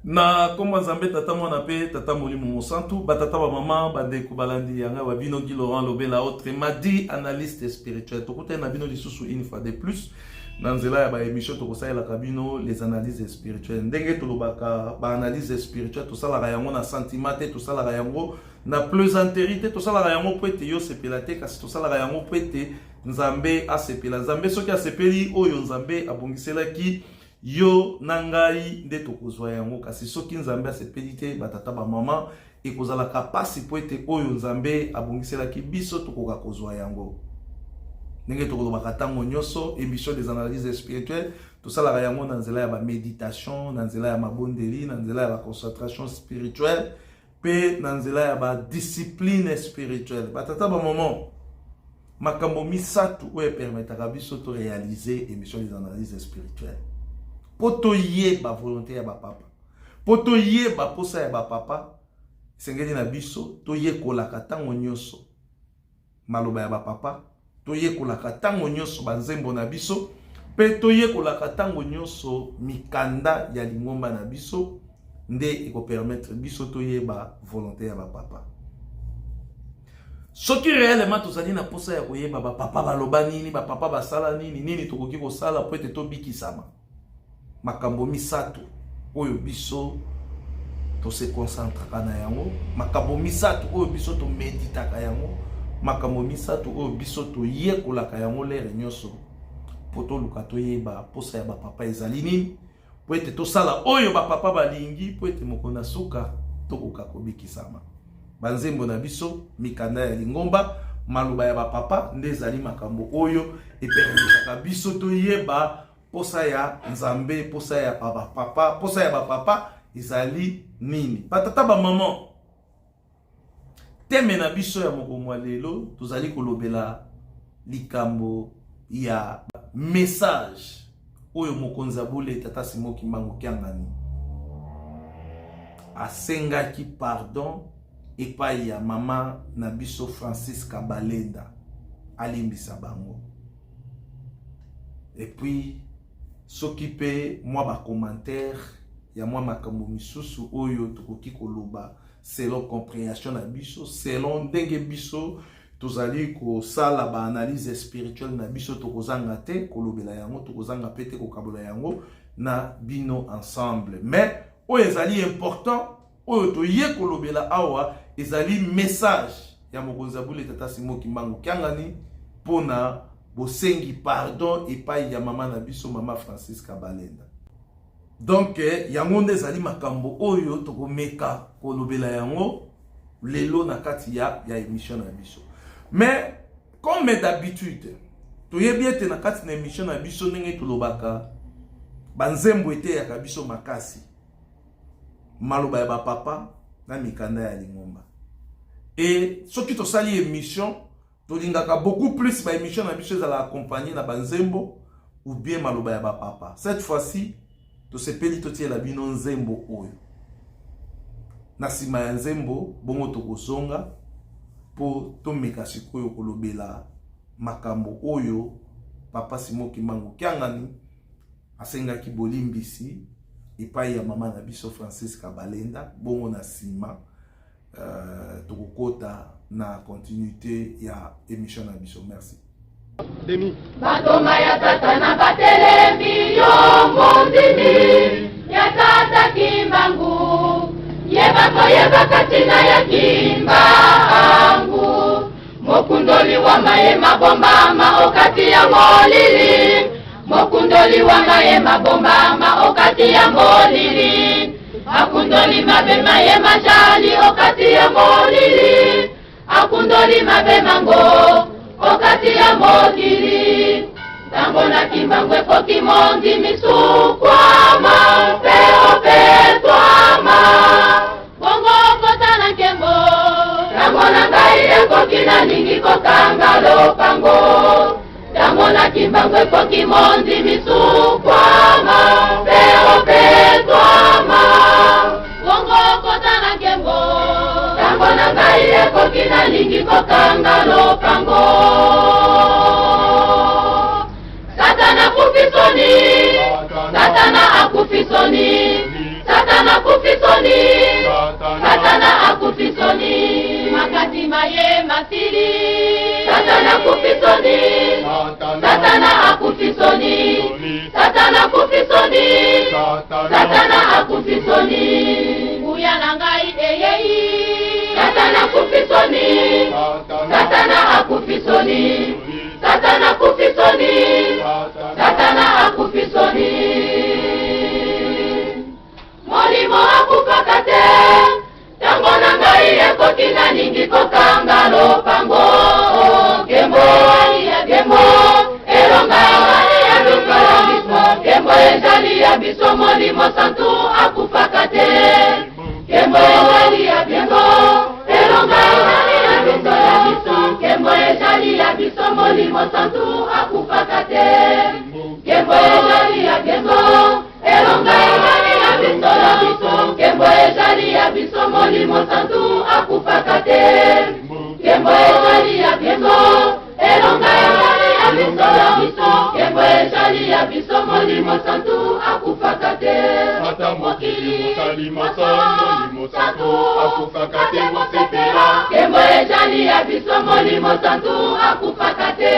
Na komba Nzambe tata mwana pe tata molimo mosantu batata ba mama bandeko balandi yanga ba bino Guy Laurent Lobela autre madi analyste spirituel to kota na bino lisusu une fois de plus dans nzela ya ba émission to kosala la kabino les analyses spirituelles ndenge to lobaka ba analyse spirituelle to sala yango na sentiment te to sala yango na plaisanterie te to sala yango po ete yo sepela te kasi to sala yango po ete Nzambe asepela Nzambe soki asepeli oyo Nzambe abongiselaki yo nangai nde tokozwa yango kasi soki Nzambe asepeli te batata ba mama ekozala kapasi po ete oyo Nzambe abongiselaki biso tokoka kozwa yango ndenge tokolobaka ntango nyonso émission des analyses spirituelles tosalaka yango na nzela ya ba méditation na nzela ya mabondeli na nzela ya ba concentration spirituelle pe na nzela ya ba discipline spirituelle batata ba mama makambo misatu oyo permetaka biso to réaliser émission des analyses spirituelles. Poto yeba volonté ya ba papa. Poto yeba posa ya ba papa. Sengeli na biso to yekolaka tango nyonso. Maloba ya ba papa. To yekolaka tango nyonso banzembo na biso. Pe to yekolaka tango nyonso mikanda ya lingomba na biso. Nde eko permettre biso to yeba volonté ya ba papa. Soki réellement tozali na posa ya koyeba ba papa baloba nini, ba papa basala nini, nini tokoki kosala po ete to bikisama. Makambo misatu oyo biso to se concentraka na yango, makambo misatu oyo biso to meditaka yango, makambo misatu oyo biso to yekolaka yango lere nyonso po to luka to yeba posa ya ba papa ezali nini, po ete to sala oyo ba papa balingi po ete mokona suka to koka kobikisama. Banzembo na biso mikanda ya lingomba maloba ya ba papa nde ezali makambo oyo epermetaka biso to yeba posa ya Nzambe, posa ya papa, posa ya ba papa ezali nini. Batata ba maman teme na biso ya mokomwa lelo tozali kolobela likambo ya message oyo mokonzi abule tata Simon Kimbangu Kiangani asengaki pardon epai ya mama na biso Francis Kabalenda alimbisa bango. Et puis soki pe moi ba commentaire ya moi makambo misusu oyo tokoki koloba selon compréhension na biso selon ndenge biso tozali ko sala ba analyse spirituelle na biso tokozanga te kolobela yango tokozanga pete ko kabola yango na bino ensemble mais oyo ezali important oyo to ye kolobela awa ezali message ya mokonzi abule tata Simon Kimbangu Kiangani pona bosengi pardon epai ya mama na biso mama Francis Kabalenda. Donc yango nde ezali makambo oyo tokomeka kolobela yango lelo na kati ya émission na biso. Mais comme d'habitude toyebi ete na kati na émission na biso ndenge tolobaka banzembo ete ya biso makasi maloba ya ba papa na mikanda ya lingomba. Et soki to sali émission tolingaka beaucoup plus ba émission na biso ezala accompagner na banzembo ou bien maloba ya ba papa. Cette fois-ci to sepeli to tiela bino nzembo oyo. Na sima ya nzembo bongo tokozonga po to meka sikoyo kolobela makambo oyo papa Simon Kimbangu Kiangani asengaki bolimbisi epai ya mama na biso Francis Kabalenda bongo na sima tokokota na continuité ya émission na biso. Merci. Demi Batoma ya tata na batelemi yo mondimi ya tata Kimbangu yeba katina ya Kimbangu mokundoli wa mayema bombama okati ya molili mokundoli wa mayema bombama okati ya molili akundoli mabe mayema jali okati ya molili akundoli mabe mango okati ya molili tango na Kimbangu ekoki mondi misukwama peo petwama bongo kota na nkembo tango na ngai ekoki na lingi kokanga lopango tango na Kimbangu ekoki mondi misukwama peo petwama bongo kota na nkembo tango na ngai ekoki na lingi kokanga lopango Satana akufisoni Satana ye masili. Satana kufisoni, Satana akufisoni, Satana kufisoni, Satana akufisoni. Nguya na ngai eyei, Satana kufisoni, Satana akufisoni, Satana kufisoni, Satana akufisoni. Molimo akufakate, tango na ngai ekotina ningi kokanga lopango. Kembo ya kembo, elonga ya luka ya biso. Kembo ezali ya biso molimo santu akufakate. Kembo ezali ya kembo, elonga ya luka ya biso. Kembo ezali ya biso molimo santu akufakate. Kembo ezali ya kembo, elonga ya biso ya biso. Kembo ezali ya biso molimo santu akufakate. Kembo ezali ya kembo, elonga ya biso ya biso. Kembo ezali ya biso molimo santu akufakate. Ata mokili mosalima molimo santu akufakate bosepela. Kembo ezali ya biso molimo santu akufakate.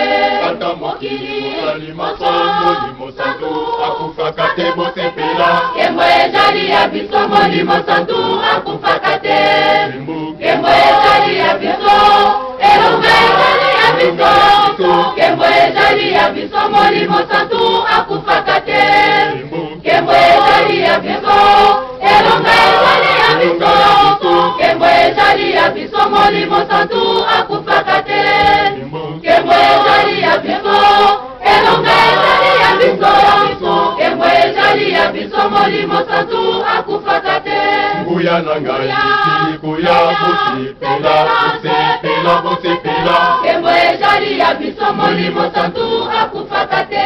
Ata mokili mosalima molimo santu akufakate bosepela. Kembo ezali ya biso molimo santu akufakate. Kembo ezali ya biso, elonga ezali ya biso. Kembo ezali ya biso molimo santu akufakate. Kembo ezali ya biso, elonga ezali ya biso. Kembo ezali ya biso molimo santu akufakate. Kembo ezali ya biso, elonga ezali ya biso. Kembo ezali ya biso molimo santu akufakate. Nguya na ngai kuya bosepela, bosepela, bosepela. Kembo ezali ya biso molimo santu akufakate.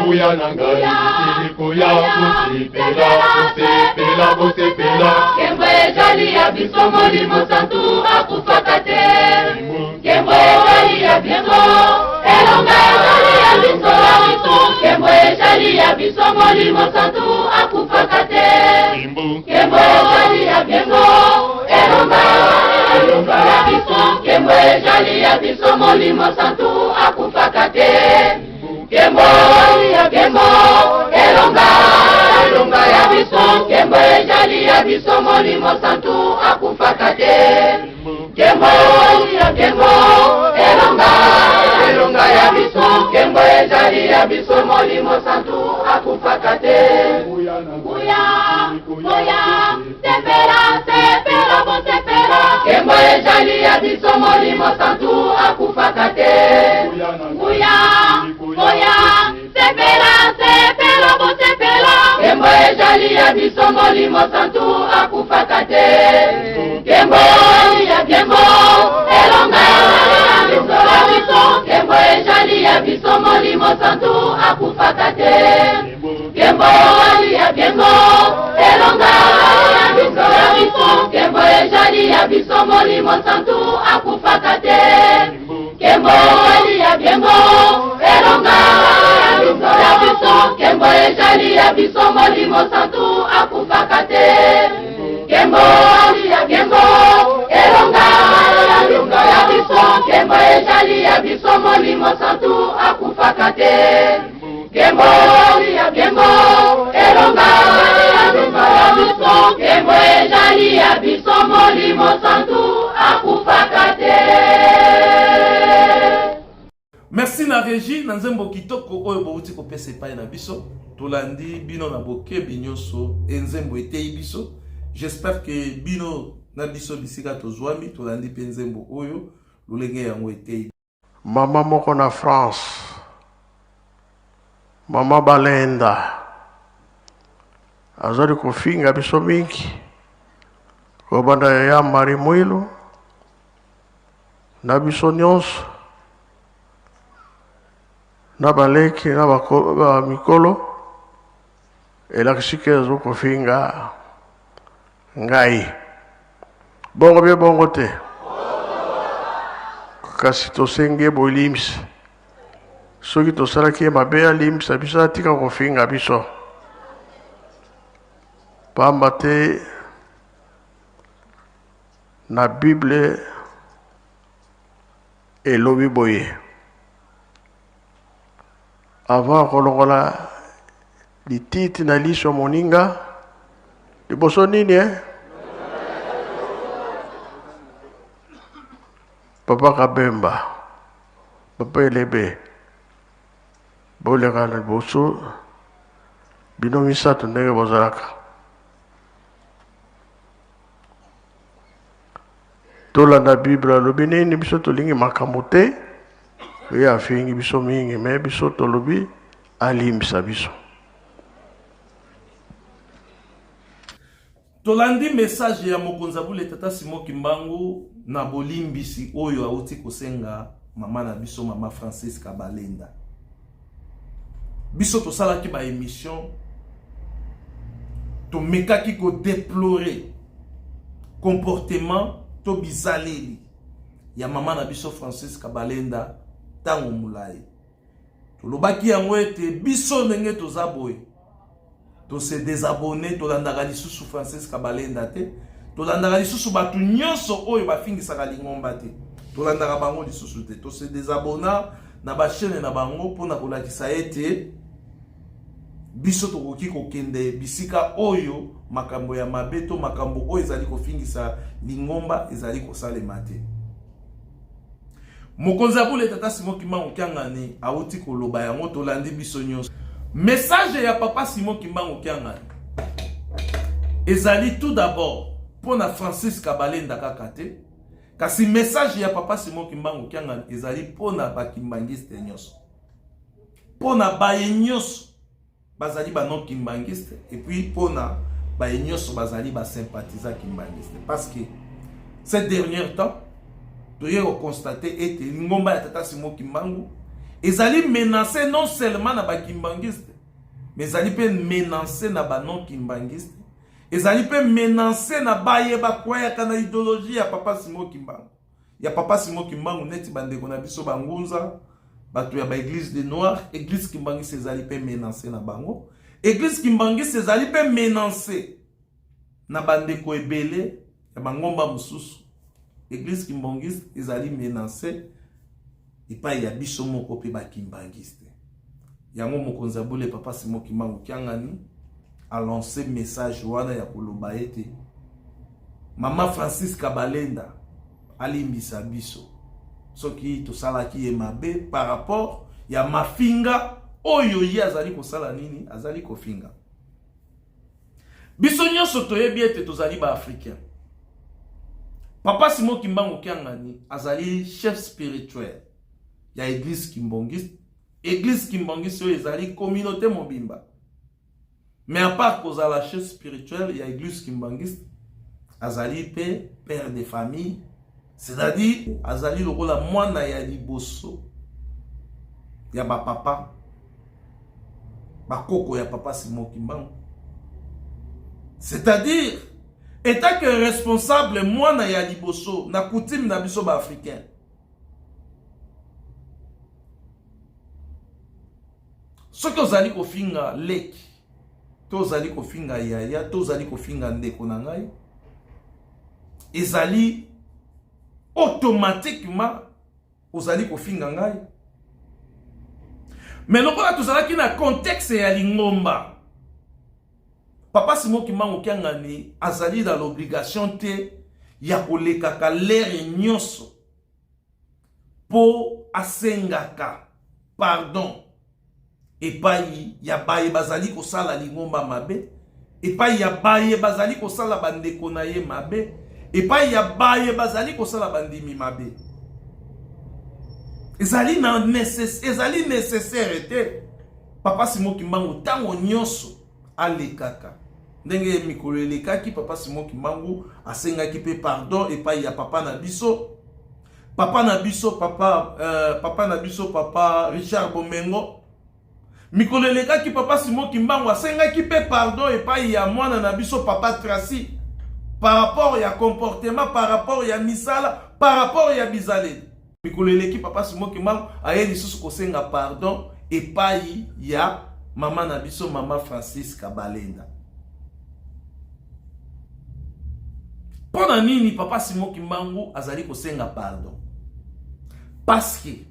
Nguya na ngai kuya bosepela, bosepela, bosepela. Kembo ezali ya biso molimo santu akufakate. Kembo ezali ya biso, elonga ezali ya biso. Kembo ezali ya biso molimo santu akufakate. Kembo ezali ya biso, elonga ya biso. Kembo ezali ya biso molimo santu akufakate. Kembo ya kembo, elonga ya biso. Kembo ezali ya biso molimo santu akufakate. Kembo ya kembo, elonga ya biso. Kembo ezali ya biso molimo santu akufakate. Kuya, sepela, sepela, bosepela. Kembo ezali ya biso molimo santu akufakate. Kuya, sepela, sepela, bosepela. Kembo ezali ya biso molimo santu akufakate. Kembo ya kembo, elonga ya biso. Kembo ezali ya biso molimo santu akufakate. Kembo ya kembo, elonga ya biso. Kembo ezali ya biso molimo santu akufakate. Kembo ya kembo, elonga ya biso. Kembo ezali ya biso molimo santu akufakate. Kembo ya kembo, elonga ya biso. Kembo ezali ya biso molimo santu akufakate. Kembo ya kembo, elonga ya biso. Kembo ezali ya biso molimo santu akufakate. Merci na régie na nzembo kitoko oyo bouti ko pese pa na biso. Tolandi bino na boke binyoso enzembo etei biso. J'espère que bino na biso bisika tozwami tolandi pe nzembo oyo lolenge yango etei. Mama moko na France, Mama Balenda, azali kofinga biso mingi, kobanda ya Mari Mwilu, na biso nyonso, na baleki, na mikolo, elakisike azo kofinga ngai. Bongo bie bongo te. Kasi tosenge bolimsi. Soki tosalaki mabe ya limsa biso atika kofinga biso. Pamba te na Bible elobi boye avant kolongola lititi na liso moninga liboso nini Papa Kabemba Papa Elebe boleka na liboso bino misato ndenge bozalaka tolanda Bible alobi nini biso tolingi makambo te oyo afingi biso mingi me biso tolobi alimbisa biso. Tolandi message ya mokonzabule tata Simon Kimbangu na bolimbisi oyo auti kosenga mama na biso mama Francis Kabalenda. Biso tosalaki ba émission to mekaki ko déplorer comportement to bizaleli ya mama na biso Francis Kabalenda tango mulai. Tolobaki yango ete biso ndenge tozaboye to se désabonner to landaka lisusu Francis Kabalenda te to landaka lisusu batu nyonso oyo bafingisaka lingomba te to landaka bango lisusu te to se désabona na ba chaîne na bango pona kolakisa ete biso tokoki kokende bisika oyo makambo ya mabe to makambo oyo ezali kofingisa lingomba ezali kosalema te. Mokonzabule tata Simon Kimbangu Kiangani auti koloba yango tolandi biso nyonso. Message ya papa Simon Kimbangu Kiangani ezali tout d'abord pour na Francis Kabalenda kakate kasi message ya papa Simon Kimbangu Kiangani ezali pour na bakimbangiste nyonso pour na baye nyonso bazali ba non kimbangiste et puis pour na baye nyonso bazali ba sympathisant kimbangiste parce que ces derniers temps doye constater ete lingomba ya tata Simon Kimbangu ezali menacé non seulement na ba kimbangiste mais ezali pe menacé na ba non kimbangiste ezali pe menacé na baye ba kwaya kana idéologie ya papa Simon Kimbangu ya papa Simon Kimbangu neti bandeko na biso bangunza bato ya ba église de noir église kimbangiste ezali pe menacé na bango église kimbangiste ezali pe menacé na bandeko ebele ya bangomba mususu église kimbangiste ezali menacé epai ya biso moko pe ba kimbangiste yango mokonzabule papa Simon Kimbangu Kiangani a lancé message wana ya koloba ete mama Francis Kabalenda alimbisa biso soki tosalaki ye mabe par rapport ya mafinga oyo ye azali kosala nini azali kofinga biso nyonso toyebi ete tozali ba africain. Papa Simon Kimbangu Kiangani azali chef spirituel ya église kimbangiste. Église kimbangiste oyo ezali communauté mobimba. Mais à part kozala chef spirituel ya église kimbangiste azali pe père de famille, c'est-à-dire azali lokola mwana ya liboso ya ba papa bakoko ya papa Simon Kimbangu, c'est-à-dire état que responsable mwana ya liboso na coutume na biso ba africain. Soki ozali kofinga leki to ozali kofinga yaya to ozali kofinga ndeko na ngai ezali automatiquement ozali kofinga ngai. Mais lokola tozalaki na contexte ya lingomba papa Simon Kimbangu Kiangani azali dans l'obligation te ya kolekaka lere nyonso po asengaka pardon epai ya baye bazali kosala lingomba mabe, epai ya baye bazali kosala bandeko na ye mabe, epai ya baye bazali kosala bandimi mabe. Ezali nécessaire te papa Simon Kimbangu tango nyonso alekaka ndenge mikolo elekaki papa Simon Kimbangu asengaki pe pardon epai ya papa na biso papa Richard Bomengo. Mikolo elekaki papa Simon Kimbangu asengaki pe pardon epai ya mwana na biso papa Tracy par rapport ya comportement, par rapport ya misala, par rapport ya bizaleli. Mikolo eleki papa Simon Kimbangu aye lisusu kosenga pardon epai ya mama na biso mama Francis Kabalenda. Pona nini papa Simon Kimbangu azali kosenga pardon? parce que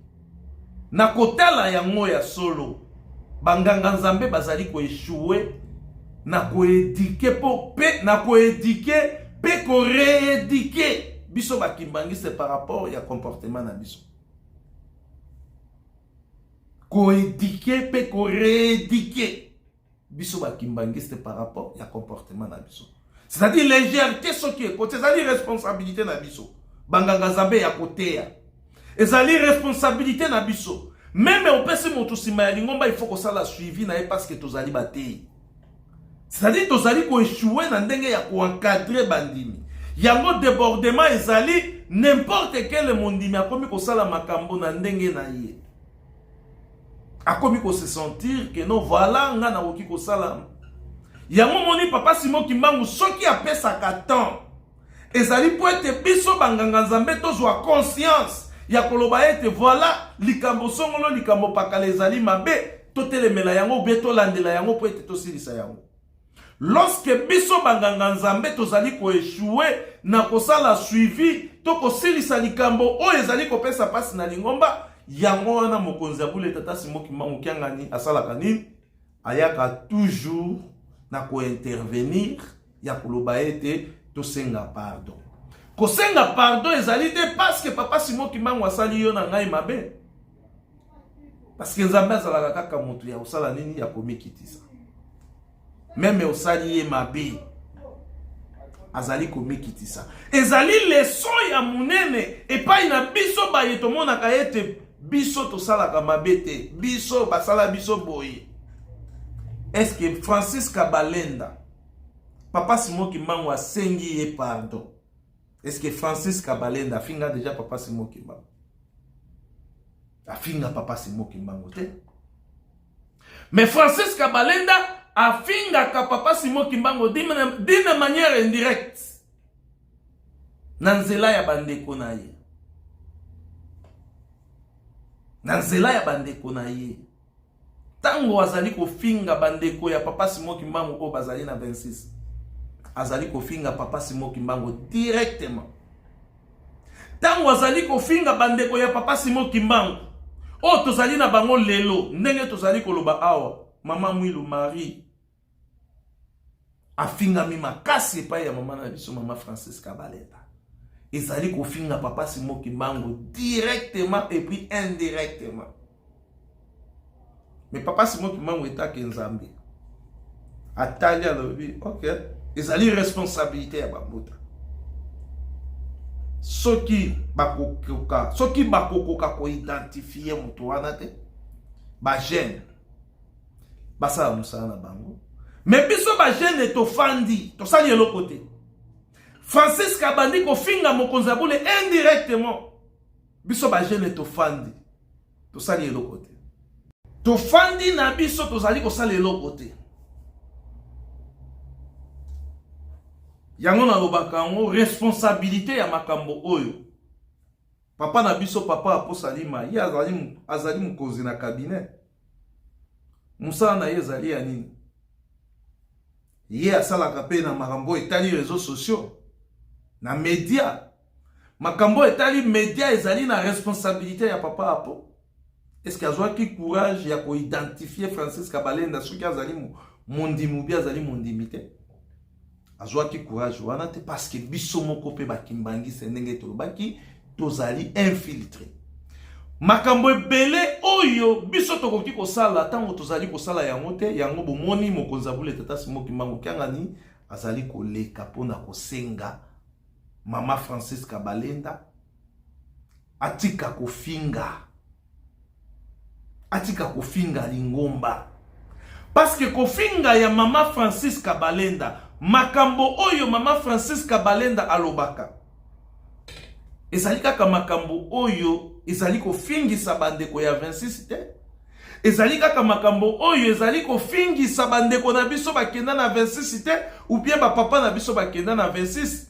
na kotala yango ya solo banganga nzambe bazali ko échouer na ko éduquer na ko éduquer pe ko rééduquer biso bakimbangiste par rapport ya comportement na biso. Ko éduquer pe ko rééduquer biso bakimbangiste par rapport ya comportement na biso. C'est-à-dire légèreté ce qui est côté, c'est-à-dire responsabilité na biso. Banganga nzambe ya côté ya. Ezali responsabilité na biso. Même au pesi moto sima ya lingomba il faut que ça la suivi na parce que tozali batei. C'est-à-dire tozali ko échouer na ndenge ya ko encadrer bandimi. Yango débordement ezali n'importe quel mondimi akomi ko sala makambo na ndenge na ye. Akomi ko se sentir que non voilà nga na oki ko sala. Yango moni papa Simon Kimbangu soki apesaka temps. Ezali po ete biso banganga nzambe tozwa conscience. Ya koloba ete voilà likambo songolo likambo pakala ezali mabe totelemela yango beto landela yango po ete tosilisa yango. Lorsque biso banganga nzambe tozali ko échouer na kosala suivi to kosilisa likambo o ezali kopesa pasi na lingomba yango wana mokonzi abule tata Simon Kimbangu kiangani asalaka nini ayaka toujours na ko intervenir ya koloba ete tosenga pardon. Kosenga pardon ezali te parce que papa Simon Kimbangu asali yo na ngai mabe. Parce que nzambe azalaka kaka mutu ya osala nini ya komikitisa. Même osali ye mabe azali komikitisa. Ezali leçon ya munene epai na biso baye tomonaka ete biso tosalaka mabe te. Biso basala biso boye. Est-ce que Francis Kabalenda papa Simon Kimbangu asengi ye pardon? Est-ce que Francis Kabalenda afinga déjà papa Simon Kimbangu? Afinga papa Simon Kimbangu te. Mais Francis Kabalenda afinga ka papa Simon Kimbangu d'une manière indirecte. Nanzela ya bandeko na ye. Nanzela ya bandeko na ye. Tango azali ko finga bandeko ya papa Simon Kimbangu ko bazali na 26. Azali kofinga papa Simon Kimbangu directement. Tango azali kofinga bandeko ya papa Simon Kimbangu. O tozali na bango lelo, ndenge tozali koloba awa, mama Mwilu Marie. Afinga mi makasi pa ya mama na biso mama Francis Kabalenda. Ezali kofinga papa Simon Kimbangu directement et puis indirectement. Mais papa Simon Kimbangu etake nzambe. Atali alobi, OK. Ezali responsabilité ya bambuta. Soki bakokoka ko identifier mutu wana te ba jeune basala musala na bango. Mais biso ba jeune tofandi tosali eloko te. Francis Kabandi ko finga mokonzi abule indirectement. Biso ba jeune tofandi tosali eloko te. Tofandi na biso tozali ko sala eloko te. Yango na lobaka ngo responsabilité ya makambo oyo. Papa na biso papa aposalima ye azali mukonzi na cabinet. Musala na ye ezali ya nini? Ye asalaka pe na makambo etali réseaux sociaux na média. Makambo etali média ezali na responsabilité ya papa apo. Est-ce qu'il a qui courage ya ko identifier Francis Kabalenda soki azali mondimu bi azali mondimité? Azwa ki courage wana te parce que biso moko pe bakimbangi senenge tolobaki tozali infiltré. Makambo ebele oyo biso tokoki kosala tango tozali kosala yango te yango bomoni mokonzi abule tata Simon Kimbangu kiangani azali koleka pona kosenga mama Francis Kabalenda atika kofinga lingomba parce que kofinga ya mama Francis Kabalenda makambo oyo mama Francis Kabalenda alobaka ezali kaka makambo oyo ezali kofingisa bandeko ya 26 te. Ezali kaka makambo oyo ezali kofingisa bandeko na biso bakenda na 26 te ou bien ba papa na biso bakenda na 26.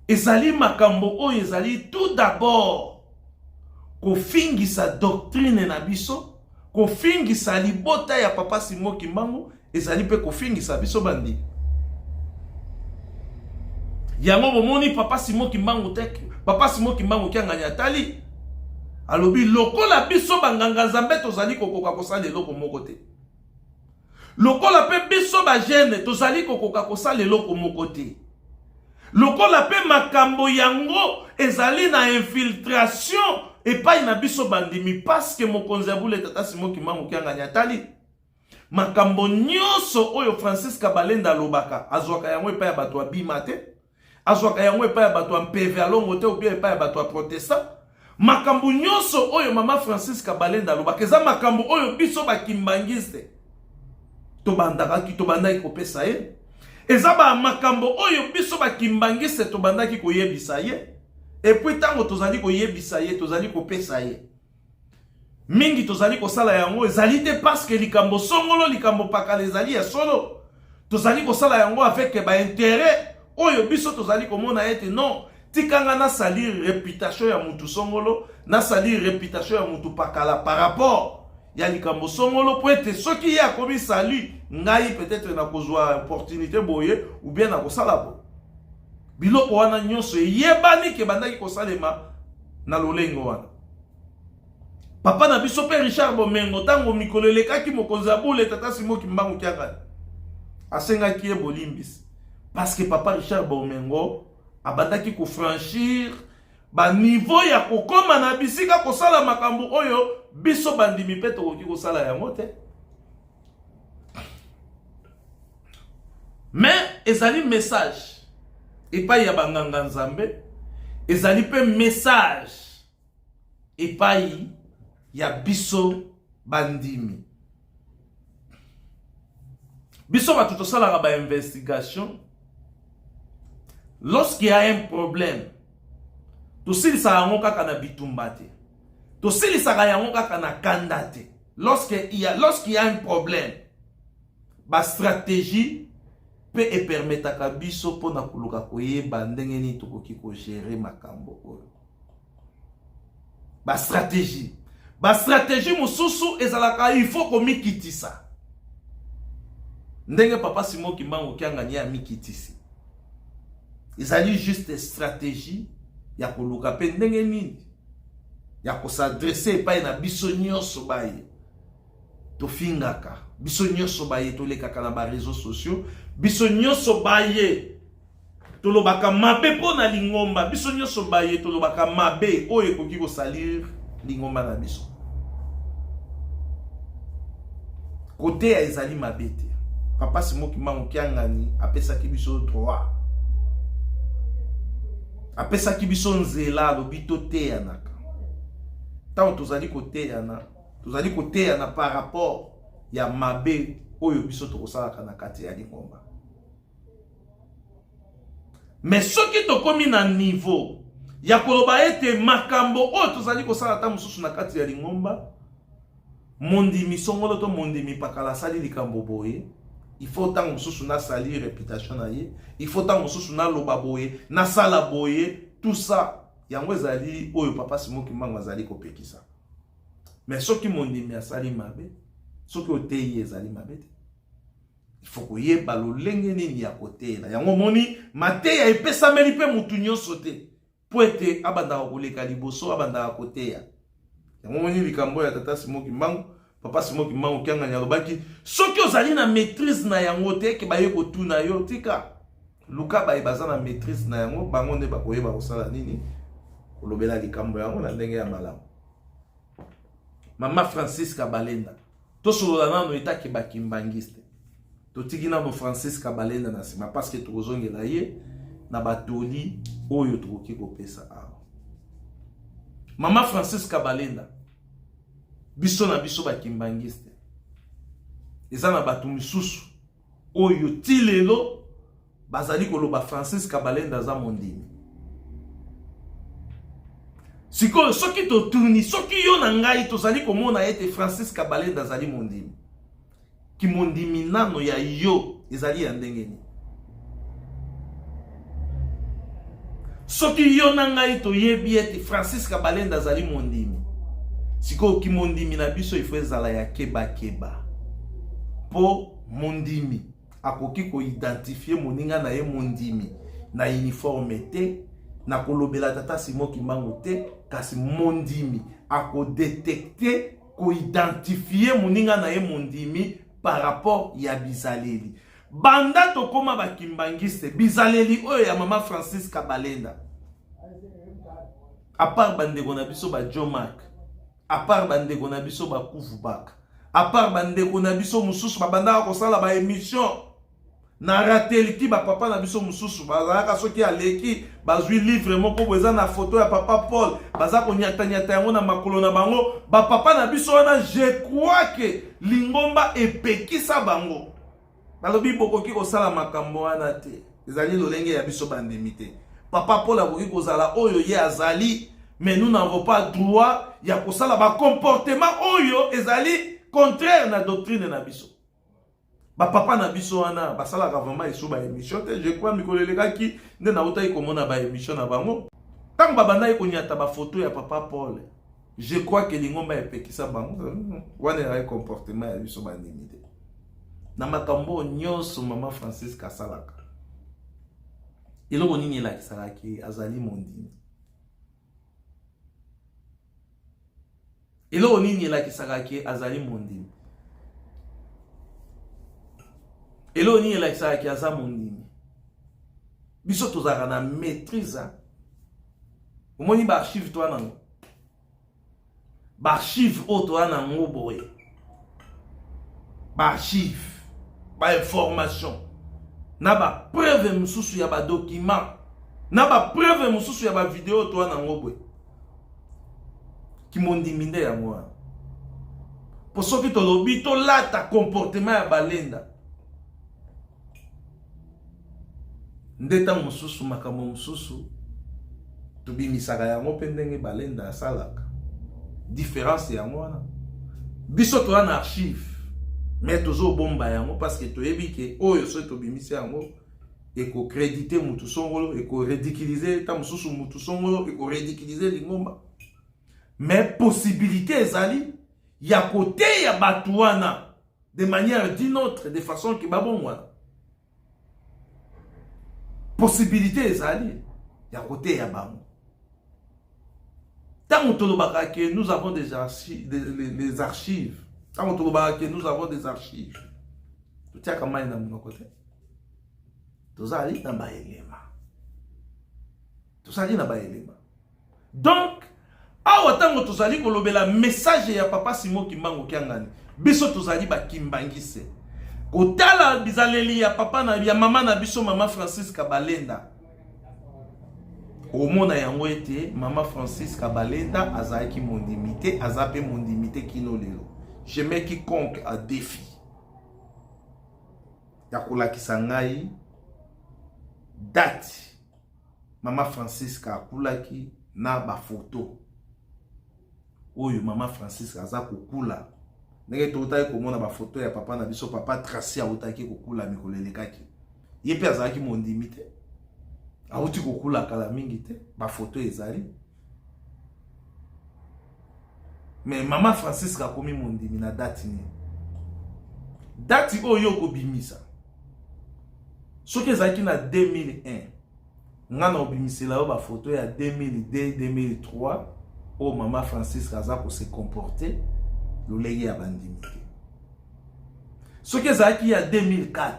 Ezali makambo oyo ezali tout d'abord kofingisa doctrine na biso, kofingisa libota ya papa Simon Kimbangu, ezali pe kofingisa biso bandi. Yango bomoni papa Simon Kimbangu tek, papa Simon Kimbangu kianganya tali alobi lokola biso banganga nzambe tozali kokoka kosala eloko moko te. Lokola pe biso ba jeune tozali kokoka kosala eloko moko te. Lokola pe makambo yango ezali na infiltration epai na biso bandimi parce que mokonzi abule tata Simon Kimbangu Kyanga nyatali makambo nyonso oyo Francis Kabalenda alobaka azwaka yango epai ya bato abima te, azwaka yango epai ya bato mpeve alongo te ou bien epai ya bato ya protestant. Makambo nyonso oyo mama Francis Kabalenda alobaka eza makambo oyo biso bakimbangiste tobandaki kopesa ye. Eza ba makambo oyo biso bakimbangiste tobandaki koyebisa ye. Et puis tango tozali koyebisa ye tozali kopesa ye. Mingi tozali kosala yango ezali te parce que likambo songolo likambo pakala ezali ya solo. Tozali kosala yango avec ba intérêt oyo biso tozali komona ete non tikanga na salir réputation ya mutu songolo na salir réputation ya mutu pakala par rapport ya likambo songolo po ete soki ya komi salut ngai peut-être na kozwa opportunité boye ou bien na kosala bo. Biloko wana nyonso yebani ke bandaki kosalema na lolengo wana. Papa na biso pe Richard Bomengo tango mikolo elekaki mokonzi abule tata Simon Kimbangu Kyanga asengaki ye bolimbisi parce que papa Richard Bomengo abandaki ko franchir ba niveau ya kokoma na bisika kosala makambo oyo biso bandimi pe tokoki kosala yango te. Mais ezali message epai ya banganga nzambe, ezali pe message epai ya biso bandimi. Biso batu tosalaka ba investigation. Lorsqu'il y a un problème, tosilisa yango kaka na bitumba te. Tosilisa yango kaka na kanda te. Lorsqu'il y a un problème, ba stratégie peut et permettre ka biso pona kuluka koyeba ndenge ni tokoki ko gérer makambo oyo. Ba stratégie mususu ezalaka il faut komikitisa. Ndenge papa Simon Kimbangu Kyanga ni amikitisi. Ezali juste stratégie ya koluka pe ndenge nini ya ko s'adresser epai na biso nyonso baye tofingaka biso nyonso baye tolekaka na ba réseaux sociaux biso nyonso baye tolobaka mabe pona lingomba biso nyonso baye tolobaka mabe oyo ekoki ko salir lingomba na biso côté ya ezali mabe te. Papa Simon Kimbangu Kyanga ni apesaki biso droit, apesaki biso nzela lobito teyanaka. Tant tozali koteyana par rapport ya mabe oyo biso tokosalaka na kati ya lingomba. Mais soki tokomi na niveau ya koloba ete makambo oyo tozali kosala ta mususu na kati ya lingomba mondimi songolo to mondimi pakala sali likambo boye, il faut tant mususu na sali réputation na ye, il faut tant mususu na loba boye na sala boye, tout ça yango ezali oyo papa Simon Kimbangu azali kopekisa. Mais soki mondimi asali mabe, soki oteyi ezali mabe te, il faut koyeba lolenge nini ya kotela yango moni mateya epesameli pe mutu nyonso te po ete abandaka koleka liboso abandaka koteya. Yango moni likambo ya tata Simon Kimbangu papa Simon Kimbangu Kyanga nyalobaki soki ozali na maîtrise na yango te ke baye kotuna yo tika luka baye baza na maîtrise na yango bango nde bakoyeba kosala nini kolobela likambo yango na ndenge ya malamu. Mama Francis Kabalenda tosolola nano etaki bakimbangiste totiki nano Francis Kabalenda na sima parce que tokozongela ye na batoli oyo tokoki kopesa awa. Mama Francis Kabalenda biso na biso bakimbangiste eza na batu misusu oyo tilelo bazali koloba Francis Kabalenda za mondimi. Sikoyo soki totuni soki yo na ngai tozali komona ete Francis Kabalenda zali mondimi ki mondimi nano ya yo ezali ya ndenge ni. Soki yo na ngai toyebi ete Francis Kabalenda zali mondimi sikoyo ki mondimi na biso ifo ezala ya keba keba po mondimi akoki ko identifier moninga na ye mondimi na uniforme te na kolobela tata Simon Kimbangu te kasi mondimi ako détecter ko identifier moninga na ye mondimi par rapport ya bizaleli banda to koma bakimbangiste bizaleli oyo ya mama Francis Kabalenda à part bandeko na biso ba Jomak à part bandeko na biso ba Kuvubak à part bandeko na biso mususu babanda ko sala ba émission na rateliki ba papa na biso mususu bazalaka soki aleki bazwi livre moko boza na photo ya papa Paul baza ko nyata nyata yango na makolo na bango ba papa na biso wana je crois que lingomba epekisa bango balobi bokoki ko sala makambo wana te ezali lolenge ya biso bandemi te papa Paul akoki kozala oyo ye azali mais nous n'avons pas droit ya kosala ba comportement oyo ezali contraire na doctrine na biso ba papa na biso wana basala vraiment iso ba émission te je crois mikolelekaki nde na utai komona ba émission na bango tant babanda ikonyata ba photo ya papa Paul je crois que lingomba epekisa bango wana ya comportement ya biso ba ndimite na makambo nyonso mama Francis kasalaka eloko nini elakisaki azali mondimi eloko nini elakisaki azali mondimi eloko nini elakisaki aza mondimi biso tozalaka na maîtrise omoni ba archive to nango ba archive oyo toza nango boye ba archive ba information na ba preuve mususu ya ba document na ba preuve mususu ya ba video to na ngobwe ki mondimi nde ya mwa po soki to lobi to lata comportement ya balenda ndeta mususu makambo mususu to bimisaka yango pe ndenge balenda asalaka différence ya mwana biso to na archive mais toujours bomba yango parce que toyebi ke oyo so to bimisi yango eko créditer mutu songolo eko ridiculiser ta mususu mutu songolo eko ridiculiser lingomba mais possibilité ezali ya côté ya batuana de manière d'une autre de façon ki babongwana possibilité ezali ya côté ya bango tant tolobaka ke nous avons des archives les archives. Quand on trouve que nous avons des archives, tout ça comment est dans mon côté. Tout ça est dans baelema. Tout ça est dans baelema. Donc, awa tango tozali kolobela message ya papa Simon Kimbangu kiangani. Biso tozali ba kimbangise. Kotala bizaleli ya papa na ya mama na biso mama Francis Kabalenda. Omona yango ete mama Francis Kabalenda azaki mondimité, azape mondimité kino lelo. Je mets quiconque à défi. Yakola kisangai date. Mama Francisca akulaki na ba photo. Oyo mama Francisca aza kokula. Ndenge totai komona ba photo ya papa na biso papa Tracy autaki kokula mikolelekaki. Yepe azaki mondimite. Auti kokula kala mingi te ba photo ezali. Mais maman Francis a commis mon dimi na date ni. Date oyo ko bimisa. Soki zaki na 2001. Ngana obimisela yo ba photo ya 2002 2003 o maman Francis aza ko se comporter lolenge ya bandimite. Soki zaki ya 2004.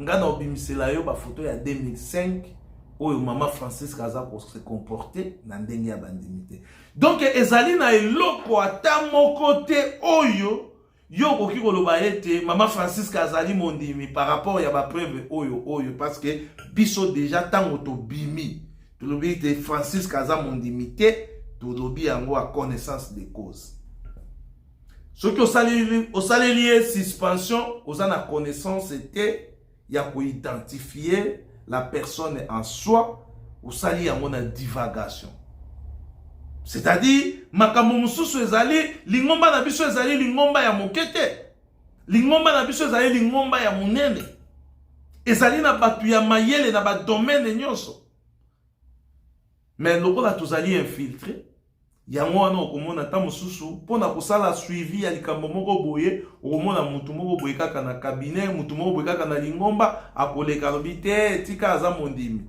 Ngana obimisela yo ba photo ya 2005 oyo mama Francis aza ko se comporter na ndenge ya bandimite. Donc ezali na eloko ata moko te oyo yo koki koloba ete mama Francis azali mondimi par rapport ya ba preuve oyo parce que biso déjà tango to bimi to lobi te Francis aza mondimi te to lobi yango a connaissance de cause. Ce que osali suspension oza na connaissance te ya ko identifier la personne en soi osali yango na divagation. C'est-à-dire, makambo mususu ezali, lingomba na biso ezali lingomba ya mokete. Lingomba na biso ezali lingomba ya munene. Ezali na batu ya mayele na ba domaine nyonso. Mais lokola tozali infiltré, yango wana okomona ta mususu pona kosala suivi ya likambo moko boye, okomona mutu moko boye kaka na cabinet, mutu moko boye kaka na lingomba, akoleka lobi te tika aza mondimi.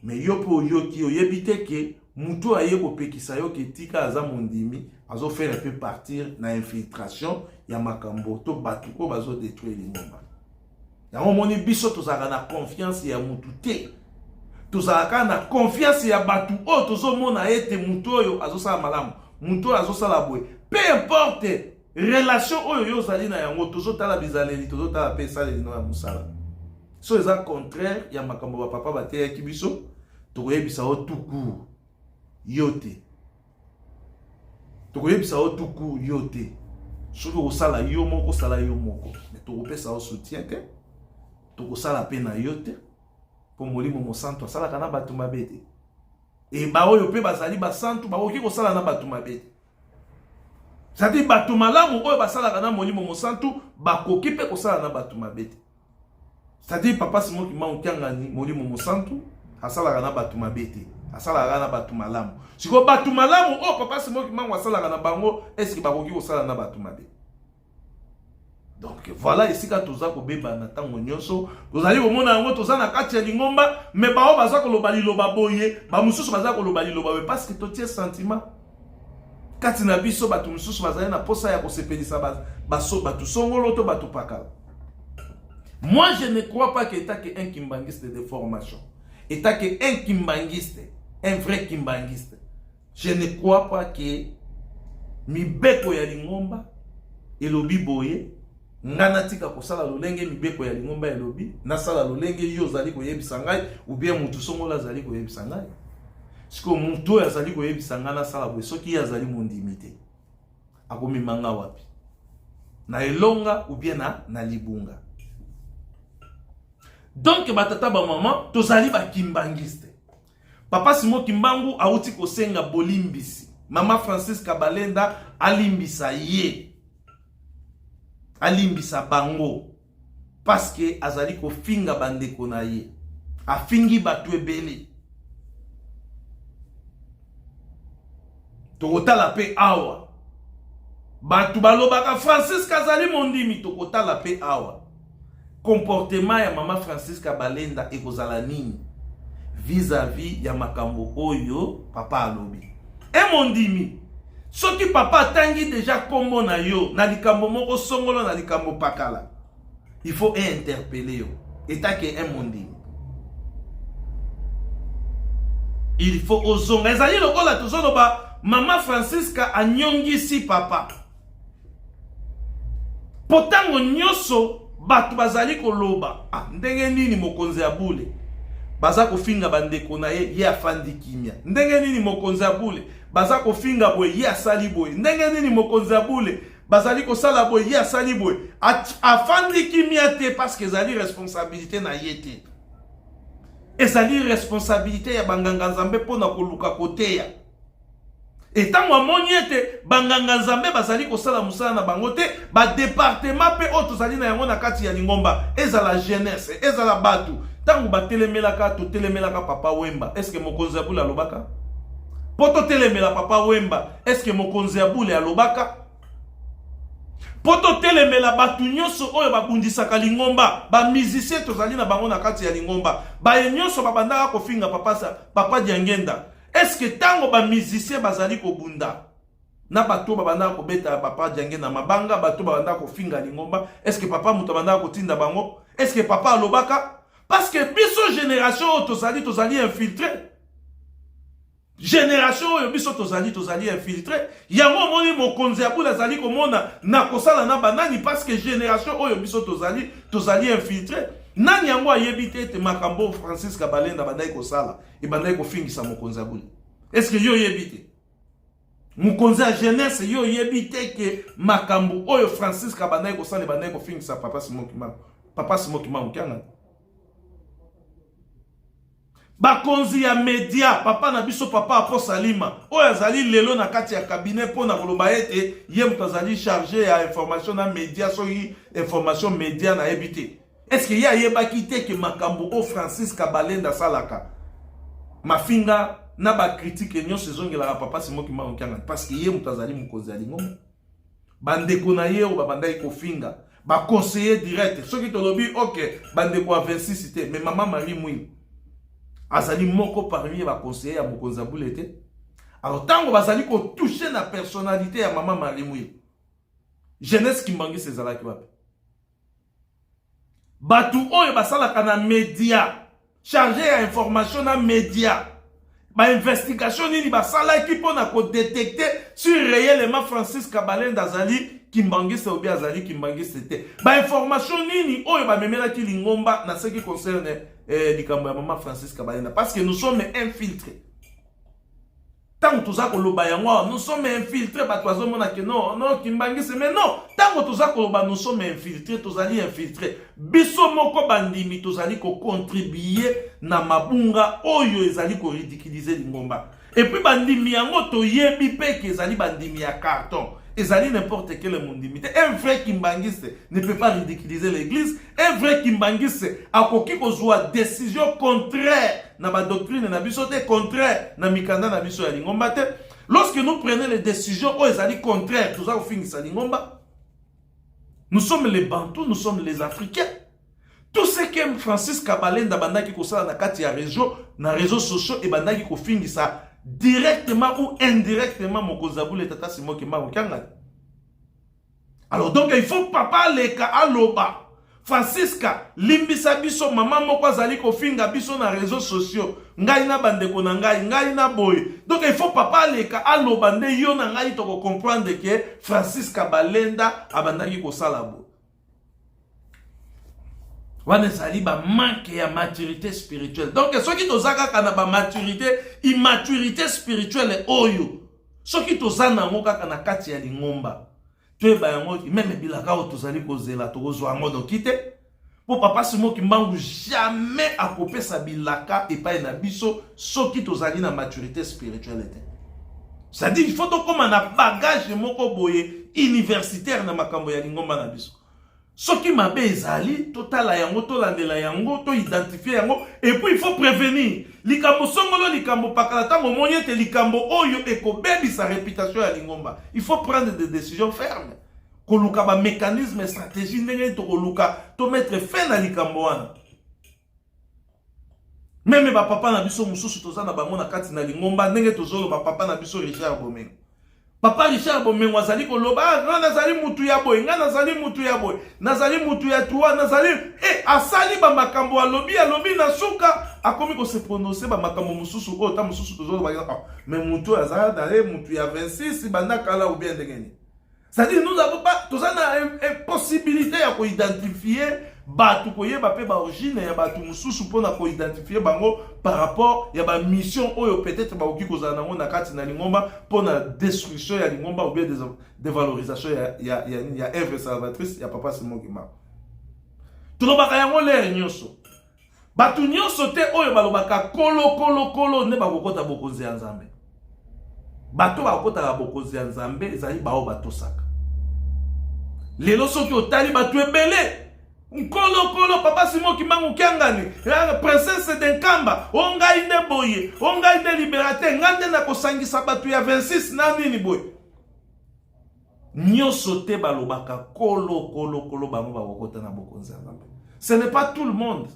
mais yo po yoki oyebite ke mutu aye kopekisa yo ke tika aza mondimi azo faire un peu partir na infiltration ya makambo to batu ko bazo détruire lingomba. Yango moni biso tozaka na confiance ya mutu te. Tozaka na confiance ya batu o tozo mona ete mutu oyo azo sala malamu, mutu azo sala boye. Peu importe relation oyo yo zali na yango tozo tala bizaleli, tozo tala pe saleli na musala. So eza contraire ya makambo ba papa bateya ki biso tokoyebisa o tuku yote. Tokoyebisa o tuku yote. Soki osala yo moko sala yo moko. Mais tokopesa o soutien te. Tokosala pe na yo te. Po molimo mosantu asala kana batu mabete. E ba oyo pe bazali basantu bakoki kosala na batu mabete. C'est-à-dire batu malamu oyo basala kana molimo mosantu bakoki pe kosala na batu mabete. C'est-à-dire papa Simon Kimbangu Kiangani molimo mosantu asala kana batu mabete. Asala kana batu malamu. Siko batu malamu o papa Simon Kimbangu asala kana bango est-ce que bakoki kosala na batu mabete. Donc voilà ici quand toza ko beba na tango nyonso tozali komona yango toza na kati ya lingomba mais bao baza ko loba liloba boye ba mususu baza ko loba liloba boye parce que totie sentiment kati na biso batu mususu bazali na posa ya ko sepelisa baso batu songolo to batu pakala. Moi je ne crois pas que état que un kimbangiste de formation, état que un kimbangiste, un vrai kimbangiste, je ne crois pas que mibeko ya lingomba elobi boye ngana tika kosala lolenge mibeko ya lingomba elobi nasala lolenge yo zali koyebisa ngai ou bien mutu songola zali koyebisa ngai. Siko mutu ya zali koyebisa ngana sala boye soki ya zali mondimité akomi manga wapi na elonga ou bien na libunga. Donc batata ba maman tozali ba kimbangiste. Papa Simon Kimbangu auti kosenga bolimbisi. Mama Francis Kabalenda alimbisa ye. Alimbisa bango parce que azali ko finga bandeko na ye. Afingi batu ebele. Tokotala pe awa. Batu balobaka Francis Kazali mondimi tokotala pe awa. Comportement ya mama Francis Kabalenda ekozala nini vis-à-vis ya makambo oyo papa alobi. E mondimi soki papa tangi déjà kombo na yo na likambo moko songolo na likambo pakala, il faut interpeller yo etake e mondimi. Il faut ozonga ezali lokola tozoloba mama Francisca anyongisi papa potango nyoso batu bazali koloba ndenge nini mokonzi ya bule baza kofinga bandeko na ye afandi kimia, ndenge nini mokonzi ya bule baza kofinga boye ye asali boye, ndenge nini mokonzi ya bule bazali kosala boye ye asali boye afandi kimia te parce que ezali responsabilité na ye te, ezali responsabilité ya banganga nzambe pona koluka koteya. Et tant que mon yete banganga nzambe bazali kosala musala na bango te ba département pe o tozali na yango na kati ya lingomba ezala jeunesse ezala batu tangu batelemelaka to telemelaka papa Wemba, est-ce que mokonzi ya bule alobaka poto telemela papa Wemba, est-ce que mokonzi ya bule alobaka poto telemela batu nyonso oyo babundisaka lingomba ba musicien tozali na bango na kati ya lingomba ba nyonso babandaka kofinga papa Diangenda. Est-ce que tango ba musicien bazali ko bunda na bato babanda ko beta papa Diangenda na mabanga bato babanda ko finga lingomba, est-ce que papa muto banda ko tinda bango, est-ce que papa alobaka parce que biso génération tozali infiltré, génération oyo biso tozali infiltré yango moni mokonzi ya bula zali ko mona na kosala na banani parce que génération oyo biso tozali infiltré. Nani yango ayebite te makambo Francis Kabalenda bandai ko sala e bandai ko fingisa mokonzi abuli. Est-ce que yo yebite mokonzi a jeunesse yo yebite ke makambo oyo Francis Kabandai ko sala bandai ko fingisa papa Simon Kimbangu Kiangani. Bakonzi ya media papa na biso papa Apo Salima oyo azali lelo na kati ya cabinet pona koloba ete ye mutazali chargé ya information na media so information media na ebite. Est-ce qu'il y a yeba kite que makambo o Francis Kabalenda salaka mafinga na ba critique nyo saison la papa Simon Kimbangu Kiangani parce que ye mutazali mukonzi alingoma bandeko na ye o babandai ko finga ba conseiller direct ceux qui te lobi OK bandeko a 26 cité mais maman Marie Mouille azali moko parmi ba conseiller ya Mokonzi Boulete. Alors tango bazali ko toucher na personnalité ya maman Marie Mouye. Jeunesse Kimbangi sezalaki wapi? Batu oyo basalaka na média, chargé ya information na média. Ba investigation nini basalaki pona ko détecter sur réellement Francis Kabalenda azali Kimbangiste ou bien azali Kimbangiste te. Ba information nini oyo ba memela ki Lingomba na ce qui concerne likambo ya maman Francis Kabalenda, parce que nous sommes infiltrés. Tant que nous avons nous sommes infiltrés, non, Kimbangiste, mais non, tant que nous sommes infiltrés, nous allons infiltrer. Biso moko bandimi, nous allons contribuer na mabunga, oyo ezali ko ridiculiser Lingomba. Et puis bandimi yango to yebi pe ke ezali bandimi ya carton. Ezali n'importe quel mondimité. Un vrai Kimbangiste ne peut pas ridiculiser l'église. Un vrai Kimbangiste a koki kozwa décision contraire na ba doctrine na biso te, contraire na mikanda na biso ya Lingomba te. Lorsque nous prenons les décisions oh ezali contraire, tout ça au fin sa Lingomba. Nous sommes les Bantous, nous sommes les Africains. Tout ce que Francis Kabalenda bandaki kosala na kati ya réseau, na réseaux sociaux et bandaki ko fingisa directement ou indirectement Mokonzi Boulete tata Simoki Marokanga. Alors donc il faut papa leka aloba Francisca limbisa biso maman moko azali ko finga biso na réseaux sociaux ngai na bandeko na ngai na boy. Donc il faut papa leka aloba nde yo na ngai to ko comprendre que Francisca Balenda abandaki ko sala bo. Wane sali ba manque ya maturité spirituelle. Donc ceux qui tozaka kana ba maturité, immaturité spirituelle oyo. Ceux qui tozana ngo kaka na kati ya Lingomba. Tu ba yango même bilaka o tozali kozela tokozwa ngo no kite. Pour papa Simoki Mbangu jamais akopé sa bilaka et pas na biso ceux qui tozali na maturité spirituelle. C'est-à-dire il faut to comme na bagage moko boye universitaire na makambo ya Lingomba na biso. Ce qui m'a bezali, total yango, to landela yango, to identifier yango, et puis il faut prévenir. Likambo songolo, likambo pakalata, momonye te likambo oyo eko bebi sa réputation ya Lingomba. Il faut prendre des décisions fermes. Koluka ba mécanisme, stratégie, nenge to koluka, to mettre fin na likambo wana. Même ba papa na biso mususu tozana bango na kati na Lingomba, nenge tozolo ba papa na biso Richard Bomengo. Papa Richard Bomengo azali ko loba nga nazali mutu ya boy, nga nazali mutu ya boy, nazali mutu ya tuwa, nazali asali ba makambo alobi na suka akomi ko se prononcer ba makambo mususu o ta mususu tozolo ba mais mutu azali dale mutu ya 26 banda kala ou bien ndengeni. C'est-à-dire nous avons pas tozana possibilité ya ko identifier batu ko yeba pe ba origine ya batu mususu pona ko identifier bango par rapport ya ba mission oyo peut-être ba oki kozana ngo na kati na Lingomba pona destruction ya Lingomba ou bien dévalorisation ya œuvre salvatrice ya papa Simoki Mbangu. Tulobaka yango le nyonso batu nyonso te oyo balobaka kolo ne bakokota bokonzi ya Nzambe. Bato bakokota bokonzi ya Nzambe ezali bao batosaka. Lelo soki otali batu ebele Nkolo papa Simoki Mbangu kiangani princesse d'Enkamba ongai nde boye ongai nde liberateur ngande na kosangisa batu ya 26 na nini boye nyonso te balobaka kolo bango bakokota na bokonzi ya Nzambe. Ce n'est pas tout le monde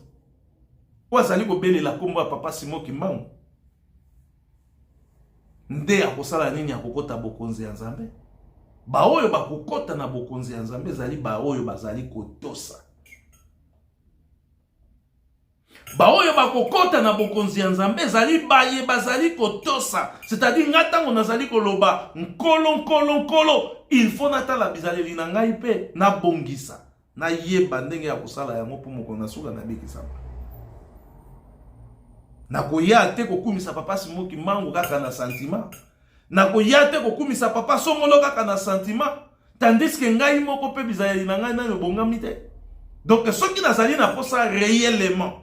wazali kobelela kombo ya papa Simoki Mbangu nde akosala nini akokota bokonzi ya Nzambe. Baoyo bakokota na bokonzi ya Nzambe zali baoyo bazali kotosa. Baoyo bakokota na bokonzi ya Nzambe zali baye bazali kotosa. C'est-à-dire ngatango nazali koloba nkolo il faut natala bizaleli na ngai pe na bongisa na yeba ndenge ya kosala yango po moko na suka na bikisa. Na koya te kokumisa papa Simoki Mbangu kaka na sentiment. Na koya te kokumisa papa Songolo kaka na sentiment. Tandis que ngai moko pe bizaleli na ngai na bongami te. Donc ceux qui nazali na posa réellement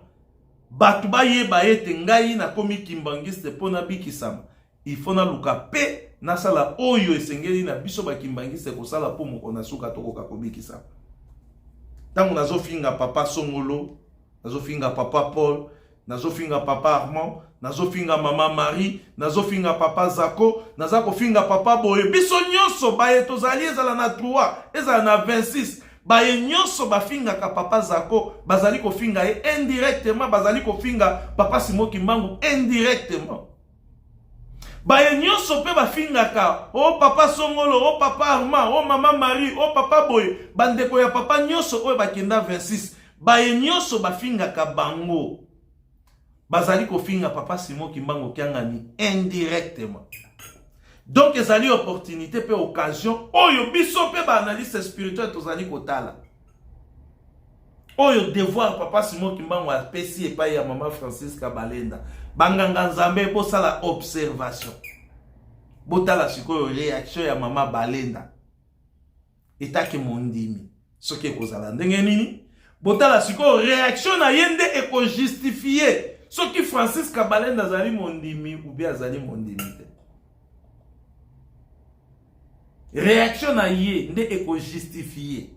batu bayeba ete ngai na komi Kimbangiste pona bikisama. Il faut na luka pe na sala oyo esengeli na biso ba Kimbangiste ko sala po moko na suka toko ka kobikisama. Tango nazofinga papa Songolo, nazofinga papa Paul, nazofinga papa Armand, nazofinga mama Marie, nazofinga papa Zako, nazako finga papa Boye. Biso nyonso baye tozali ezala na 3, ezala na 26. baye nyonso bafinga ka papa Zako bazali ko finga ye indirectement, bazali ko finga papa Simon Kimbangu indirectement. Baye nyonso pe bafinga ka o papa Songolo, o papa Armand, o mama Marie, o papa Boy, bandeko ya papa nyonso oyo bakenda 26, baye nyonso bafinga ka bango bazali ko finga papa Simon Kimbangu kiangani indirectement. Donc ezali opportunité pe occasion oyo biso pe ba analyse spirituelle tozali kotala. Oyo devoir papa Simon Kimbangu apesi epai ya mama Francisca Balenda. Banganga Nzambe po sala observation. Botala sikoyo réaction ya mama Balenda. Etake mondimi. Soki kozala ndenge nini? Botala sikoyo réaction na yende eko justifier. Soki Francisca Balenda zali mondimi ou bien zali mondimi. Réaction na ye nde eko justifier.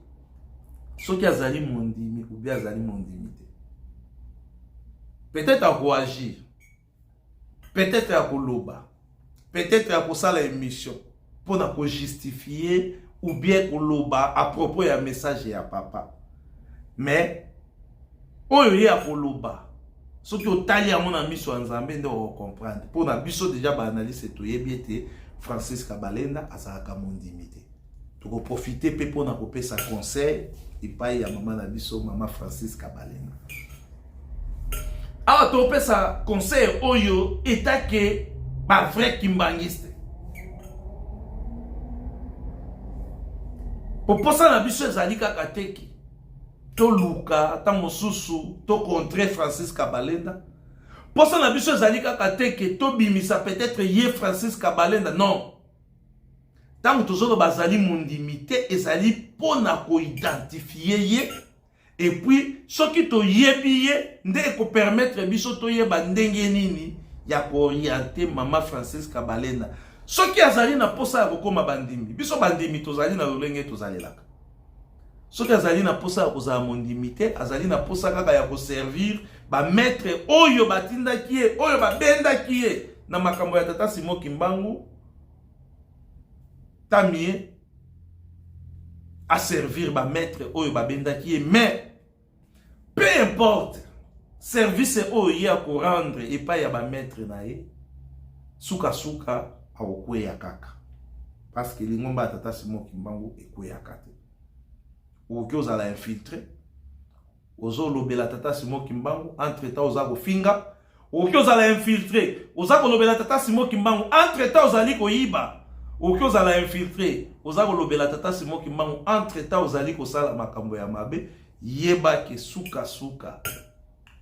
Soki azali mondimi ou bien azali mondimi. Peut-être à réagir. Peut-être à koloba. Peut-être à kosala émission pour na ko justifier ou bien koloba à propos ya message ya papa. Mais oyo ya koloba. Soki otali ya mona miso Nzambe nde o comprendre. Pour na biso déjà ba analyse to yebiete Francisca Balenda azalaka mondimi te. Toko profiter pe pour na kopesa conseil epai ya mama na biso mama Francisca Balenda. Alors tu pesa conseil oyo etake ba vrai kimbangiste. Poposa na biso ezalika kateki. To luka ta mosusu to contre Francisca Balenda. Posa na biso ezalika kateki to bimisa peut-être ye Francisca Balenda non. Tant tozolo bazali mondimité ezali pona ko identifier ye. Et puis, ce qui te yebiye, nde ko permettre biso to yeba ndenge nini ya ko orienter mama Francisca Balenda. Ce qui azali na posa ya kokoma bandimi. Biso bandimi tozali na lolenge tozalelaka. Ce qui azali na posa ya kozala mondimité, azali na posa kaka ya ko servir ba maître oyo batinda kiye, oyo ba benda kiye na makambo ya tata Simon Kimbangu. Tamie à servir ba maître oyo ba benda kiye, mais peu importe service oyo ya ko rendre et pas ya ba maître na ye suka suka a ya kaka parce que lingomba tata Simon Kimbangu ekwe ya kate oki ozala infiltré ozo lobela tata Simon Kimbangu entre temps oza ko finga oki ozala infiltré oza ko lobela tata Simon Kimbangu entre temps ozali ko yiba oki ozala infiltré oza ko lobela tata Simon Kimbangu entre temps ozali ko sala makambo ya mabe yeba ke suka suka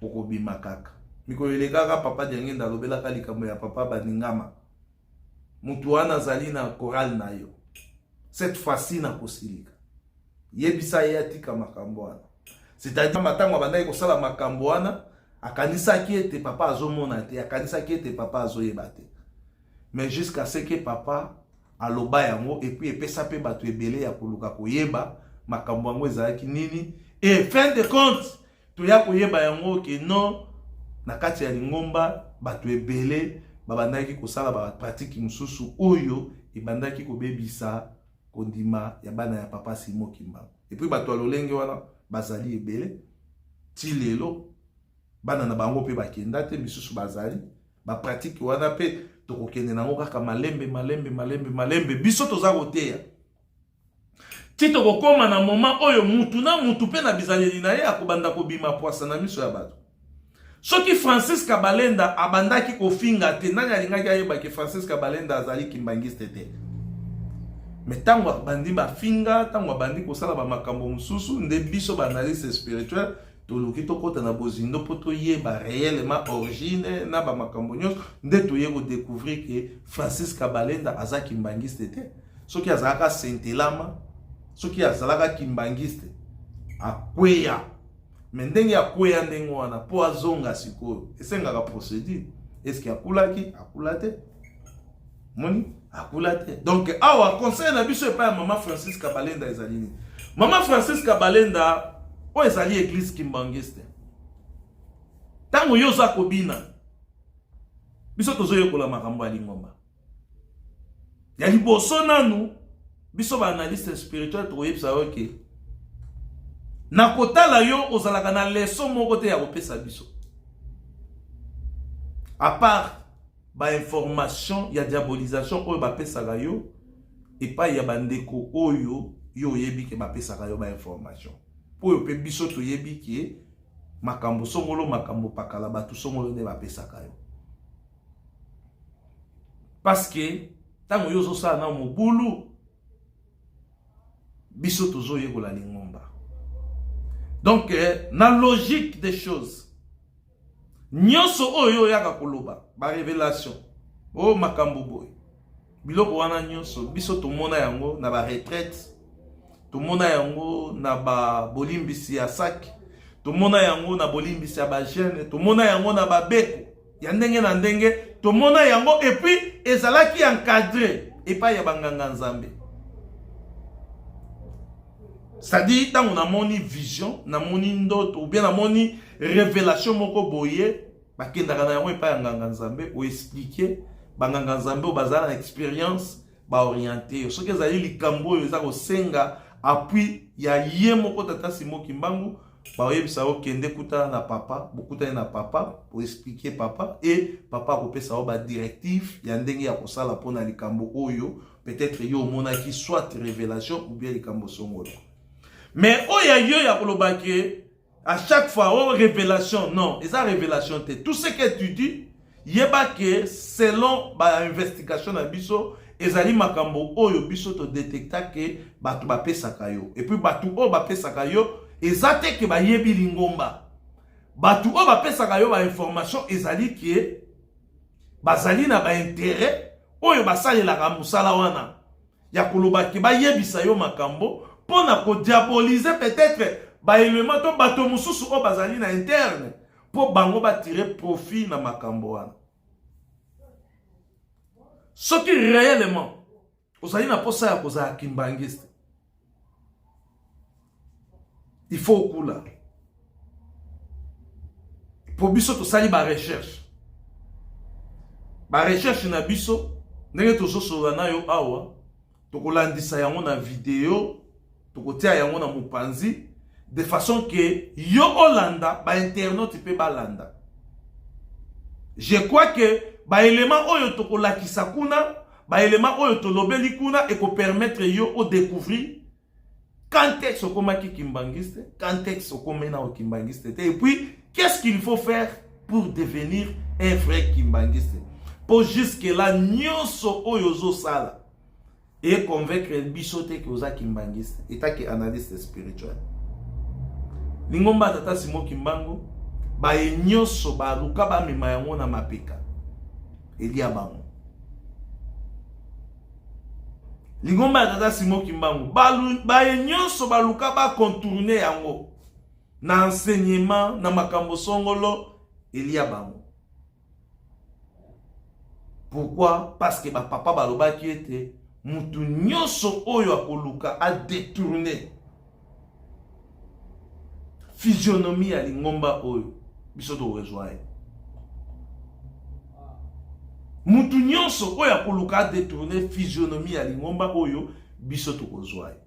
okobima kaka mikolo lekaka papa denge ndalobela kalikambo ya papa baningama mutu wana zali na choral na yo cette fois-ci na kosilika yebisa ye atika makambo wana c'est-à-dire matango bandai ko sala makambo wana akanisa ki ete papa azomona te akanisa ki ete papa azoyeba te mais jusqu'à ce que papa aloba yango et puis epesa pe batu ebele ya koluka koyeba makambo yango ezalaki nini. Et fin de compte, tu ya koyeba yango ke non na kati ya lingomba batu ebele babandaki kosala ba pratique mususu oyo ebandaki kobebisa kondima ya bana ya papa Simon Kimbangu. Et puis batu alolenge wana bazali ebele ti lelo bana na bango pe bakenda te misusu bazali ba pratique wana pe tokokende nango kaka malembe biso toza koteya. Tito kokoma na moment oyo mutu na mutu pe na bizaleli na ye akobanda kobima poasa na miso ya bato. Soki Francisca Balenda abandaki kofinga te nani alingaki ayeba ke Francisca Balenda azali kimbangiste te. Mais tango abandi ba finga, tango abandi kosala ba makambo mususu nde biso ba analyse spirituelle toluki tokota na bozindo po toyeba réellement origine na ba makambo nyonso nde toye ko découvrir que Francisca Balenda azaki kimbangiste te. Soki azalaka sentelama soki azalaka kimbangiste akweya mendenge akweya ndenge wana po azonga sikoyo esengaka procédure est-ce que akulaki akulate moni akulate donc awa conseil na biso epa ya mama Francisca Balenda ezali mama Francisca Balenda o ezali église kimbangiste tango yo za kobina biso tozoyekola makambo ya lingomba ya liboso nanu biso ba analyste spirituel to yebisa oke na kotala yo ozalaka na leçon moko te ya kopesa biso. À part ba information ya diabolisation oyo bapesaka yo epai ya bandeko oyo yo yebi ke bapesaka yo ba information. Po yo pe biso to yebi ke makambo songolo makambo pakala batu songolo ne bapesaka yo. Parce que tango yo zo sa na mobulu biso tozo yekola lingomba. Donc na logique des choses nyonso oyo yaka koloba ba révélation o makambo boy biloko wana nyonso biso tomona yango na ba retraite, tomona yango na ba bolimbisi ya sak, tomona yango na bolimbisi ya ba jeune, tomona yango na ba beko ya ndenge na ndenge, tomona yango et puis ezalaki encadré epai ya banganga nzambe. C'est-à-dire tant on a moni vision, na moni ndoto ou bien na moni révélation moko boye bakendaka na yango epai ya nganga nzambe ou expliquer banganga nzambe o bazala na expérience ba orienter soki ezali likambo oyo eza kosenga appui ya ye moko tata Simon Kimbangu ba oyebisa okende kuta na papa bokuta na papa pour expliquer papa et papa kopesa o ba directive ya ndenge ya kosala pona likambo oyo peut-être yo monaki soit révélation ou bien likambo songolo. Mais oya yo ya kolobaki à chaque fois oh révélation non, eza révélation te. Tout ce que tu dis yeba que selon ba investigation na biso ezali makambo oyo biso to détecta que batu ba pesaka yo et puis batu o ba pesaka yo ezate ke ba yebi lingomba batu o ba pesaka yo ba information ezali que bazali na ba intérêt oyo basalela ka musala wana ya kolobaki ba yebisa yo makambo pona ko diaboliser peut-être ba élément to bato mususu o bazali na interne pour bango ba tirer profit na makambo wana. Ce qui réellement ozali na posa ya kozala kimbangiste il faut kula pour biso to sali ba recherche na biso ndenge tozosola na yo awa tokolandisa yango na vidéo tokotia yango na mopanzi de façon que yo Olanda ba internaute pe balanda. Je crois que ba élément oyo tokolakisa kuna ba élément oyo tolobeli kuna et ko permettre yo au découvrir quand est-ce komaki kimbangiste, quand est-ce komena o kimbangiste et puis qu'est-ce qu'il faut faire pour devenir un vrai kimbangiste. Pour jusque là nyonso oyo zo sala et convaincre bisote que oza kimbangiste et ta ki analyste spirituel. Lingomba tata Simon Kimbangu ba nyonso ba luka ba mema yango na mapeka elia bango. Lingomba tata Simon Kimbangu ba nyonso ba luka ba contourner yango na enseignement na makambo songolo elia bango. Pourquoi? Parce que ba papa ba loba ki ete mutu nyonso oyo akoluka a détourner physionomie ya lingomba oyo biso to rejoindre. Mutu nyonso oyo akoluka détourner physionomie ya lingomba oyo biso to rejoindre.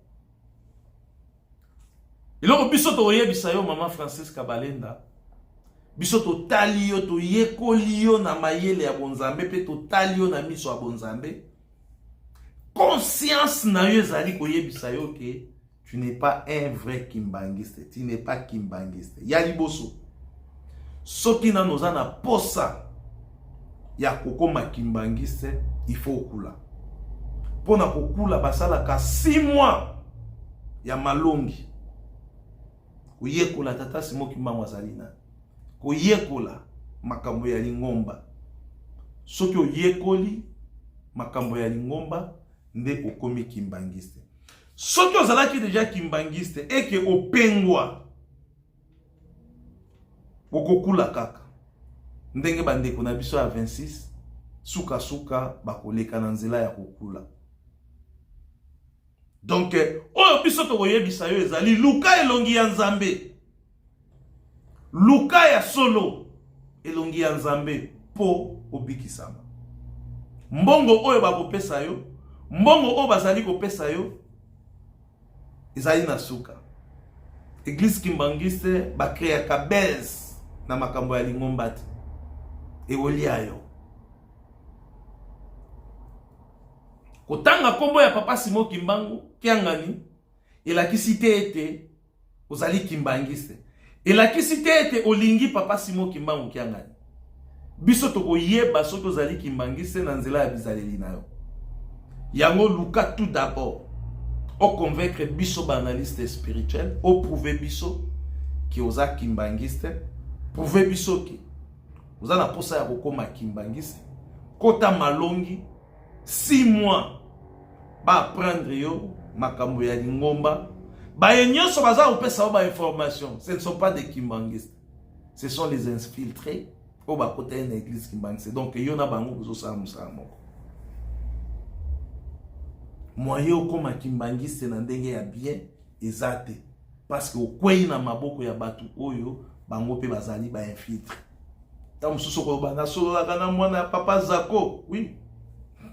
Iloko biso to yebisa yo mama Francis Kabalenda biso to tali yo to yekoli yo na mayele ya bonzambe pe to tali yo na miso ya bonzambe. Conscience na yo ezali ko yebisa yo ke tu n'es pas un vrai kimbangiste, tu n'es pas kimbangiste. Ya liboso. Soki na noza na posa ya kokoma kimbangiste, il faut kula. Pona kokula basala ka 6 mois ya malongi. Kuyekola tata Simon Kimbangu azalina. Kuyekola makambo ya lingomba. Soki oyekoli makambo ya lingomba nde okomi kimbangiste. Soki ozalaki déjà kimbangiste et que opengwa okokula kaka ndenge bandeko na biso ya 26 suka suka bakoleka na nzela ya kokula. Donc oyo biso tokoyebisa yo ezali luka elongi ya nzambe, luka ya solo elongi ya nzambe po obikisama. Mbongo oyo bakopesa yo, mbongo oyo bazali kopesa yo ezali na suka. église kimbangiste ba créer kabez na makambo ya lingomba te e olia yo kotanga kombo ya papa Simon Kimbangu kiangani elakisi te ete ozali kimbangiste elakisi te ete olingi papa Simon Kimbangu kiangani biso tokoyeba soki ozali kimbangiste na nzela ya bizaleli na yo yango luka tout d'abord o convaincre biso ba analyste spirituel o prouver biso ki oza kimbangiste prouver biso ki oza na posa ya kokoma kimbangiste kota malongi 6 mois ba apprendre yo makambo ya lingomba ba nyonso baza opesa ba information. Ce ne sont pas des kimbangistes, ce sont les infiltrés au ba côté une église kimbangiste. Donc yo na bango bozo sa musala moko moyo koma kimbangiste na ndenge ya bien ezate parce que okwei na maboko ya batu oyo bango pe bazali ba infiltré. Tam susu ko bana solo kana mwana papa Zako, oui.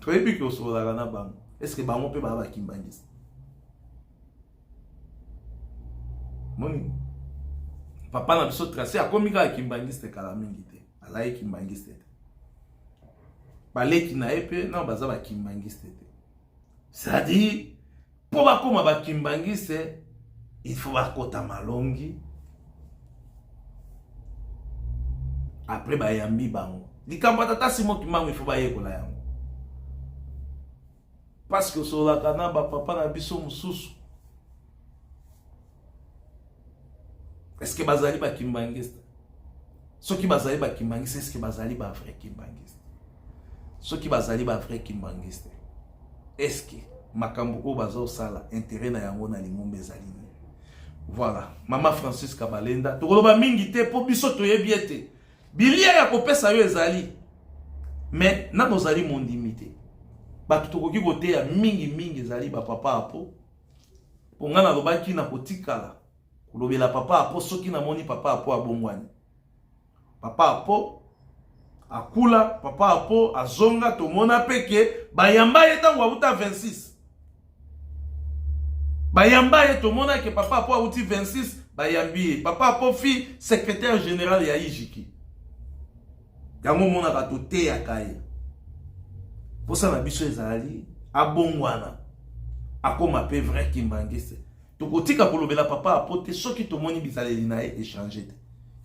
Toi ebi ko solo kana bango. Est-ce que bango pe ba kimbangiste? Moni. Papa na biso tracé a komika kimbangiste kala mingi te. Alaye kimbangiste te. Baleki na epe na baza ba kimbangiste te. C'est-à-dire pour ba koma ba kimbangiste, il faut ba kota malongi. Après ba yambi bango. Likambo tata Simon Kimbangu il faut ba yekola yango. Parce que sur la kana ba papa na biso mususu. Est-ce que bazali ba kimbangiste? Ceux qui bazali ba kimbangiste, est-ce que bazali ba vrai kimbangiste? Ceux qui bazali ba vrai kimbangiste. Est-ce que makambo ko bazo sala intérêt na yango na lingombe ezali? Voilà, Mama Francis Kabalenda. Tokoloba mingi te po biso toyebi ete. Bilia ya kopesa yo ezali. Mais na nozali mondimité. Ba tokoki kote ya mingi ezali ba papa apo. Ponga na lobaki na kotikala. Kulobela papa apo soki na moni papa apo abongwani. Papa apo akula, papa apo azonga tomona peke bayamba yetango abuta 26. Bayamba ye tomona ke papa apo abuti 26 bayambi. Papa apo fi secrétaire général ya Ijiki. Yango mona ka tote ya kai. Posa na biso ezali abongwana. Akoma pe vrai kimbangiste. Tokotika kolobela papa apote soki tomoni bizaleli na ye échanger te.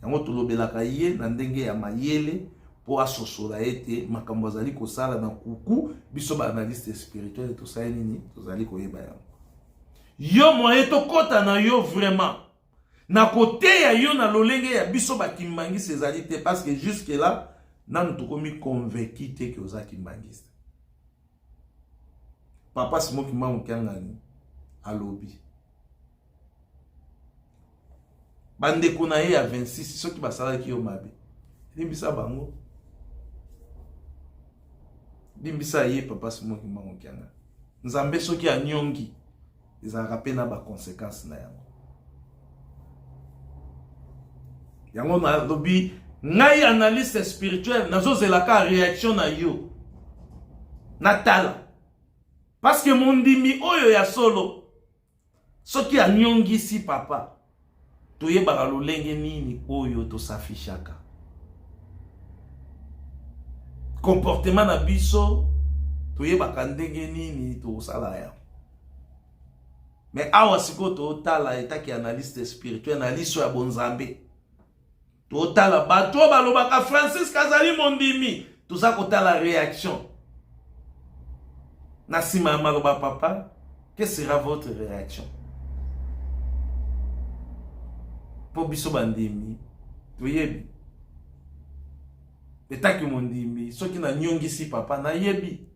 Yango tolobela ka ye na ndenge ya mayele po asosola ete makambo azali kosala na kuku biso ba analyste spirituel to sa nini tozali koyeba yango. Yo moye tokota na yo vraiment. Na kote ya yo na lolenge ya biso ba kimbangiste ezali te parce que jusque là nanu tokomi convaincu te que oza kimbangiste. Papa Simon Kimbangu kiangani alobi. Bande kona ye ya 26 soki basala ki yo mabe. Limbisa bango. Limbisa ye papa Simon Kimbangu kianga. Nzambe soki anyongi ezalaka pe na ba conséquences na yango. Yango na lobi ngai analyste spirituel nazozelaka réaction na yo. Natala. Parce que mon dimi oyo ya solo soki anyongi si papa toyeba lolenge nini oyo to safishaka. Comportement na biso toyeba kandenge nini to sala ya. Mais awa siko to tala etaki analyste spirituel na liso ya bonzambe. To tala bato balobaka Francis Kazali mondimi to za kotala réaction. Na sima maloba papa, quelle sera votre réaction? Po biso bandimi toyebi etaki mondimi soki na nyongi si papa na yebi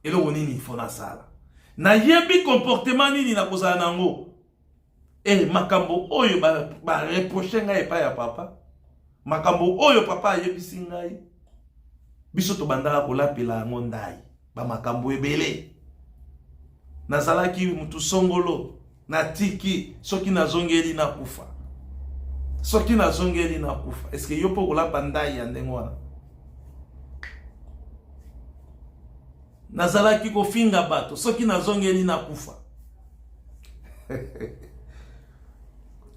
eloko nini fo na sala na yebi comportement nini na kozala nango makambo oyo ba reprocher ngai epai ya papa makambo oyo papa ayebisi ngai biso to bandaka kolapela yango ndai ba makambo ebele nazalaki mutu songolo na tiki soki nazongeli na kufa. Soki na zongeli na kufa. Est-ce que yo po kola bandai ya ndenge wana? Nazalaki kofinga bato soki na zongeli na kufa.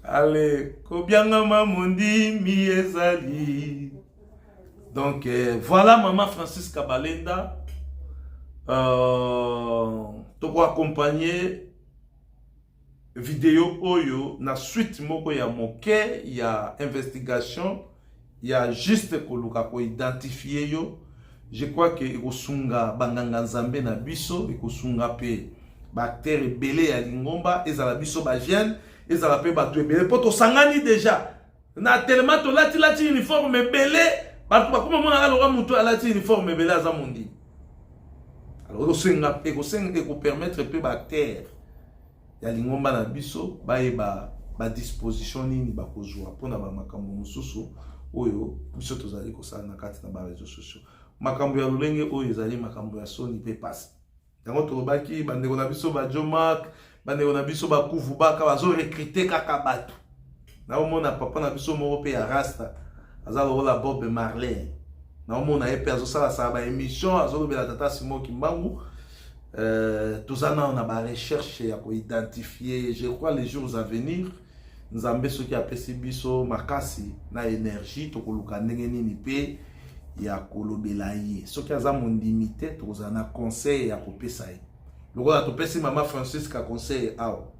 Allez, Kobiangama Mundi Miezali. Donc, voilà Maman Francis Kabalenda. Tu peux accompagner vidéo Oyo. Na suite, il y a moqué, il y a investigation, il y a juste ko identifier yo. Je crois que Ekosunga Banganga Nzambe na biso, Ekosunga pe bactéries belé ya lingomba, ezala biso ba gène, ezala pe batu belé. Poto sangani déjà. Na tellement to lati uniforme belé, batu ba kuma mona loka mutu alati uniforme belé aza mondi. Alors Ekosunga Eko permettre pe bactéries ya lingomba na biso ba disposition nini ba kozwa pona ba makambo mususu oyo biso tozali kosala na kati na ba réseaux sociaux. Makambo ya lulenge oyo ezali makambo ya soni pe passe. Yango tolobaki bandeko na biso ba Jomak, bandeko na biso ba Kuvubaka bazo recruter kaka bato. Na omona papa na biso moko pe ya Rasta, azalo la Bob Marley. Na omona ye pe azosala sa ba émission, azolobela tata Simon Kimbangu. Tozana on a ba recherche ya ko identifier, je crois les jours à venir. Nzambe soki apesi biso makasi na énergie tokoluka ndenge nini pe ya kolobela ye soki aza mondimité tozana conseil ya kopesa ye lokola topesi Maman Francis ka conseil awa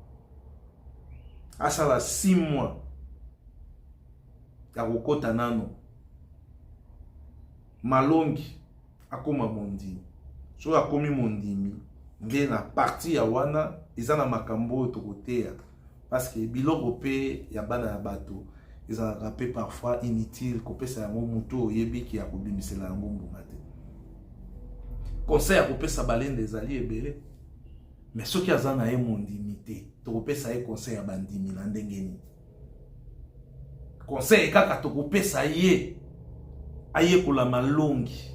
asala 6 mois ya kokota nano malongi akoma mondimi soki akomi mondimi nde na parti ya wana eza na makambo oyo tokoteya parce que biloko pe ya bana ya bato ezalaka pe parfois inutile kopesa yango mutu oyebiki ya kobimisela yango mbuma te. Conseil ya kopesa balende ezali ebele, mais soki aza na ye mondimi te tokopesa ye conseil ya bandimi na ndenge nini. Conseil kaka tokopesa ye ayekola malongi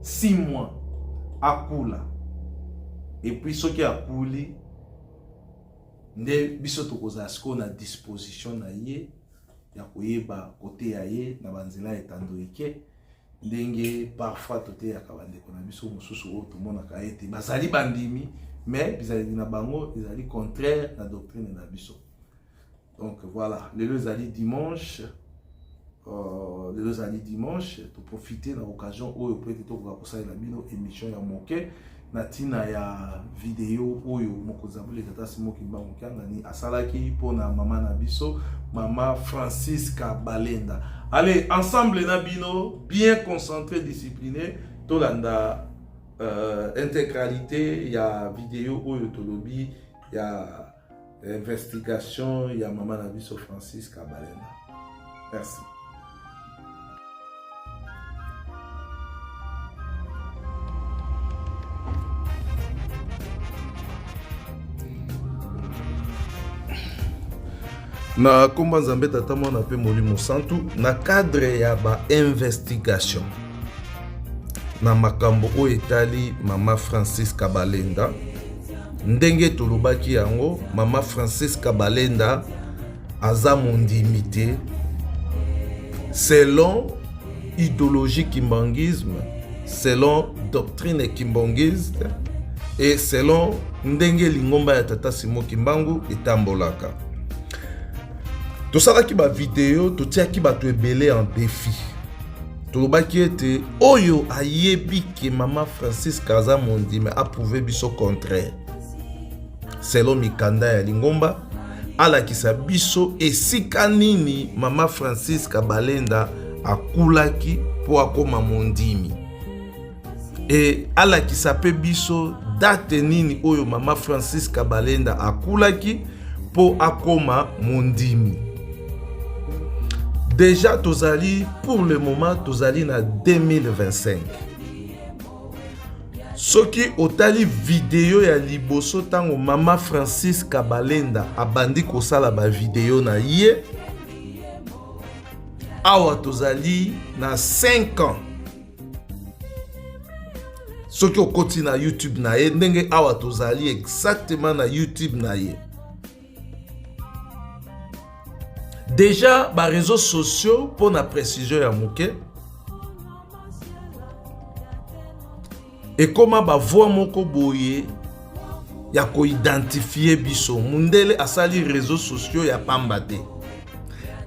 6 mois akula, et puis soki akuli nde biso tokozala siko na disposition na ye ya koyeba kote ya ye na banzela etandoike ndenge parfois tote ya kabandeko na biso mususu oyo tomonaka ete bazali bandimi mais bizali na bango ezali contraire na doctrine na biso. Donc voilà, lelo ezali dimanche to profiter na occasion oyo peut-être tokoka kosalela bino émission ya moke na tina ya vidéo oyo mokozabule tata Simon Kimbangu Kiangani asalaki pona mama na biso Maman Francis Kabalenda. Allez, ensemble na bino, bien concentré, discipliné, tolanda intégralité ya vidéo oyo tolobi ya investigation ya mama na biso Francis Kabalenda. Merci. Na komba nzambe tata mwana pe molimo santu na cadre ya ba investigation na makambo oyo etali Maman Francis Kabalenda ndenge tolobaki yango Maman Francis Kabalenda aza mondimi te selon idéologie kimbangisme, selon doctrine kimbangiste et selon ndenge lingomba ya tata Simon Kimbangu etambolaka. Tosalaki ba vidéo totiaki bato ebele en défi. Tolobaki ete oyo ayebi ke Maman Francis Kaza mondime approuvé biso contraire. Selon mikanda ya lingomba alakisa biso esika nini Maman Francis Kabalenda akulaki po akoma mondimi. Et alakisa pe biso date nini oyo Maman Francis Kabalenda akulaki po akoma mondimi. Déjà tozali pour le moment tozali na 2025. Soki otali vidéo ya liboso tango Maman Francis Kabalenda abandi kosala ba vidéo na ye awa tozali na 5 ans. Soki okoti na YouTube na ye ndenge awa tozali exactement na YouTube na ye. Déjà, ba réseaux sociaux, pour la précision ya moke, et comment ba voix moko boye, ya ko identifier biso. Mundele asali réseaux sociaux ya pambate.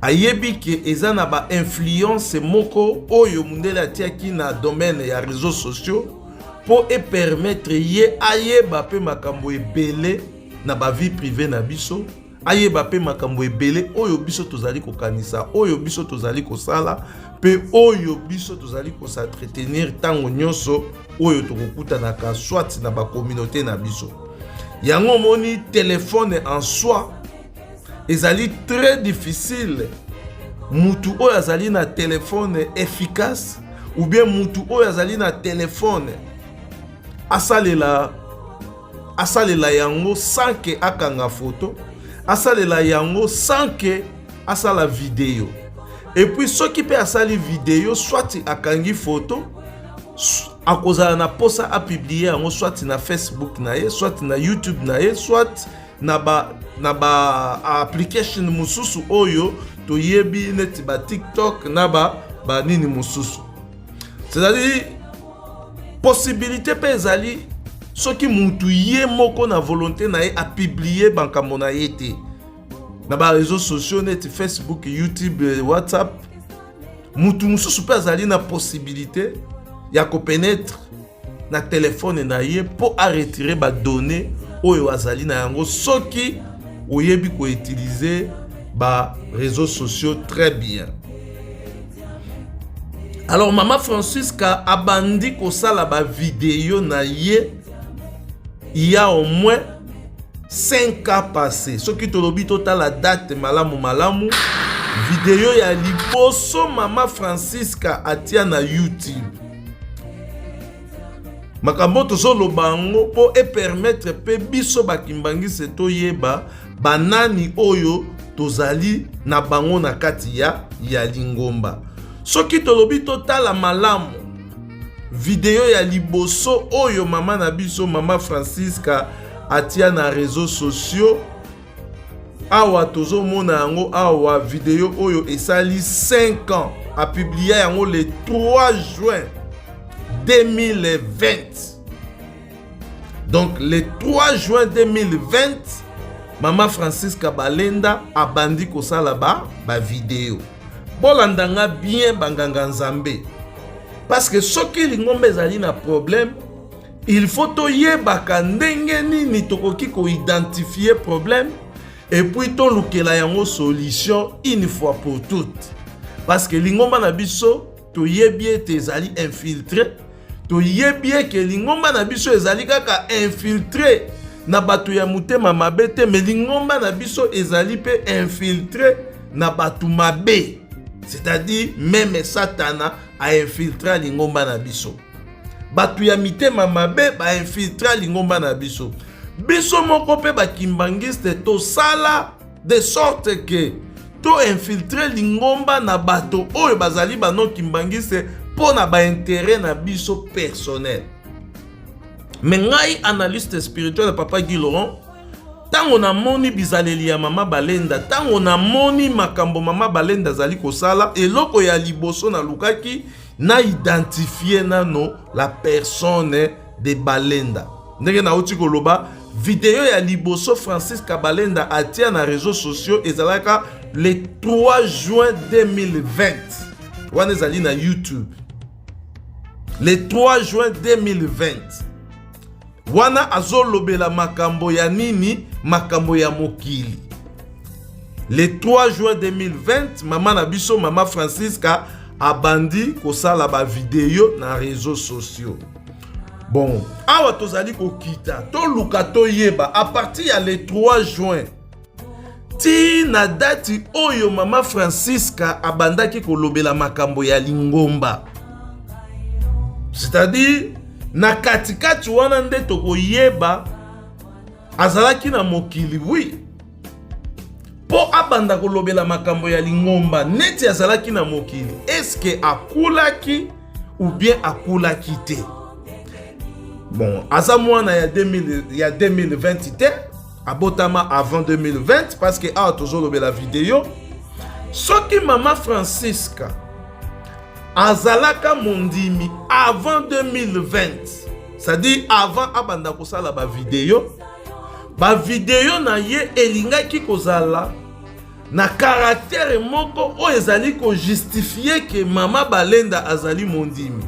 ayebi ke eza na ba influence moko oyo mundele atiaki na domaine ya réseaux sociaux pour e permettre ye ayeba pe makambo ebele na ba vie privée na biso, ayeba pe makambo ebele oyo biso tozali kokanisa, oyo biso tozali kosala, pe oyo biso tozali kosatretenir tango nyonso oyo tokokutanaka soit na ba communauté na biso. Yango moni téléphone en soi ezali très difficile mutu oyo azali na téléphone efficace ou bien mutu oyo azali na téléphone asalela yango sans que akanga photo, asalela yango sans que asala vidéo. Et puis ceux qui peut asali vidéo soit akangi photo akozala na posa a publier yango soit na Facebook na ye, soit na YouTube na ye, soit na ba application mususu oyo to yebi neti ba TikTok na ba nini mususu. C'est-à-dire possibilité pe ezali soki mutu ye moko na volonté na ye a publier bankambo na ye te na ba réseaux sociaux neti Facebook, YouTube, WhatsApp. Mutu mususu pe ezali na possibilité ya ko pénétrer na téléphone na ye pour a retirer ba données oyo azali na yango soki oyebi ko utiliser ba réseaux sociaux très bien. Alors Maman Francisca abandi ko sala ba vidéo na ye il y a au moins 5 ans passés. Soki tolobi total la date malamu vidéo ya liboso Maman Francisca atia na YouTube. Makambo tozolo bango po e permettre pe biso bakimbangise to yeba banani oyo tozali na bango na kati ya Lingomba. Soki tolobi totala malamu video ya liboso oyo mama na biso Maman Francisca atia na réseaux sociaux awa tozo mona yango awa video oyo esali 5 ans a publié yango le 3 juin 2020. Donc le 3 juin 2020 Maman Francisca Balenda abandi kosala ba vidéo. Bolandanga bien banganga nzambe. Parce que soki lingombe ezali na problème, il faut to yebaka ndenge nini tokoki ko identifier problème et puis to lukela yango solution une fois pour toutes. Parce que lingomba na biso to yebi ete ezali infiltré, to yebi ke lingomba na biso ezali kaka infiltré na batu ya mutema mabe te, mais lingomba na biso ezali pe infiltré na batu mabe. C'est-à-dire même Satana a infiltré lingomba na biso. Batu ya mitema mabe ba infiltré lingomba na biso. Biso moko pe ba kimbangiste to sala de sorte que to infiltré lingomba na bato oyo bazali bano kimbangiste pour na ba intérêt na biso personnel. Mais ngai analyste spirituel Papa Guy Laurent, tango na moni bizaleli ya Mama Balenda, tango na moni makambo Mama Balenda zali kosala, eloko ya liboso na lukaki na identifier nano la personne de Balenda. Ndenge na uti koloba vidéo ya liboso Francisca Balenda atia na réseaux sociaux ezalaka le 3 juin 2020. Wana ezali na YouTube. Le 3 juin 2020. Wana azolobela makambo ya nini, makambo ya mokili. Le 3 juin 2020, Maman na biso Maman Francisca abandi kosala ba vidéo na réseaux sociaux. Bon, awa tozali kokita, to luka to yeba à partir ya le 3 juin. Ti na dati oyo Maman Francisca abandaki kolobela makambo ya Lingomba. C'est-à-dire na katikati wana nde toko yeba azalaki na mokili, oui. Po abanda kolobela makambo ya Lingomba neti azalaki na mokili, est-ce que akulaki ou bien akulaki te? Bon, aza mwana ya 2020 te, abotama avant 2020 parce que a tozolobela vidéo. Soki Maman Francisca azalaka mondimi avant 2020, c'est-à-dire avant abanda kosala ba vidéo na ye elingaki kozala na caractère moko o ezali ko justifier que Mama Balenda azali mondimi.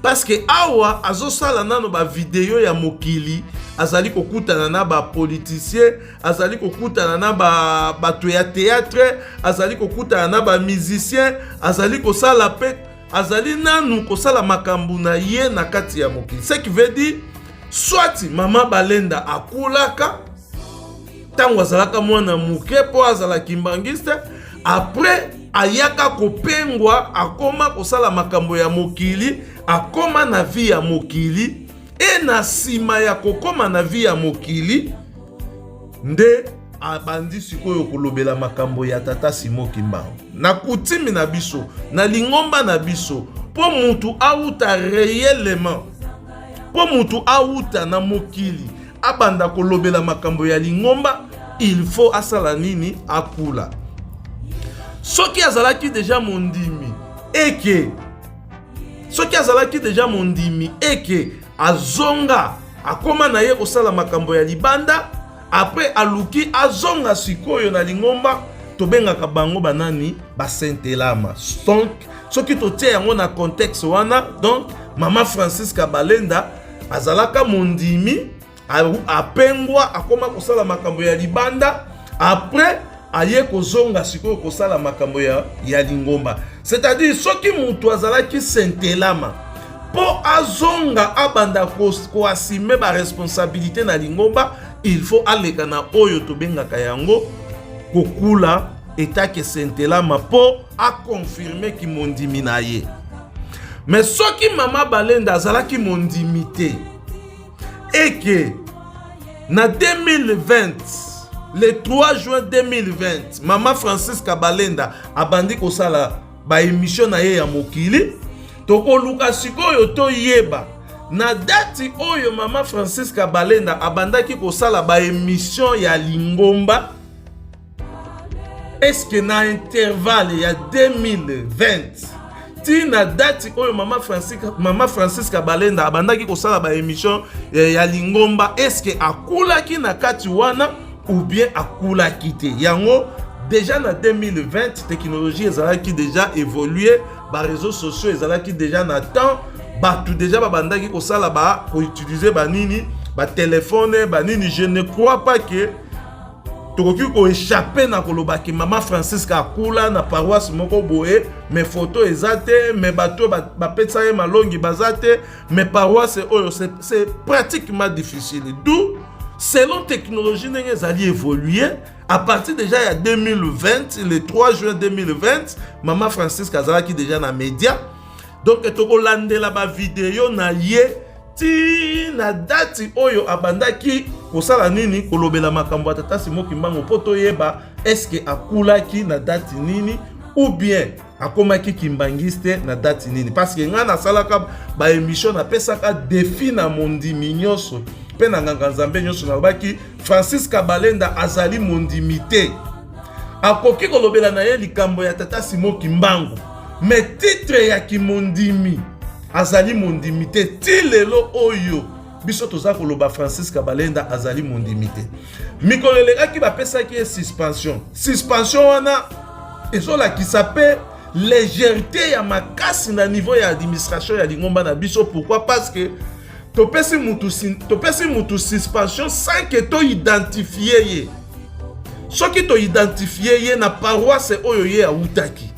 Parce que awa azosala nano ba vidéo ya mokili, azali kokutana na ba politicien, azali kokutana na ba bato ya théâtre, azali kokutana na ba musicien, azali kosala pe, azali nanu kosala makambu na ye na kati ya mokili. Ce qui veut dire soit Mama Balenda akulaka tango azalaka mwana muke po azala kimbangiste, après ayaka kopengwa akoma kosala makambo ya mokili, akoma na vie ya mokili, e na sima ya kokoma na vie ya mokili nde abandi sikoyo kolobela makambo ya tata Simon Kimbangu. Na kutimi na biso, na lingomba na biso, po mutu auta réellement, po mutu auta na mokili abanda kolobela makambo ya lingomba, il faut asala nini? Akula. Soki azalaki deja mondimi eke, soki azalaki deja mondimi eke azonga akoma na ye kosala makambo ya libanda, après aluki azonga sikoyo na lingomba, tobengaka bango banani basentelama. Donc soki totie yango na contexte wana, donc Mama Francisca Balenda azalaka mondimi, apengwa akoma kosala makambo ya libanda, après aye kozonga sikoyo kosala makambo ya lingomba. C'est-à-dire soki mutu azalaki sentelama po azonga abanda ko assumer ba responsabilité na lingomba, il faut aleka na oyo tobengaka yango kokula etake sentelama po a confirmer ki mondimi na ye. Mais soki Mama Balenda azalaki mondimité et que na 2020, le 3 juin 2020, Mama Francisca Balenda abandi kosala ba émission na ye ya mokili, toko luka sikoyo to yeba na dati oyo Mama Francisca Balenda abandaki kosala ba émission ya lingomba. Est-ce que na intervalle ya 2020 ti na dati oyo Mama Francisca Balenda abandaki kosala ba émission ya lingomba, est-ce que akulaki na kati wana ou bien akulaki te? Yango déjà na 2020 technologie ezalaki déjà évolué, ba réseaux sociaux ezalaki déjà na temps, batu déjà babandaki kosala ba ko utiliser ba nini ba téléphone ba nini. Je ne crois pas que tokoki ko échapper na kolobaki Mama Francisca akula na paroisse moko boye, mes photos ezate, mes bateaux ba petsa ye malongi bazate, mes paroisses oyo c'est pratiquement difficile. D'où selon technologie n'enge zali évoluer, à partir déjà ya 2020, le 3 juin 2020, Mama Francisca azalaki déjà na média. Donc toko landela ba vidéo na ye ti na dati oyo abandaki kosala nini kolobela makambo ya tata Simon Kimbangu poto yeba est-ce que akulaki na dati nini ou bien akomaki kimbangiste na dati nini. Parce que nga na salaka ba émission na pesaka défi na mondimi nyonso pe na nganga nzambe nyonso na baki Francisca Balenda azali mondimité, akoki kolobela na ye likambo ya tata Simon Kimbangu, mais titre ya kimondimi azali mondimité. Ti lelo oyo biso toza koloba Francisca Balenda azali mondimité, mikolo elekaki bapesaki suspension wana ezolakisa pe légèreté ya makasi na niveau ya administration ya lingomba na biso. Pourquoi? Parce que topesi mutu suspension sans que to identifier ye. Soki to identifier ye na paroisse oyo ye autaki,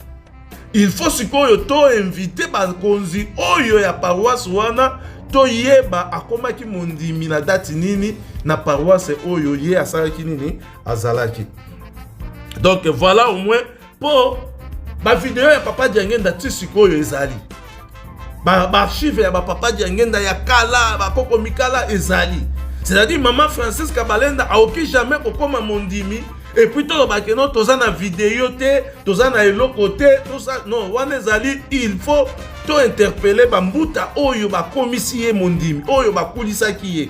il faut sikoyo to inviter ba konzi oyo ya paroisse wana to yeba akomaki mondimi na dati nini na paroisse oyo ye asalaki nini azalaki. Donc voilà au moins pour ba vidéo ya Papa Diangenda ti sikoyo ezali, ba archive ya ba Papa Diangenda ya kala ba koko mikala ezali. C'est-à-dire Mama Francisca Balenda aoki jamais kokoma mondimi et puis to ba keno toza na vidéo te, toza na eloko te, tout ça non wana ezali. Il faut to interpeller ba mbuta oyo ba komisi ye mondimi oyo ba kulisaki ye,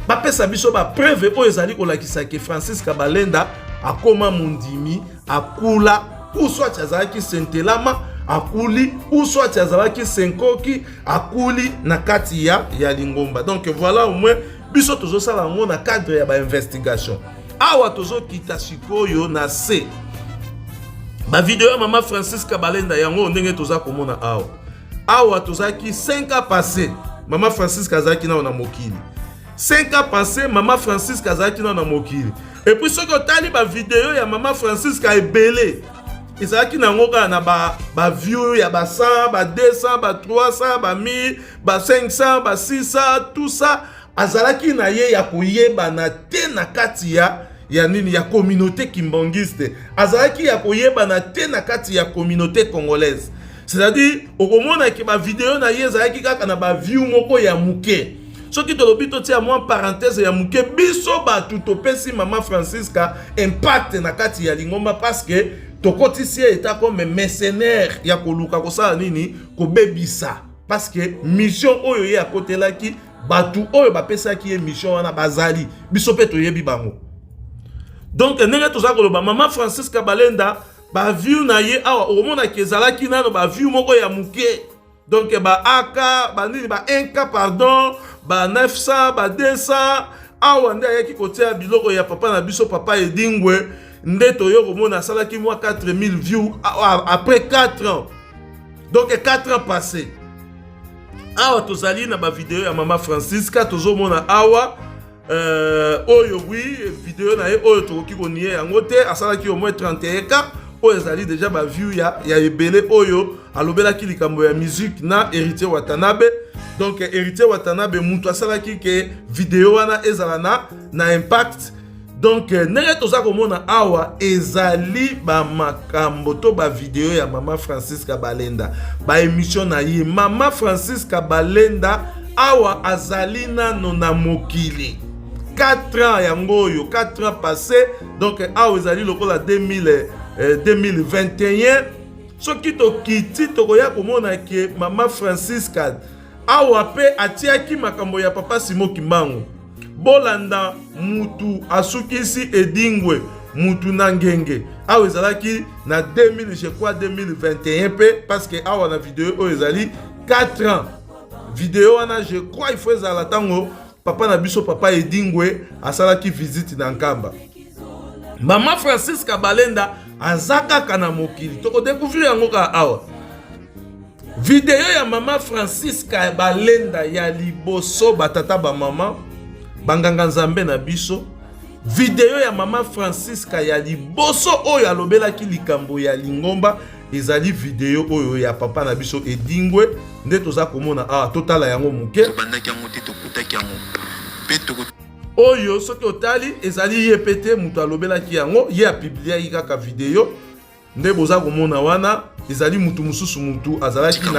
ba pesa biso ba preuve oyo ezali kolakisa ke Francisca Balenda akoma mondimi akula, ou soit azalaki sentelama akuli, ou soit azalaki senkoki akuli na kati ya lingomba. Donc voilà au moins biso tozo sala ngo na cadre ya ba investigation. Awa tozo kita sikoyo na se ba vidéo ya Maman Francis Kabalenda yango ndenge toza komona awa. Awa tozaki 5 ans passé. Maman Francis Kazaki na mokili. 5 ans passé, Maman Francis Kazaki na mokili. Et puis ce que tali ba vidéo ya Maman Francis ka ebele. Ezaki na ngoka na ba view ya ba 100, ba 200, ba 300, ba 1000, ba 500, ba 600, tout ça azalaki na ye ya koyeba na te na kati ya nini ya communauté kimbangiste. Azalaki ya koyeba na te na kati ya communauté congolaise. C'est-à-dire okomona ki ba vidéo na ye ezalaki kaka na ba view moko ya muke. Soki tolobi totia moi parenthèse ya muke biso ba tutopesi Maman Francisca impact na kati ya lingomba parce que tokotisi eta comme mercenaire ya koluka kosala nini ko bebisa parce que mission oyo ye akotelaki batu oyo bapesaki ye mission wana bazali biso pe toyebi bango. Donc ndenge toza koloba Maman Francisca Balenda ba view na ye awa omona kezalaki nano ba view moko ya muke. Donc ba AK ba nini ba 1K pardon ba 900 ba 200 awa nde ayaki kotia biloko ya papa na biso papa Edingwe nde toyo komona salaki moi 4000 views après 4 ans. Donc 4 ans passés. Awa tozali na ba vidéo ya Maman Francisca tozomona awa oyo oui vidéo na ye oyo tokoki konie yango te asalaki au moins 31K oyo ezali déjà ba view ya ebele oyo alobelaki likambo ya musique na Héritier Watanabe. Donc Héritier Watanabe mutu asalaki ke vidéo wana ezala na impact. Donc nenge toza komona awa ezali ba makambo to ba vidéo ya Maman Francisca Balenda ba émission na ye Maman Francisca Balenda awa azali nano na mokili 4 ans yango yo 4 ans passés. Donc awa ezali lokola 2021 soki tokiti tokoya komona ke Maman Francisca awa pe atiaki makambo ya papa Simon Kimbangu bolanda mutu asukisi Edingwe mutu na ngenge awa ezalaki na 2000 je crois 2021 pe parce que awa na vidéo oyo ezali 4 ans vidéo wana je crois il faut ezala tango papa na biso papa Edingwe asalaki visite na Nkamba. Maman Francisca Balenda azaka kana mokili toko découvrir yango ka awa vidéo ya Maman Francisca Balenda ya liboso batata ba mama banganga nzambe na biso vidéo ya Maman Francisca ya liboso oyo alobelaki likambo ya lingomba ezali vidéo oyo ya papa na biso Edingwe nde toza komona awa totala yango muke bandaki yango te tokutaki yango pe oyo soki otali ezali ye pete mutu alobelaki yango ye apublia kaka vidéo nde boza komona wana ezali mutu mususu mutu azalaki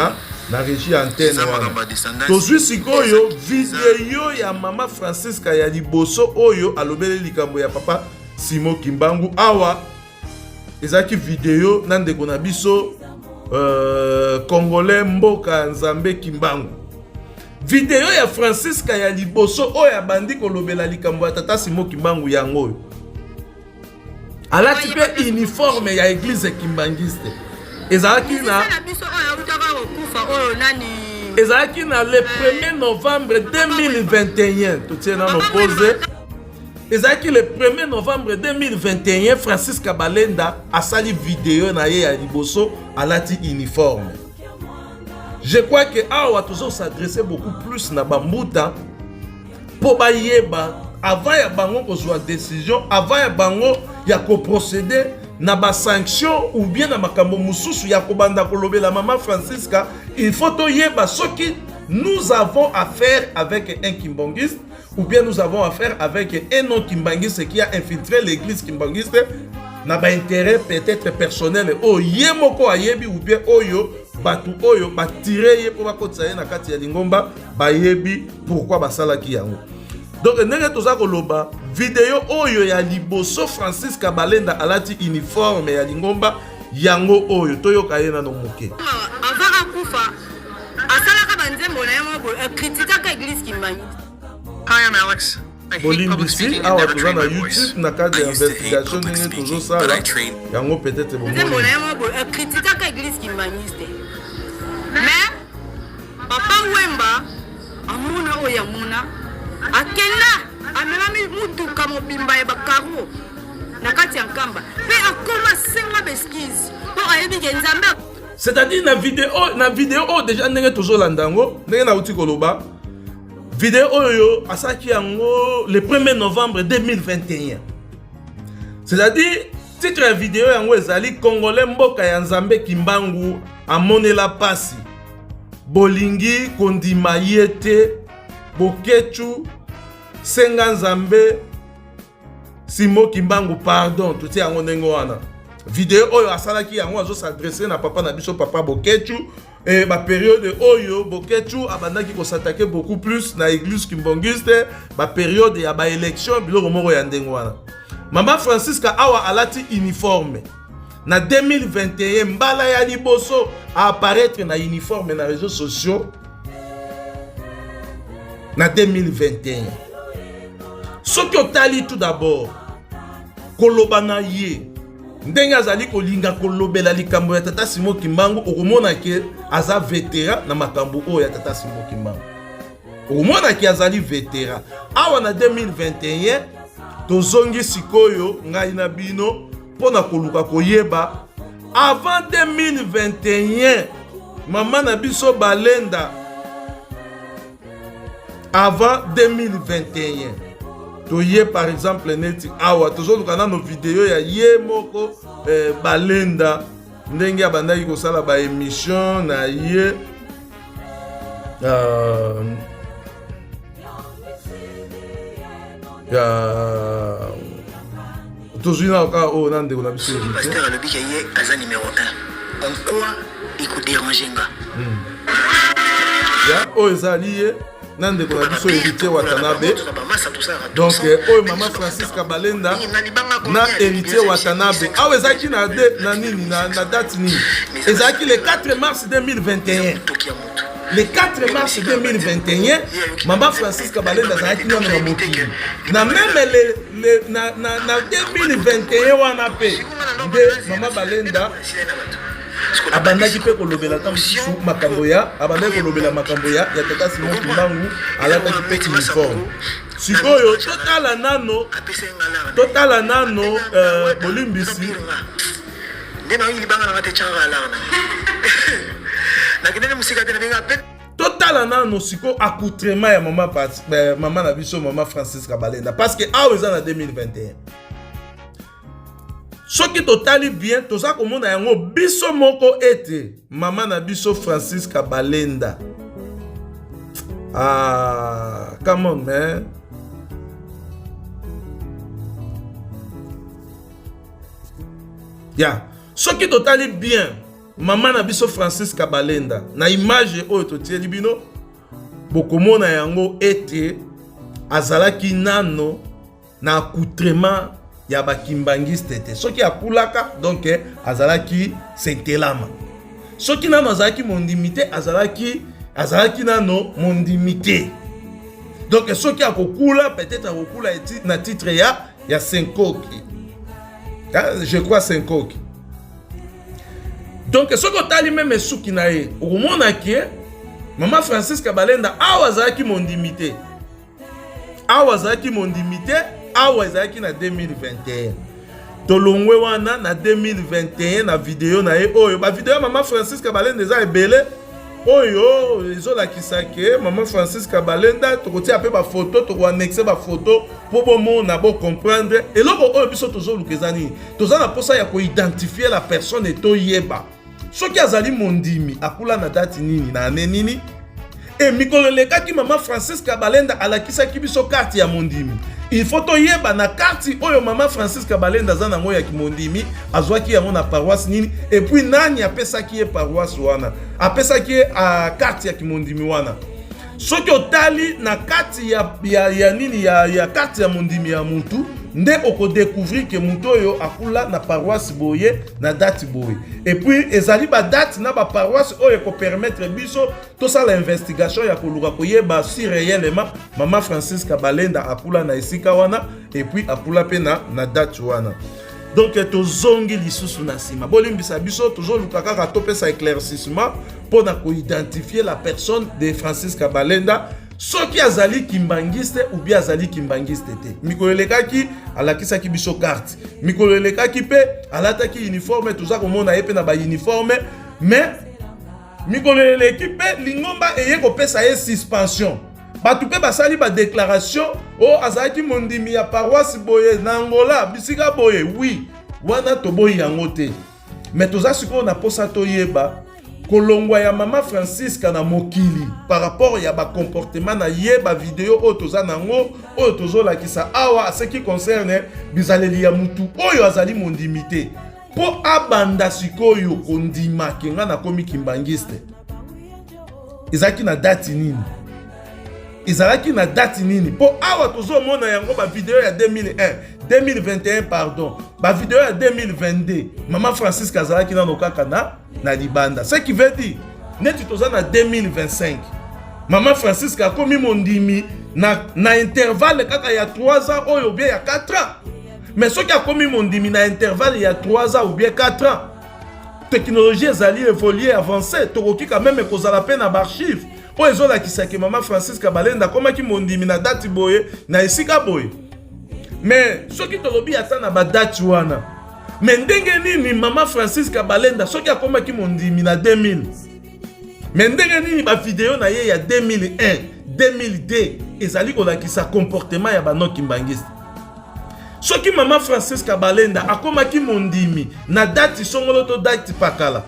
na régie antenne wana tozwi sikoyo vidéo ya Maman Francisca ya liboso oyo alobeli likambo ya papa Simon Kimbangu awa ezaki vidéo na ndeko na biso congolais mboka nzambe Kimbangu. Vidéo ya Francisca ya liboso oyo abandi kolobela likambo ya tata Simon Kimbangu yango oyo alati pe uniforme ya église kimbangiste ezalaki na le 1er novembre 2021 totie na opposé ezalaki le 1er novembre 2021 Francisca Balenda asali vidéo na ye ya liboso alati uniforme. Je crois que awa toujours s'adresser beaucoup plus na bambuta po bayeba avant ya bango kozwa décision avant ya bango ya ko procéder na ba sanction ou bien na makambo mususu ya kobanda kolobela Maman Francisca. Il faut toyeba soki nous avons affaire avec un kimbangiste ou bien nous avons affaire avec un non kimbangiste qui a infiltré l'église kimbangiste na ba intérêt peut-être personnel o yemoko ayebi ou bien oyo batu oyo batire ye po bakotsa ye na kati ya lingomba bayebi pourquoi basalaki yango. Donc ndenge toza koloba vidéo oyo ya liboso Francisca Balenda alati uniforme ya lingomba yango oyo toyoka ye na no moke avaka kufa asalaka banzembo na yango critique ka église Kimbangu. Hi, I'm Alex. Bolimbisi awa toza na YouTube na cadre d'investigation ndenge tozosala yango peut-être banzembo na yango critique ka église Kimbangu. Mais papa Wemba amuna oyamuna akenda amelami mutuka mobimba ya bakaro na kati ya nkamba mpe akoma senga beskize mpo ayebi ke nzambe. C'est-à-dire na vidéo déjà ndenge tozolanda yango ndenge nauti koloba vidéo oyo asaki yango le 1er novembre 2021. C'est-à-dire titre ya vidéo yango ezali Congolais mboka ya Nzambe Kimbangu amonela pasi bolingi kondima yete bokechu senga Nzambe Simo Kimbangu pardon tuti yango ndenge wana. Vidéo oyo asalaki yango azo s'adresser na papa na biso papa Bokechu et ba période oyo Bokechu abandaki ko s'attaquer beaucoup plus na église kimbangiste ba période ya ba élection biloko moko ya ndenge wana. Mama Francisca awa alati uniforme na 2021 mbala ya liboso a apparaître na uniforme na réseaux sociaux na 2021. Soki otali tout d'abord koloba na ye ndenge azali kolinga kolobela likambo ya tata Simo Kimbangu okomona ke aza vétéran na makambo oyo ya tata Simo Kimbangu okomona ke azali vétéran awa na 2021 tozongi sikoyo ngai na bino pona koluka koyeba avant 2021 mama na biso Balenda avant 2021 toye par exemple neti awa tozoluka na no vidéo ya ye moko Balenda ndenge abandaki kosala ba émission na ye tozwina ka o nande ko na biso pasteur alobi ke ye aza numéro 1 en quoi il ko déranger nga ya o ezali ye nande ko na biso héritier Watanabe donc oyo mama Francisca Balenda na héritier Watanabe awa ezaki na nini na date nini ezaki le 4 mars 2021 le 4 mars 2021 mama Francisca Balenda ezaki na mokili na même na 2021 wana pe nde mama Balenda abandaki pe kolobela tamisusu makambo ya abandaki kolobela makambo ya tata Simo Kimbangu alataki pe uniforme sikoyo totala nano bolimbisi ndena ili banga na mate changa alana na kidene musika tena benga pe totala nano siko accoutrement ya mama na biso mama Francisca Balenda parce que awa na 2021 soki totali bien toza komona yango biso moko ete mama na biso Francisca Balenda come on man soki totali bien mama na biso Francisca Balenda na image oyo totieli bino bokomona yango ete azalaki nano na accoutrement ya bakimbangiste te soki akulaka donc azalaki sentelama soki nano azalaki mondimité azalaki nano mondimité donc soki akokula peut-être akokula na titre ya Senkoki je crois Senkoki donc soki otali même suki na ye okomona ke mama Francisca Balenda awa azalaki mondimité awa ezalaki na 2021 tolongwe wana na 2021 na video na ye oyo ba video mama Francisca Balenda eza ebele oyo ezolakisa ke mama Francisca Balenda tokotia pe ba photo tokoannexe ba photo po bomona bo comprendre eloko oyo biso tozoluka eza nini toza na posa ya koidentifier la personne etoyeba soki azali mondimi akula na date nini na ane nini e mikolo lekaki mama Francisca Balenda alakisaki biso carte ya mondimi il faut toyeba na carte oyo mama Francisca Balenda za nango ya kimondimi azwaki yango na paroisse nini et puis nani apesaki ye paroisse wana apesaki ye carte ya kimondimi wana soki otali na carte ya nini ya carte ya mondimi ya mutu nde oko découvrir que mutu oyo akula na paroisse boye na date boye et puis ezali ba date na ba paroisse oyo ko permettre biso to ça l'investigation ya koluka koyeba si réellement mama Francisca Balenda akula na esika wana et puis akula pe na date wana donc tozongi lisusu na sima bolimbisa biso tozoluka kaka topesa éclaircissement pour na ko identifier la personne de Francisca Balenda soki azali kimbangiste ou bien azali kimbangiste te. Mikolo elekaki alakisaki biso carte. Mikolo elekaki pe alataki uniforme toza komona ye pe na ba uniforme mais mikolo eleki pe lingomba eye kopesa ye suspension. Batu pe basali ba déclaration o azalaki mondimi ya paroisse boye na Angola bisika boye oui wana toboyi yango te. Mais toza siko na posa toyeba kolongwa ya Mama Francisca na mokili par rapport ya ba comportement na ye ba vidéo o toza nango o tozo lakisa awa ce qui concerne bizaleli ya mutu oyo azali mondimité po abanda sikoyo kondima kenga na komi kimbangiste. Izaki na date nini? Izalaki na date nini? Po awa tozo mona yango ba vidéo ya 2021 pardon. Ba vidéo ya 2022. Mama Francisca azalaki na nokaka na libanda. Ce qui veut dire neti toza na 2025. Mama Francisca komi mondimi na intervalle kaka ya 3 ans oyo bien ya 4 ans. Mais ce qui a komi mondimi na intervalle ya 3 ans ou bien 4 ans. Technologie ezali évoluer avancer. Tokoki quand même kozala pe na archive. Po ezola kisaki Mama Francisca Balenda komaki mondimi na date boye na esika boye. Mais soki tolobi ata na ba date wana. Mais ndenge nini Mama Francisca Balenda soki akomaki mondimi na 2000. Mais ndenge nini ba vidéo na ye ya 2001, 2002 ezali kolakisa comportement ya bano kimbangiste. Soki Mama Francisca Balenda akomaki mondimi na date songolo to date pakala.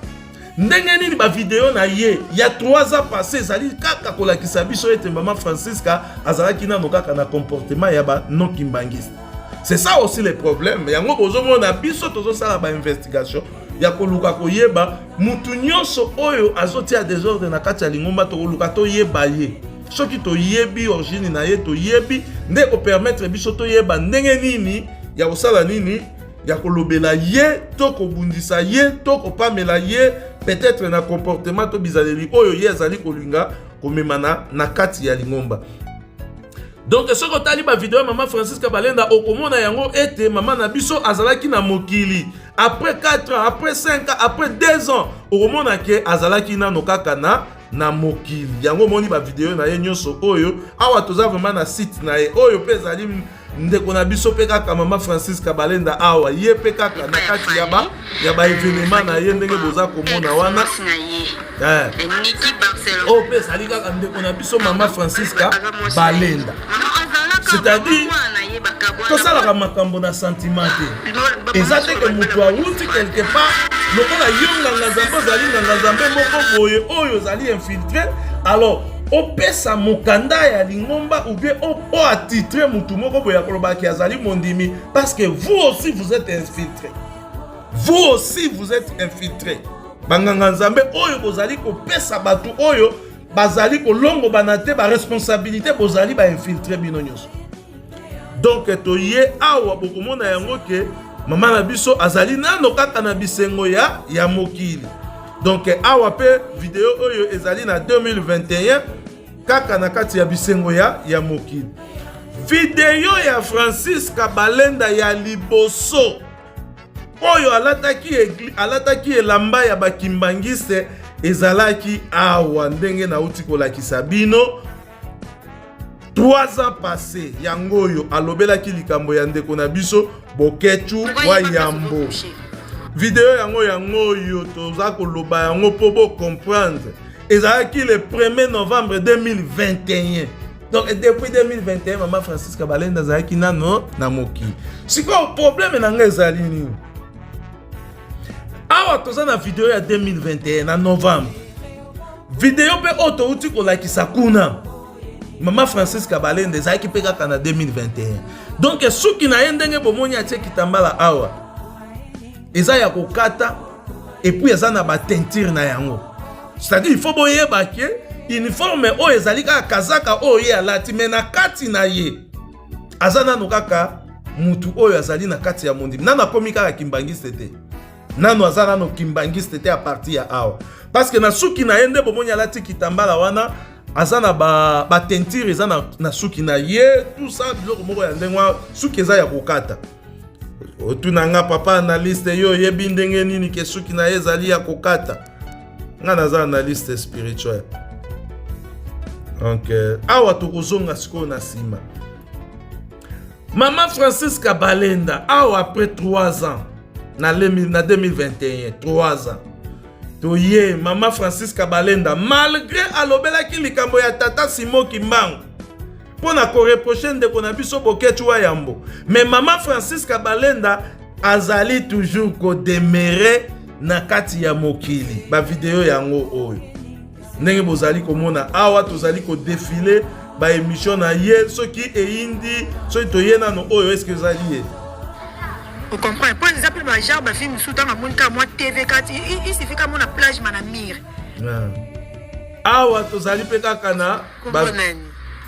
Ndenge nini ba vidéo na ye ya 3 ans passé ezali kaka kolakisa biso ete Mama Francisca azalaki na nokaka na comportement ya ba non kimbangiste. C'est ça aussi le problème. Yango bozomo na biso tozo sala ba investigation ya koluka koyeba mutu nyonso oyo azoti a désordre na kati ya lingomba to koluka to yeba ye. Soki to yebi origine na ye to yebi nde ko permettre biso to yeba ndenge nini ya kosala nini ya kolobela ye to kobundisa ye to kopamela ye peut-être na comportement to bizaleli oyo ye azali kolinga komemana na kati ya lingomba. Donc ce que tali ba vidéo Mama Francisca Balenda okomona yango ete mama na biso azalaki na mokili après 4 ans, après 5 ans, après 2 ans okomona ke azalaki na nokaka na mokili. Yango moni ba vidéo na ye nyonso oyo awa toza vraiment na site na ye oyo pe ezali ndeko na biso pe kaka Mama Francisca Balenda awa ye pe kaka na kati ya ba événement na ye ndenge boza komona wana oh pe ezali kaka ndeko na biso Mama Francisca Balenda. C'est-à-dire tout ça la makambo na sentiment te ezate ke mutu awuti quelque part lokola yonga nzambe zali na nzambe moko boye oyo zali infiltré alors opesa mokanda ya lingomba ou bien o atitré mutu moko boya kolobaki azali mondimi parce que vous aussi vous êtes infiltré. Vous aussi vous êtes infiltré. Banganga nzambe oyo bozali kopesa batu oyo bazali kolongo banate ba responsabilité bozali ba infiltré bino nyonso. Donc toye awa bokomona yango ke mama na biso azali nano kaka na bisengo ya mokili. Donc awa pe vidéo oyo ezali na 2021 kaka na kati ya bisengo ya mokili. Vidéo ya Francisca Balenda ya liboso oyo alataki elamba ya bakimbangiste ezalaki awa ndenge na uti kolakisa bino 3 ans passé yango oyo alobelaki likambo ya ndeko na biso Boketu wa Yambo. Vidéo yango oyo toza koloba yango po bo comprendre ezalaki le 1er novembre 2021. Donc depuis 2021 Mama Francisca Balenda azalaki nano na moki. Siko problème na nga ezali nini? Awa toza na vidéo ya 2021 na novembre. Vidéo pe auto uti kolakisa kuna Mama Francisca Balenda ezalaki pe kaka na 2021. Donc suki na ndenge bomoni atie kitambala awa eza ya kokata et puis eza na ba teinture na yango. C'est-à-dire il faut boyeba ke uniforme o ezali kaka kazaka o ye alati mais na kati na ye azana no kaka mutu oyo azali na kati ya mondimi nana komi kaka kimbangiste te. Nano azana no kimbangiste te a partir ya awa parce que na suki na yende bomoni alati kitambala wana azana ba teinture eza na suki na ye tout ça biloko moko ya ndengwa suki eza ya kokata. Otunanga papa analyste yo yebi ndenge nini ke suki na ye ezali ya kokata. Nga naza analyste spirituel. Donc awa tokozonga siko na sima. Maman Francisca Balenda awa après 3 ans na 2021 3 ans. Toye Maman Francisca Balenda malgré alobelaki likambo ya tata Simon Kimbangu pona ko reprocher ndeko na biso boketwa yambo. Mais Maman Francisca Balenda azali toujours ko demeurer na kati ya mokili. Ba video yango oyo. Ndenge bozali komona awa tozali ko défiler ba émission na ye soki eindi soki toyena no oyo est-ce que zali ye. Vous comprenez? Par exemple, le genre de film sous dans la TV, il suffit qu'à mon plage manamir. Awa tozali pe kaka na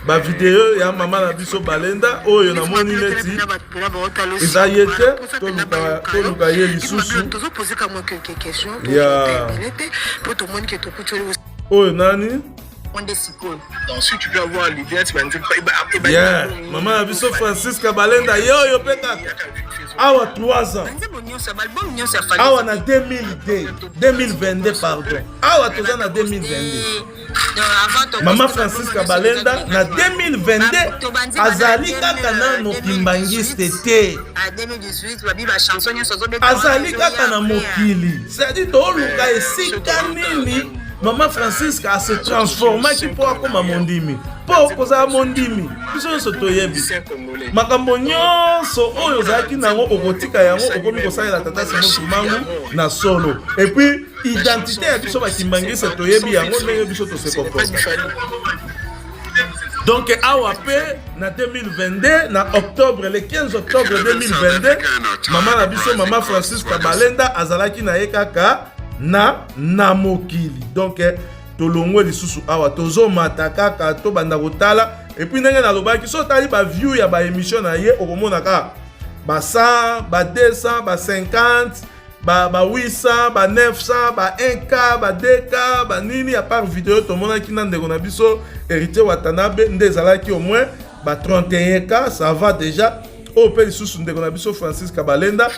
ba vidéo ya Maman na biso Balenda oyo na moni neti eza yete to luka ye lisusu ya oyo nani donc si tu peux avoir l'idée tu vas me dire yeah Maman na biso Francisca Balenda yo pe kaka awa 3 ans awa na 2022 pardon awa toza na 2022 Maman Francisca Balenda na 2022 azali kaka nano kimbangiste te azali kaka na mokili c'est-à-dire toluka esika nini Maman Francisca a se transformé qui pour akoma mondimi po koza mondimi biso nyonso toyebi makambo nyonso oyo ozalaki nango okotika yango okomi kosalela tata Simon Kimbangu na solo et puis identité ya biso bakimbangisa toyebi yango ndenge biso tose komprendre. Donc awa pe na 2022 na octobre le 15 octobre 2022 Maman na biso Maman Francisca Balenda azalaki na ye kaka na mokili. Donc tolongwe lisusu awa tozo matakaka to banda kotala et puis ndenge na lobaki so tali ba view ya ba émission na ye okomona ka ba 100 ba 200 ba 50 ba 800 ba 900 ba 1k ba 2k ba nini à part vidéo to mona ki ndeko na biso Héritier Watanabe ndezalaki au moins ba 31k ça va déjà au pe lisusu ndeko na biso Francisca Balenda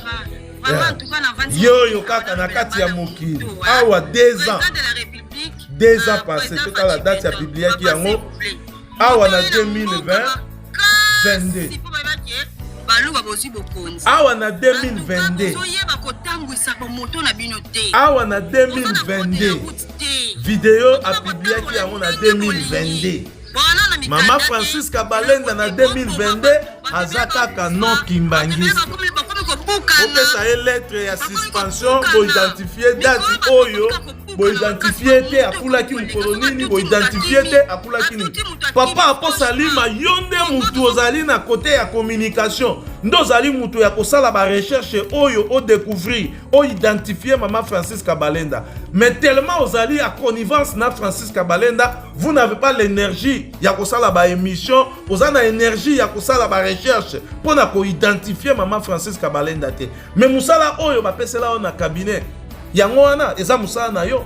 yo kaka na kati ya mokili awa 2 ans passés toute la date ya biblia ki yango awa na 2022 awa na 2022 awa na 2022 vidéo a biblia ki yango na 2022 Maman Francisca Balenda na 2022 azakaka non kimbangiste opesa ye lettre ya suspension bo identifier date oyo bo identifier te apulaki mukolo nini bo identifier te apulaki nini papa aposalima yonde mutu ozali na côté ya communication ndo ozali mutu ya kosala ba recherche oyo o découvrir o identifier Maman Francisca Balenda mais tellement ozali à connivence na Francisca Balenda vous n'avez pas l'énergie ya kosala ba émission ozana énergie ya kosala ba recherche pona ko identifier Maman Francisca Balenda te mais musala oyo ba pesela on na cabinet yango wana eza musala na yo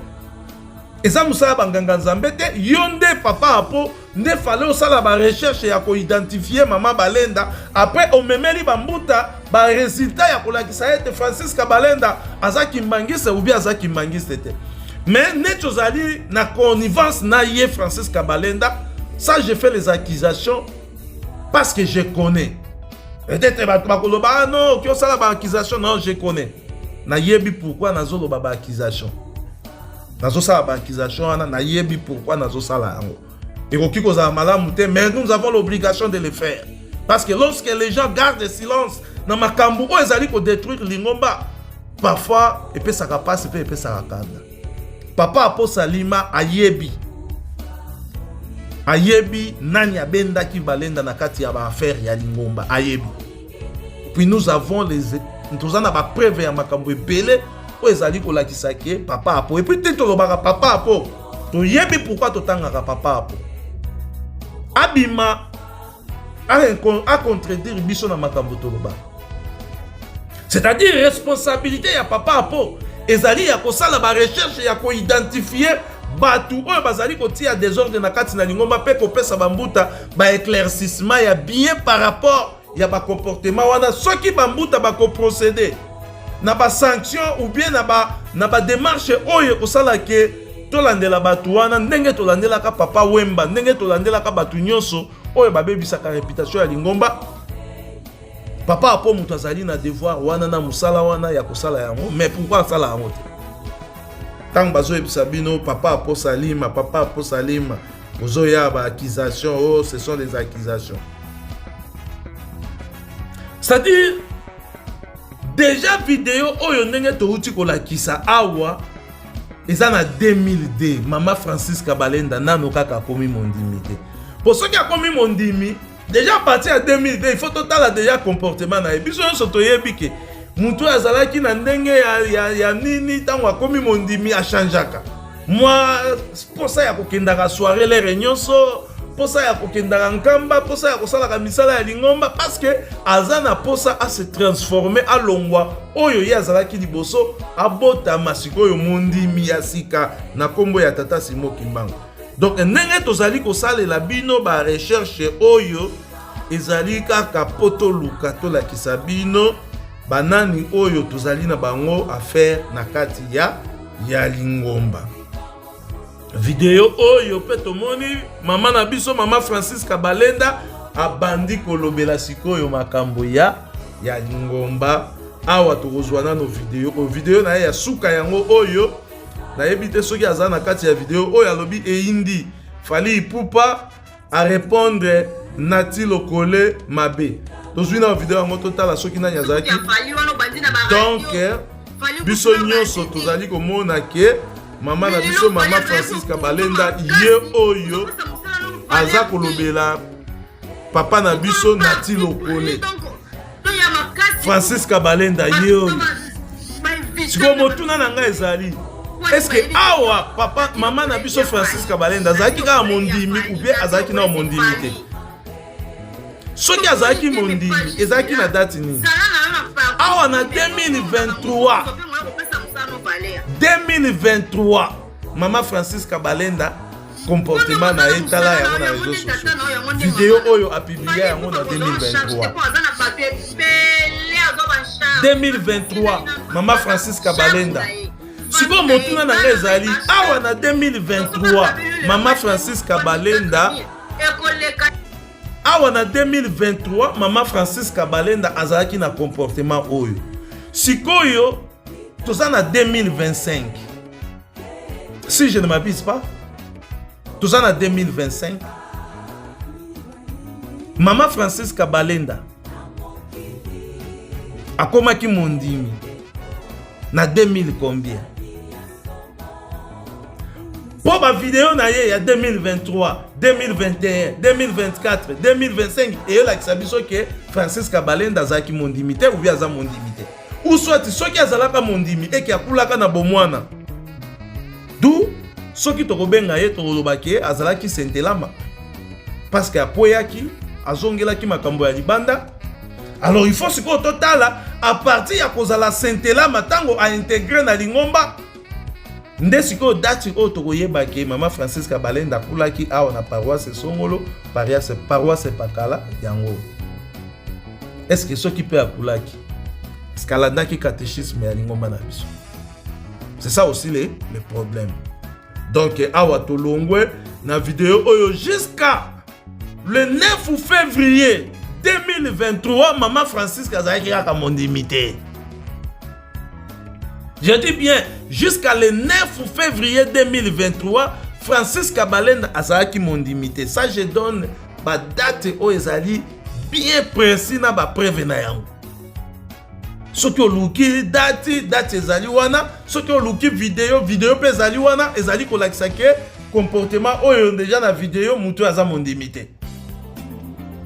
eza musala banganga nzambe te yonde papa apo ne fallait osala ba recherche ya ko identifier Maman Balenda après on memeli bambuta ba résultat ya kolakisa ete Francisca Balenda azaki mbangise ou bien azaki mbangise te mais net ozali na connivence na ye Francisca Balenda ça je fais les accusations parce que je connais peut-être bakoloba non ki osala ba accusation non je connais na yebi pourquoi nazo ba accusation nazo sala ba accusation na yebi pourquoi nazo sala yango et koki kozala malamu te mais nous avons l'obligation de le faire parce que lorsque les gens gardent le silence na makambu o ezali ko détruire lingomba parfois epesaka passe pe epesaka kanda papa aposalima ayebi nani abendaki Balenda na kati ya ba affaire ya lingomba ayebi puis nous avons nous avons ba preuve ya makambo ebele o ezali ko lakisa ke papa apo et puis tito ba papa apo to yebi pourquoi to tangaka papa apo abima a contredire biso na makambo to ba c'est-à-dire responsabilité ya papa apo ezali ya kosala ba recherche ya ko identifier batu oyo bazali kotia désordre na kati na lingomba pe kopesa bambuta ba éclaircissement ya bien par rapport ya ba comportement wana soki bambuta ba ko procéder na ba sanction ou bien na ba démarche oyo kosala ke tolandela bato wana ndenge tolandelaka papa Wemba, ndenge tolandelaka bato nyonso oyo babebisaka réputation ya Lingomba. Papa apo mutu azali na devoir wana na musala wana ya kosala yango, mais pourquoi asala yango te? Tant bazoyebisa bino papa apo salima, papa apo salima, ozoya ba accusation, oh ce sont des accusations. C'est-à-dire déjà vidéo oyo ndenge touti kolakisa awa eza na 2002 Mama Francis Kabalenda nano kaka komi mondimi te. Pour ceux qui a commis mondimi, déjà à partir de 2002 il faut total déjà comportement na biso nyonso toyebi ke mutu azalaki na ndenge ya nini tango akomi mondimi achangeaka. Moi pour ça ya kokendaka soirée les réunions so posa ya kokendaka nkamba, posa ya kosalaka misala ya Lingomba, parce que azana posa a se transformer a longwa oyo ye azalaki liboso abota masikoyo mondimi ya sika na kombo ya tata Simo Kimbangu. Donc ndenge tozali kosalela bino ba recherche oyo ezali kaka poto luka tolakisa bino banani oyo tozali na bango affaire na kati ya Lingomba. Video oyo pe tomoni mama na biso Mama Francis Kabalenda abandi kolobela sikoyo makambo ya Lingomba. Awa tokozwana no video na ya suka yango oyo na yebite soki aza na kati ya video oyo alobi eindi Fally Ipupa a répondre Nati Lokole mabe. Tozwi na video yango totala soki nani azaki. Donc biso nyonso tozali komona ke Mama na biso Mama Francis Kabalenda ye oyo aza kolobela papa na biso Nati Lokole. Francis Kabalenda ye oyo. Siko motuna na nga ezali. Est-ce que awa papa Mama na biso Francis Kabalenda azaki ka mondimi ou bien azaki na mondimi te? Soki azaki mondimi ezaki na date nini? Awa na 2023 Mama Francis Kabalenda comportement na etala yango na réseaux sociaux. Video oyo a publié yango na 2023 Mama Francis Kabalenda. Siko motuna na ngezali awa na 2023 Mama Francis Kabalenda. Awa na 2023 Mama Francis Kabalenda azalaki na comportement oyo. Sikoyo toza na 2025. Si je ne m'abuse pas, toza na 2025. Mama Francis Kabalenda akomaki mondimi na 2000 combien? Pour ma vidéo na ye ya 2023, 2021, 2024, 2025 et là qui sabiso que Francis Kabalenda azaki mondimité ou bien aza mondimité. Ou soit soki azalaka mondimi et ki akulaka na bomwana. D'où soki tokobenga ye tolobaki azalaki sentelama. Parce que apoyaki azongelaki makambo ya libanda. Alors il faut ce qu'au total à partir ya kozala sentelama tango a intégrer na Lingomba. Nde siko dati o tokoyebaki Mama Francis Kabalenda kulaki awa na paroisse Songolo, paroisse Pakala yango. Est-ce que soki peut akulaki? Escalada qui catéchisme ya Lingomba na biso. C'est ça aussi le problème. Donc awa tolongwe na vidéo oyo jusqu'à le 9 février 2023 Mama Francis Kabalenda mondimité. Je dis bien, jusqu'à le 9 février 2023, Francis Kabalenda azalaki mondimité. Ça, je donne ma date au ezali bien précis na ba preuve na yango. Soki oluki date ezali wana, soki oluki vidéo pe ezali wana, ezali kolakisa ke comportement oyo déjà na vidéo mutu aza mondimité.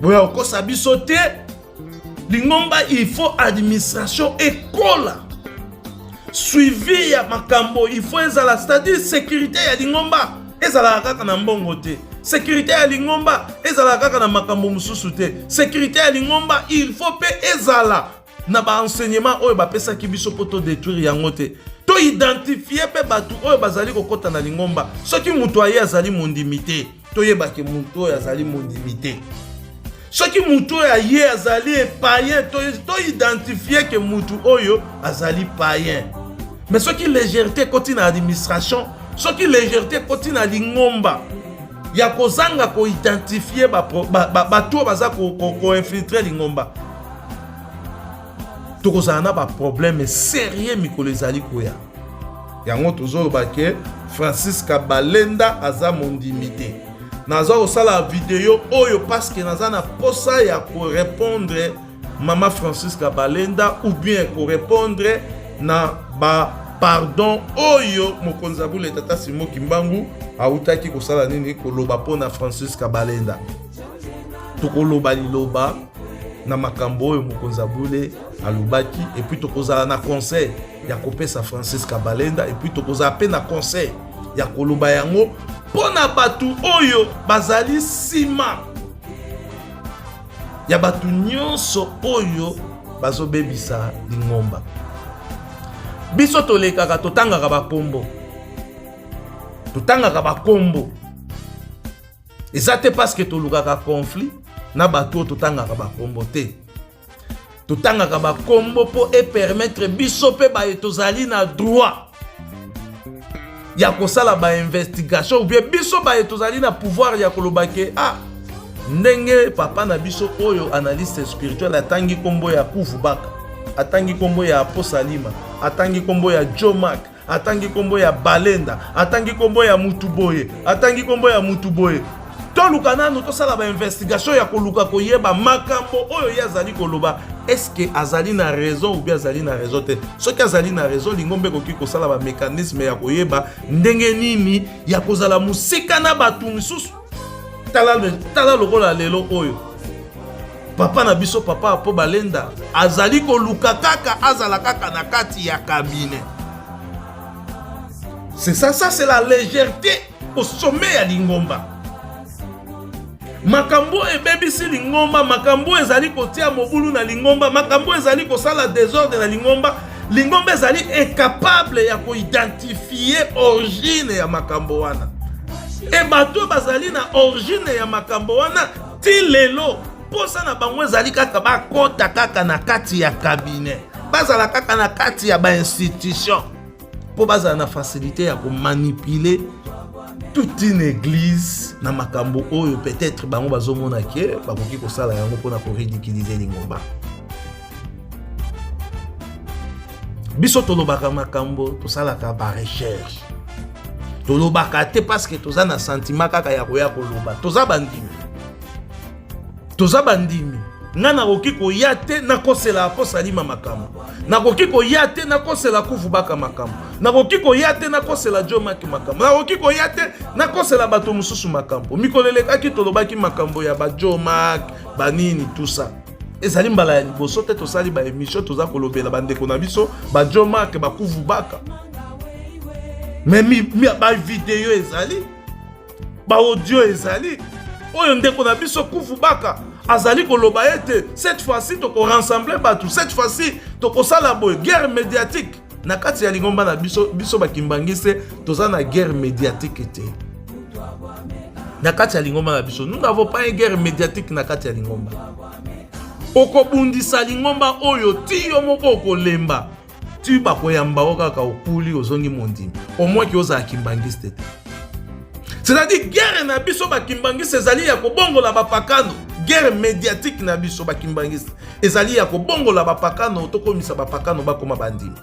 Boya okosa biso te, Lingomba il faut administration école. Suivi ya makambo il faut ezala, c'est-à-dire sécurité ya Lingomba ezala kaka na mbongo te, sécurité ya Lingomba ezala kaka na makambo mususu te, sécurité ya Lingomba il faut pe ezala na ba enseignement oyo ba pesa ki biso poto détruire yango te, to identifier pe batu oyo bazali kokota na Lingomba. Soki mutu aye azali mondimité to yebake mutu oyo azali mondimité. Soki mutu aye azali païen to identifier que mutu oyo azali païen. Mais ce qui légèreté côté na administration soki légèreté koti na lingomba ya kozanga ko identifier bato baza ko infiltrer lingomba tokozala na ba problème sérieux mikolo ezali koya yango tozoloba ke Francis Kabalenda aza mondimi te naza kosala video oyo parce que naza na posa ya ko répondre Mama Francis Kabalenda ou bien ko répondre na ba pardon oyo mokonzi abule tata Simo Kimbangu autaki kosala nini koloba pona Francis Kabalenda tokoloba liloba na makambo oyo mokonzi abule alobaki et puis tokozala na conseil ya kopesa Francis Kabalenda et puis tokozala pe na conseil ya koloba yango pona batu oyo bazali sima ya batu nyonso oyo bazobebisa lingomba biso tolekaka totangaka bakombo eza te parce que tolukaka conflit na bato totangaka bakombo te totangaka bakombo po e permettre biso pe ba tozali na droit ya kosala ba investigation ou bien biso ba tozali na pouvoir ya kolobake ndenge papa na biso oyo analyste spirituel atangi kombo ya Kuvubaka atangi kombo ya Aposalima atangi kombo ya Jomak atangi kombo ya Balenda atangi kombo ya Mutuboye atangi kombo ya Mutuboye toluka nanu tosala ba investigation ya koluka koyeba makambo oyo yazali koloba est-ce que azali na raison ou bien azali na raison te soki azali na raison lingombe koki kosala ba mécanisme ya koyeba ndenge nini ya kozala musika na batu misusu tala lokola lelo oyo papa na biso papa Apo Balenda azali koluka kaka azala kaka na kati ya cabinet. C'est ça c'est la légèreté au sommet ya lingomba. Makambo ebebisi lingomba, makambo ezali kotia mobulu na lingomba, makambo ezali kosala désordre na lingomba, lingomba ezali incapable ya ko identifier origine ya makambo wana. E bato bazali na origine ya makambo wana ti lelo posa na bango ezali kaka bakota kaka na kati ya cabinet, bazala kaka na kati ya ba institution po bazala na facilité ya ko manipuler toute une église na makambo oyo peut-être bango bazomona ke bakoki kosala yango pona ko ridiculiser lingomba. Biso tolobaka makambo tosalaka ba recherche tolobaka te parce que toza na sentiment kaka ya koya koloba toza bandimi nga nakoki koya te nakosela Aposalima makambo, nakoki koya te nakosela Kuvubaka makambo, nakoki koya te nakosela Jomak makambo, nakoki koya te nakosela bato mususu makambo. Mikolo elekaki tolobaki makambo ya ba Jomak banini tout ça ezali mbala ya liboso te tosali ba émission toza kolobela bandeko na biso ba Jomak ba Kuvubaka. Mais ba vidéo ezali ba audio ezali oyo ndeko na biso Kuvubaka azali koloba ete cette fois-ci toko rassembler batou, cette fois-ci toko sala boy guerre médiatique na kati ya lingomba na biso bakimbangise toza na guerre médiatique ete na kati ya lingomba na biso nous n'avons pas une guerre médiatique na kati ya lingomba okobundisa lingomba oyo ti yo moko okolemba ti bakoyamba okaka okuli ozongi mondimi au moins ki oza kimbangise te. C'est-à-dire guerre na biso bakimbangise ezali ya kobongola bapakano, guerre médiatique na biso bakimbangise ezali ya kobongola bapakano tokomisa bapakano bakoma bandimi.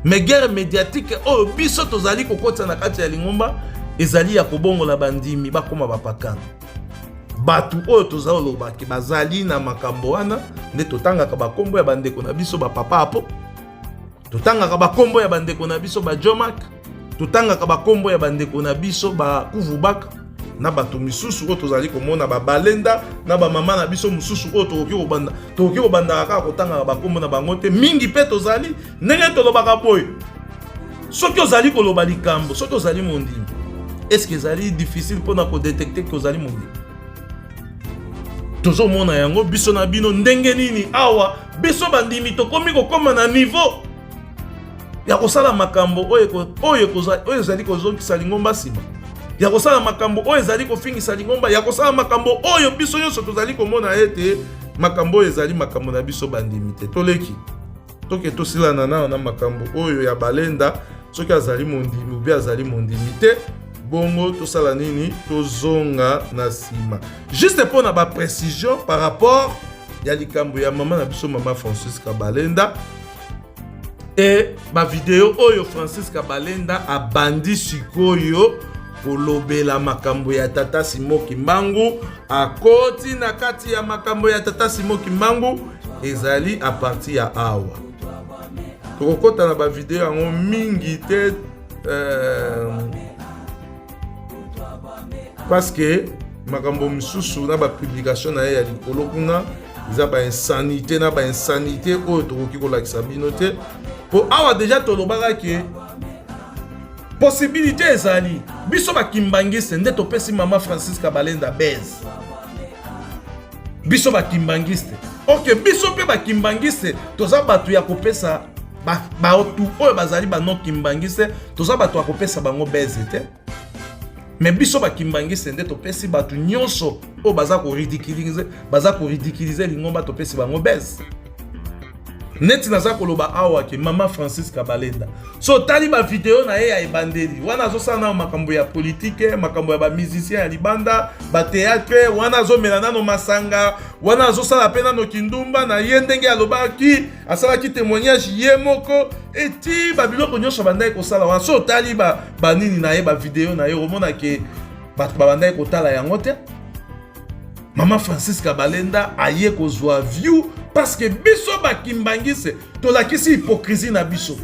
Mais guerre médiatique oyo biso tozali kokota na kati ya lingomba ezali ya kobongola bandimi bakoma bapakano. Batu oyo tozalo lobaki bazali na makambo wana nde totangaka bakombo ya bandeko na biso bapapa Apo, totangaka bakombo ya bandeko na biso ba Jomak, totangaka bakombo ya bandeko na biso ba Kuvubaka na bato misusu oyo tozali komona ba Balenda na ba mama na biso mususu oyo tokoki kobanda kaka kotangaka bakombo na bango te mingi pe tozali ndenge tolobaka boy soki ozali koloba likambo soki ozali mondimi est-ce que ezali difficile mpona kodetecte ke ozali mondimi? Tozomona yango biso na bino ndenge nini awa biso bandimi tokomi kokoma na niveau ya kosala makambo oyo ezali kozongisa lingomba sima, ya kosala makambo oyo ezali kofingisa lingomba, ya kosala makambo oyo biso nyonso tozali komona ete makambo oyo ezali makambo na biso bandimi te. Toleki toke tosilana na makambo oyo ya Balenda soki azali mondimi ou bien azali mondimi te bongo tosala nini tozonga na sima juste pour na ba précision par rapport ya likambo ya mama na biso mama Francis Kabalenda et ba vidéo oyo Francis Kabalenda abandi sikoyo kolobela makambo ya tata Simon Kimbangu akoti na kati ya makambo ya tata Simon Kimbangu ezali a partir ya awa tokokota na ba vidéo yango mingi te parce que makambo misusu na ba publication na ya likolo kuna eza ba insanité na ba insanité oyo tokoki kolakisa bino te po awa déjà tolobaka ke possibilité ezali biso bakimbangiste nde topesi mama Francis Kabalenda base biso bakimbangiste ok biso pe bakimbangiste toza bato ya kopesa baotu oyo bazali bano kimbangiste toza bato ya kopesa bango base te mais biso bakimbangiste nde topesi bato nyonso oyo baza koridikilize lingomba topesi bango base neti naza koloba awa ke mama Francis Kabalenda so tali ba video na ye ya ebandeli wana azosala na makambo ya politique makambo ya ba musicien ya libanda ba théâtre wana azomela nano masanga wana azosala pe nano kindumba na ye ndenge alobaki asalaki témoignage ye moko eti ba biloko nyonso bandai kosala wana so tali ba nini na ye ba video na ye omona ke bato bandai kotala yango te mama Francis Kabalenda aye kozwa view parce que biso bakimbangise tolakisi hypocrisie na biso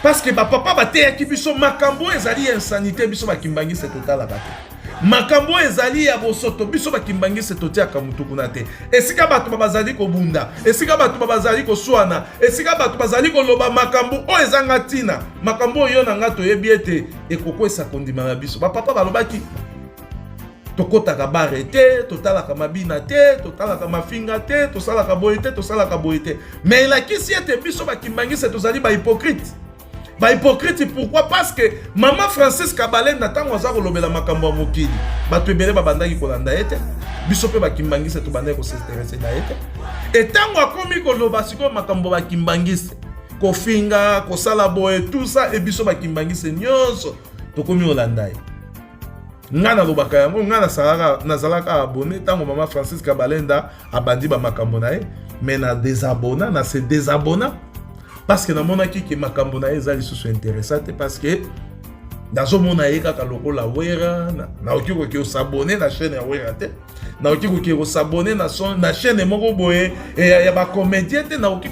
parce que papa bateyaki biso makambo ezali insanité biso bakimbangise totalaka te makambo ezali ya bosoto biso bakimbangise totiaka mutu kuna te esika bato bazali kobunda esika bato bazali koswana esika bato bazali koloba makambo oyo ezanga ntina makambo oyo na nga toyebi ete ekokwesa kondima na biso bapapa balobaki tokotaka bare te totalaka mabina te totalaka mafinga te tosalaka boye te tosalaka boye te mais elakisi ete biso bakimbangise tozali bahypocrite pourquoi parce que mama Francis Kabalenda ntango aza kolobela makambo ya mokili bato ebele babandaki kolanda ye te biso mpe bakimbangise tobandaki kosinterese na ye te etango akomi koloba sikoyo makambo bakimbangise kofinga kosala boye tout ça ebiso bakimbangise nyonso tokomi kolanda ye nga nalobaka yango nga nazalaka abonné ntango mama Francis Kabalenda abandi bamakambo na ye mais na désabona na se désabona parce que namonaki ke makambo na ye eza lisusu intéressante parce que nazomona ye kaka lokola wera naoki koki osabone na chaîne ya wera te naoki koki kosabone na chaîne moko boye ya bacomédien te naoki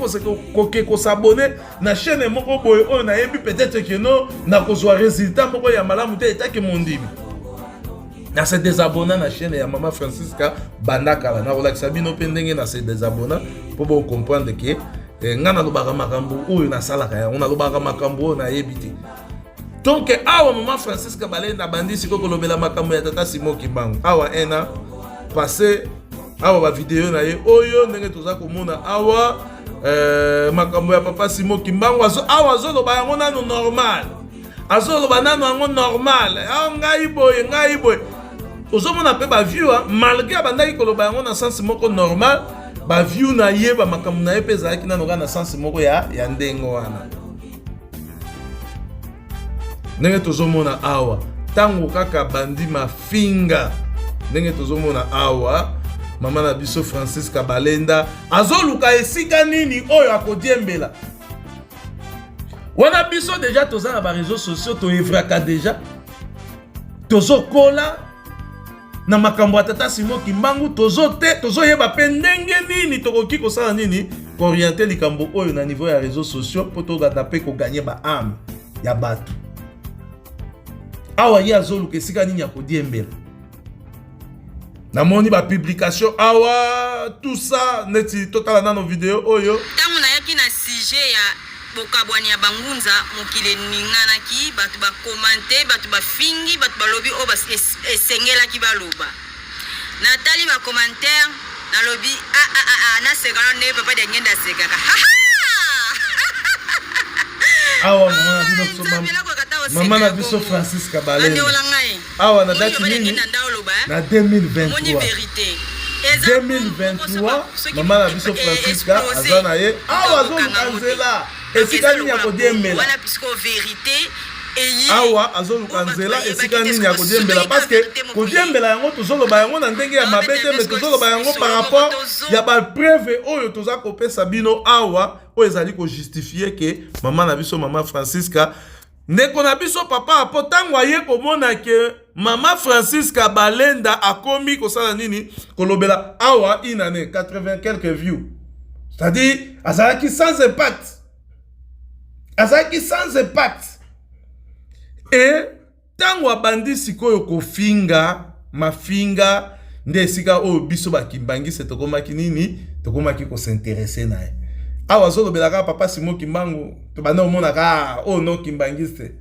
koki kosabone na chaîne moko boye oyo nayebi peut-être ke no nakozwa résultat moko ya malamu te etaki mondimi na se désabona na chaîne ya mama Francisca bandakala na kolakisa bino pe ndenge na se désabona po bo comprendre ke nga nalobaka makambo oyo nasalaka yango nalobaka makambo oyo nayebi te donc awa mama Francisca Kabalenda bandi siko kolobela makambo ya tata Simon Kimbangu awa ena passé awa ba video na ye oyo ndenge toza komona awa makambo ya papa Simon Kimbangu awa azoloba yango nano normal azoloba nano yango normal ngai boye ozomona pe ba view malgré abandaki koloba yango na sens moko normal ba view na ye ba makambo na ye pe ezalaki nano na sens moko ya ndenge wana ndenge tozomona awa tango kaka bandi mafinga ndenge tozomona awa mama na biso Francis Kabalenda azoluka esika nini oyo akodiembela wana biso déjà toza na ba réseaux sociaux toevraka déjà tozokola na makambo ya tata Simon Kimbangu tozoyeba pe ndenge nini tokoki kosala nini orienter likambo oyo na niveau ya réseaux sociaux po togata pe ko gagner ba âme ya bato awa ye azoluka esika nini akodiembela namoni ba publication awa tout ça neti totala na no video oyo tango na yaki na sujet ya bokabwani ya bangunza mokile ninganaki bato ba commenter bato ba fingi bato balobi o bas esengelaki baloba natali ba commentaire nalobi na sekala ne papa de ngenda sekaka awa mama na biso Francis Kabalenda awa na date nini na 2023 mama na biso Francisca aza na ye awa azoluka nzela esika nini ya kodiembela wana puisque vérité awa azoluka nzela esika nini ya kodiembela parce que kodiembela yango tozoloba yango na ndenge ya mabe te mais tozoloba yango par rapport ya bapreuve oyo toza kopesa bino awa oyo ezali kojustifie ke mama na biso mama Francisca ndeko na biso papa apo ntango aye komona ke mama Francisca Balenda akomi kosala nini kolobela awa inane 80 quelques views, c'est-à-dire azalaki sans impact, et ntango abandi sikoyo kofinga mafinga nde esika oyo biso bakimbangise tokomaki nini tokomaki kosinteresse na ye awa azolobelaka papa Simon Kimbangu tobanda omonaka oh no kimbangiste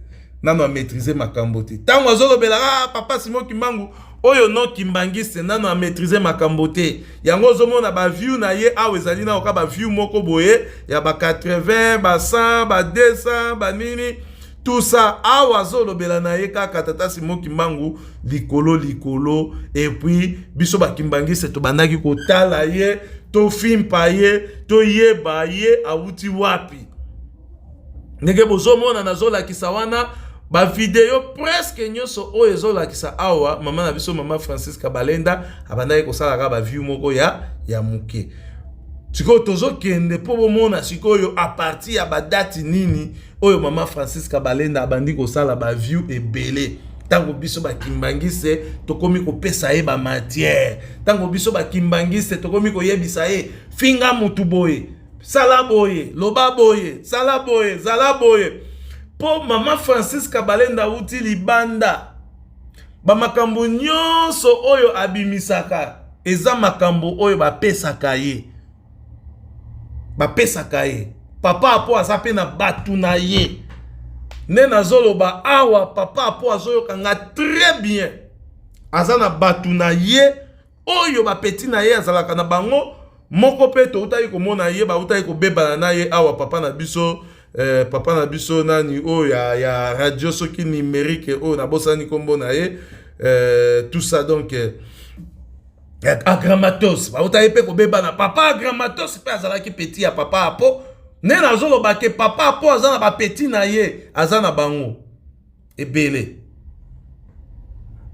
nano amaîtriser makambo te ntango azolobelaka papa Simon Kimbangu oyo no kimbangiste nano amaîtriser makambo te yango ozomona ba view na ye awa ezali na oka ba view moko boye ya ba 80 ba 100 ba 200 ba nini tout ça awa zolobela na ye kaka tata Simon Kimbangu likolo et puis biso bakimbangise tobandaki kotala ye to fimpa ye to yeba ye awuti wapi ndenge bozomona nazolakisa wana ba video presque nyonso oyo ezolakisa awa mama na biso mama Francisca Balenda abandaki kosalaka ba view moko ya muke sikoyo tozokende po bomona sikoyo a partir ya badati nini oyo mama Francisca Balenda abandi kosala ba view ebele tango biso bakimbangise tokomi kopesa ye ba matière tango biso bakimbangise tokomi koyebisa ye finga mutu boye sala boye loba boye sala boye zala boye po mama Francisca Balenda uti libanda ba makambo nyonso oyo abimisaka eza makambo oyo bapesaka ye papa apo azape na batu na ye ne nazoloba awa papa apo azoyoka nga très bien azana batu na ye oyo bapeti na ye azalaka na bango moko pe to utaki komona ye ba utaki kobebana na ye awa papa na biso nani oyo ya radio soki numérique oyo na bosani kombo na ye tout ça donc Agramatos ba utaki pe kobebana papa Agramatos pe azalaki petit ya papa apo ne nazoloba ke papa apo azana ba petit na ye azana bango ebele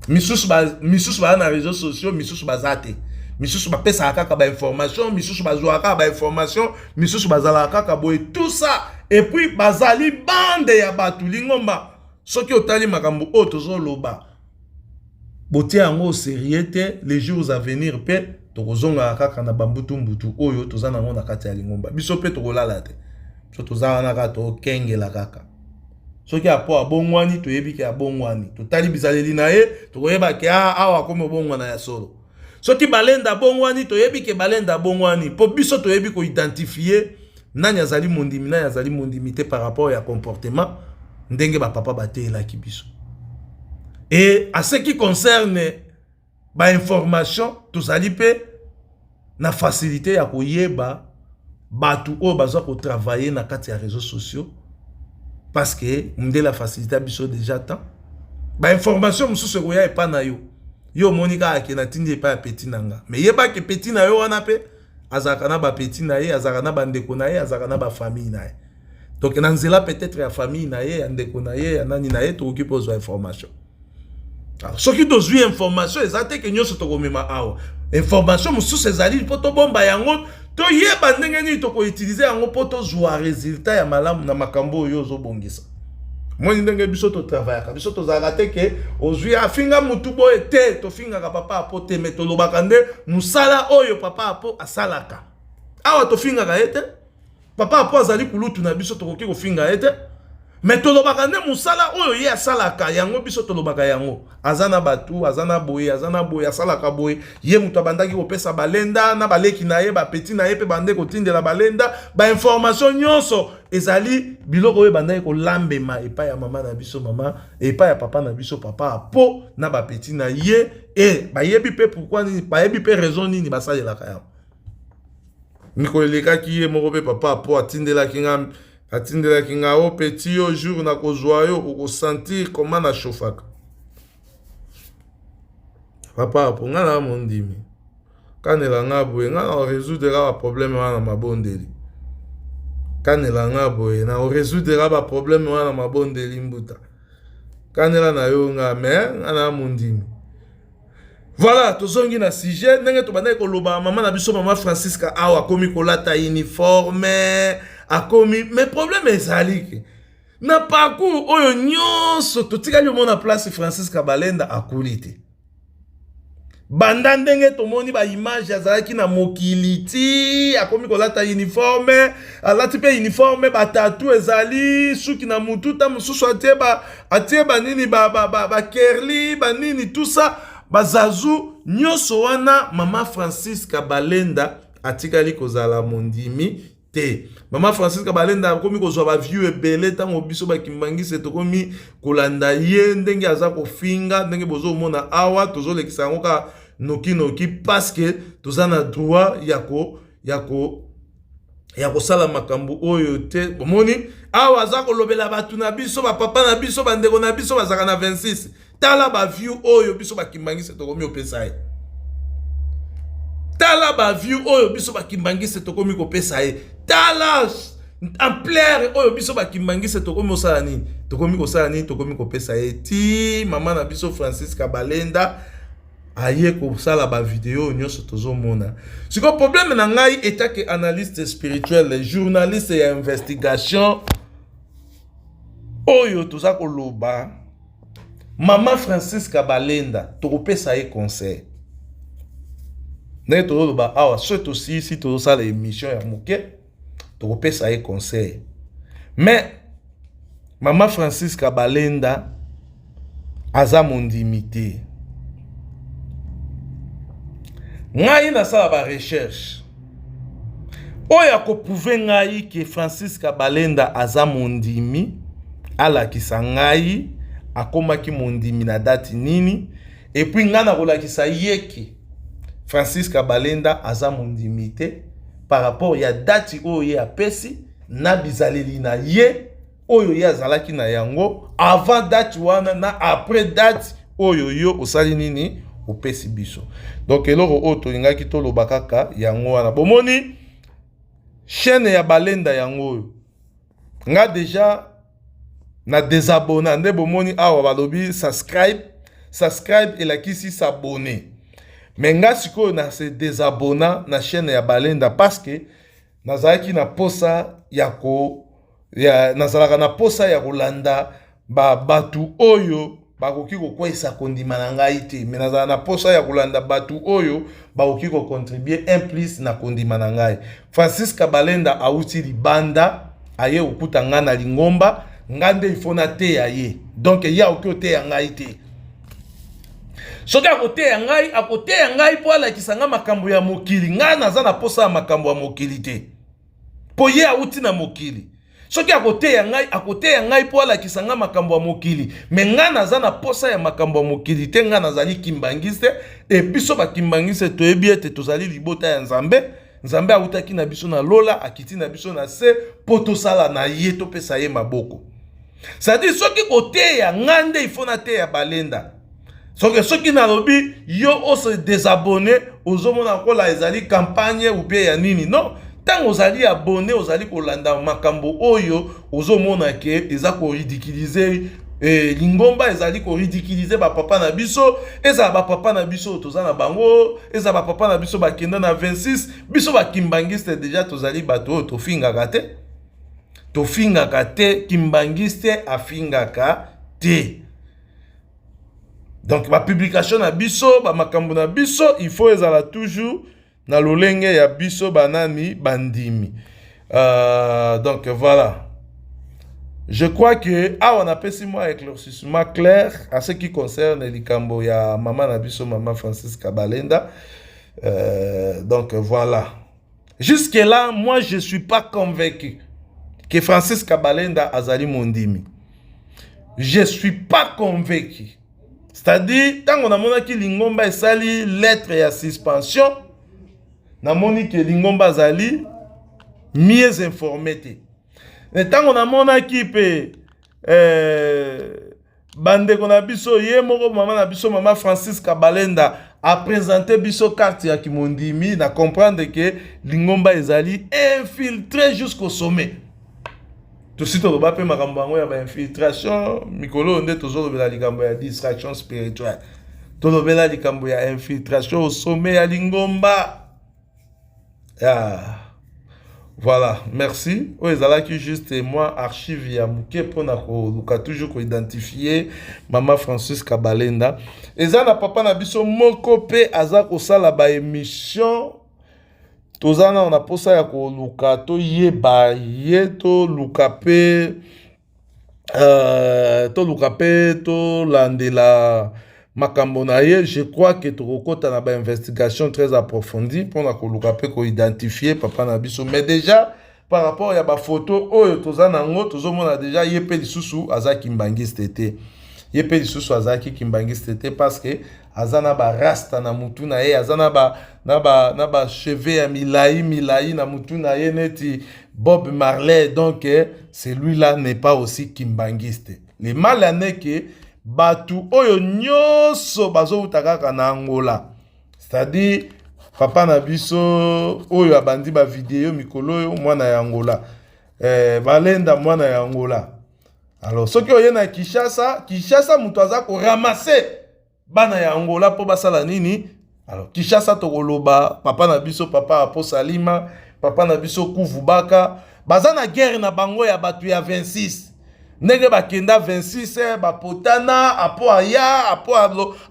misusu ba na réseaux sociaux misusu bazate misusu ba pesa kaka ba information misusu bazwaka ba information misusu bazala kaka boy tout ça et puis bazali bande ya batu lingomba soki otali makambo o tozoloba botia yango sérieux te les jours à venir pe tokozonga kaka na bambutu mbutu oyo tozana ngo na kati ya lingomba biso pe tokolala te so tozana na kaka tokengela kaka soki apo abongwani toyebi ke abongwani totali bizaleli na ye tokoyeba ke awa komo abongwana ya solo soki Balenda abongwani toyebi ke Balenda abongwani po biso toyebi ko identifier nani azali mondimi te par rapport ya comportement ndenge ba papa batelaki biso. Et à ce qui concerne ba information tozali pe na facilité ya koyeba batu o bazwa ko travailler na kati ya réseaux sociaux parce que mde la facilité biso déjà tant ba information mususu koya epa na yo monika akena tindi epa ya petit nanga mais yeba ke petit na yo wana pe azaka na ba petit na ye azaka na ba ndeko na ye azaka na ba famille na ye donc na nzela peut-être ya famille na ye ya ndeko na ye ya nani na ye to okipe ozo information. Alors, ce qui doit jouer information, c'est que nous sommes awa. Information, nous sommes allés pour to bomba yango. To yeba ndenge ni to ko utiliser yango pour to jouer résultat ya malamu na makambo yo zo bongisa. Moi ndenge biso to travailler, biso to zalate ke ozui afinga mutu boye te to finga ka papa apo te meto lobaka nde musala oyo papa apo asalaka. Awa to finga ka ete papa apo azali kulutu na biso to koki ko finga ete. Mais tolobaka nde musala oyo ye asalaka yango biso tolobaka yango azana batu azana boye asalaka boye ye mutu abandaki kopesa Balenda na baleki na ye ba petit na ye pe bande kotindela Balenda ba information nyonso ezali biloko oyo bandaki kolambema epa ya mama na biso mama epa ya papa na biso papa apo na ba petit na ye et ba yebi pe pourquoi ni ba yebi pe raison nini basalelaka yango nikoleka ki ye moko pe papa apo atindelaki ngam atindela kinga o petit au jour na kozwa yo ko sentir comment na chauffaka papa pour nga na mondimi kanela nga boye nga na résoudre la problème wana mabondeli kanela nga boye na résoudre ba problème wana mabonde limbuta kanela na yo nga mais ana mundimi. Voilà, tozongi na sujet ndenge tobanda koloba mama na biso mama Francisca awa akomi kolata uniforme akomi mais problème ezali na parcours oyo nyonso totikali mona place Francisca Balenda akulite banda ndenge tomoni ba image azalaki na mokiliti akomi kolata uniforme alati pe uniforme ba tatou ezali suki na mutu ta mususu atie ba nini ba kerli ba nini tout ça bazazu nyonso wana mama Francisca Balenda atikali kozala mondimi te. Mama Francisca Balenda akomi kozwa ba vieux ebele tango biso bakimbangise tokomi kolanda ye ndenge aza kofinga ndenge bozo mona awa tozolekisa yango ka noki parce que tozana droit ya kosala makambo oyo te. Bomoni awa aza kolobela batu na biso ba papa na biso bandeko na biso bazaka na 26 tala ba vieux oyo biso bakimbangise tokomi opesa ye. Tala ba vieux oyo biso bakimbangise tokomi kopesa ye. Tala ampleur oyo biso bakimbangise tokomi osala nini? Tokomi kosala nini? Tokomi kopesa ye. Ti mama na biso Francisca Balenda aye kosala ba video nyonso tozomona. Siko problème na ngai etake analyste spirituel, journaliste ya investigation oyo toza koloba mama Francisca Balenda tokopesa ye conseil. Ndenge toloba awa soit aussi si tozosala émission ya moke tokopesa ye conseil. Mais mama Francisca Balenda aza mondimité. Ngai nasala ba recherche oya ko prouver ngai que Francisca Balenda aza mondimi alakisa ngai akomaki mondimi na date nini et puis ngana kolakisa yeki Francisca Balenda aza mondimité par rapport ya date oyo ya pesi na bizaleli na ye oyo ya zalaki na yango avant date wana na après date oyo yo osali nini opesi biso. Donc eloko oyo tolingaki toloba kaka yango wana bomoni chaîne ya Balenda yango oyo nga déjà na désabonné nde bomoni awa balobi subscribe elakisi s'abonner. Mais nga sikoyo na se désabonna na chaîne ya Balenda parce que nazalaki na posa nazalaka na posa ya kolanda batu oyo bakoki kokwesa kondima na ngai te. Mais nazala na posa ya kolanda batu oyo bakoki ko contribuer implice na kondima na ngai. Francisca Balenda auti libanda aye okuta nga na Lingomba ngande ifona te ya ye. Donc ya oki te ya ngai te. Soki akote ya ngai po alakisa nga makambo ya mokili nga naza na posa ya makambo ya mokili te. Po ye auti na mokili. Soki akote ya ngai po alakisa nga makambo ya mokili me nga naza na posa ya makambo ya mokili te nga nazali kimbangiste e biso bakimbangiste toyebi ete tozali libota ya Nzambe autaki na biso na lola akiti na biso na se po tosala na ye topesa ye maboko. C'est-à-dire soki kote ya ngande ifona te ya Balenda. Soki nalobi yo ose désabonné ozomona kola ezali campagne ou bien ya nini non tant ozali abonné ozali kolanda makambo oyo ozomona ke eza ko ridiculiser Lingomba ezali ko ridiculiser ba papa na biso eza ba papa na biso tozana bango eza ba papa na biso bakenda na 26 biso bakimbangiste déjà tozali bato tofingaka te kimbangiste afingaka te. Donc ma publication na biso ba makambo na biso il faut ezala toujours na lolenge ya biso banani bandimi. Donc voilà. Je crois que on a passé moi éclaircissement clair à ce qui concerne likambo ya maman na biso maman Francisca Balenda. Donc voilà. Jusque là moi je suis pas convaincu que Francisca Balenda azali mondimi. Je suis pas convaincu. C'est-à-dire, tant qu'on a monaki Lingomba esali lettre ya suspension, na moni que Lingomba zali mieux informé. Mais tant qu'on a monaki pe bande qu'on a biso ye moko maman na biso maman Francisca Balenda a présenté biso carte ya kimondimi na comprendre que Lingomba ezali infiltré jusqu'au sommet. Tosi toloba pe makambo yango ya ba infiltration mikolo nde tozolobela likambo ya distraction spirituelle. Tolobela likambo ya infiltration au sommet ya lingomba. Voilà, merci. Ezalaki juste moi archive ya muke pona ko luka toujours ko identifier Mama Francis Kabalenda. Ezana papa na biso moko pe aza ko sala ba émission. Tozana on a posa ya ko luka to yeba yeto luka pe to landela makambo na ye. Je crois que tokokota na ba investigation très approfondie pour na ko luka pe ko identifier papa na biso. Mais déjà par rapport ya ba photo oyo tozana ngo tozomona déjà yepe lisusu azaki mbangiste te. Yepe lisusu azaki kimbangiste te parce que azana ba rasta na mutu na ye, azana ba cheveux ya milai na mutu na ye neti Bob Marley. Donc celui-là n'est pas aussi kimbangiste. Le mal est que batu oyo nyoso bazo utakaka na Angola. C'est-à-dire papa na biso oyo abandi ba vidéo mikolo oyo mwana ya Angola. Balenda mwana ya Angola. Alors ce qui oye na Kinshasa mutu aza ko ramasser bana ya Angola po basala nini? Alors Kinshasa tokoloba papa na biso papa Apo Salima, papa na biso Kuvubaka, baza na guerre na bango ya batu ya 26. Ndenge bakenda 26 bapotana Apo aya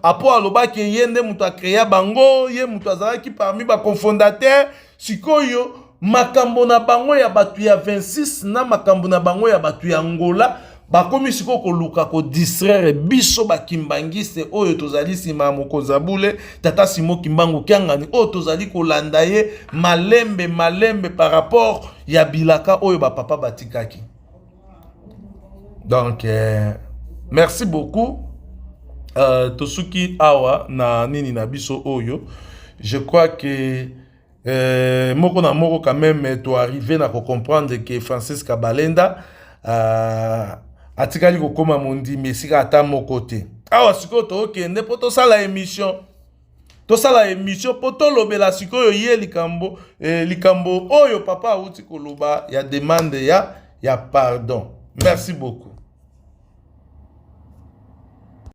Apo aloba ke yende mutu akrea bango, ye mutu azalaki parmi ba cofondateur. Sikoyo makambo na bango ya batu ya 26 na makambo na bango ya batu ya Angola bakomi siko ko luka ko distraire biso bakimbangiste oyo tozali sima mokozabule tata Simo Kimbangu Kiangani oyo tozali ko landa ye malembe par rapport ya bilaka oyo ba papa batikaki. Donc merci beaucoup tosuki awa na nini na biso oyo. Je crois que moko na moko quand même to arriver na ko comprendre que Francis Kabalenda atikali ko koma mondi mesika ata moko te. Awa siko to okende po to sala émission. To sala émission po to lobela siko ye likambo oyo papa uti ko loba ya demande ya pardon. Merci beaucoup.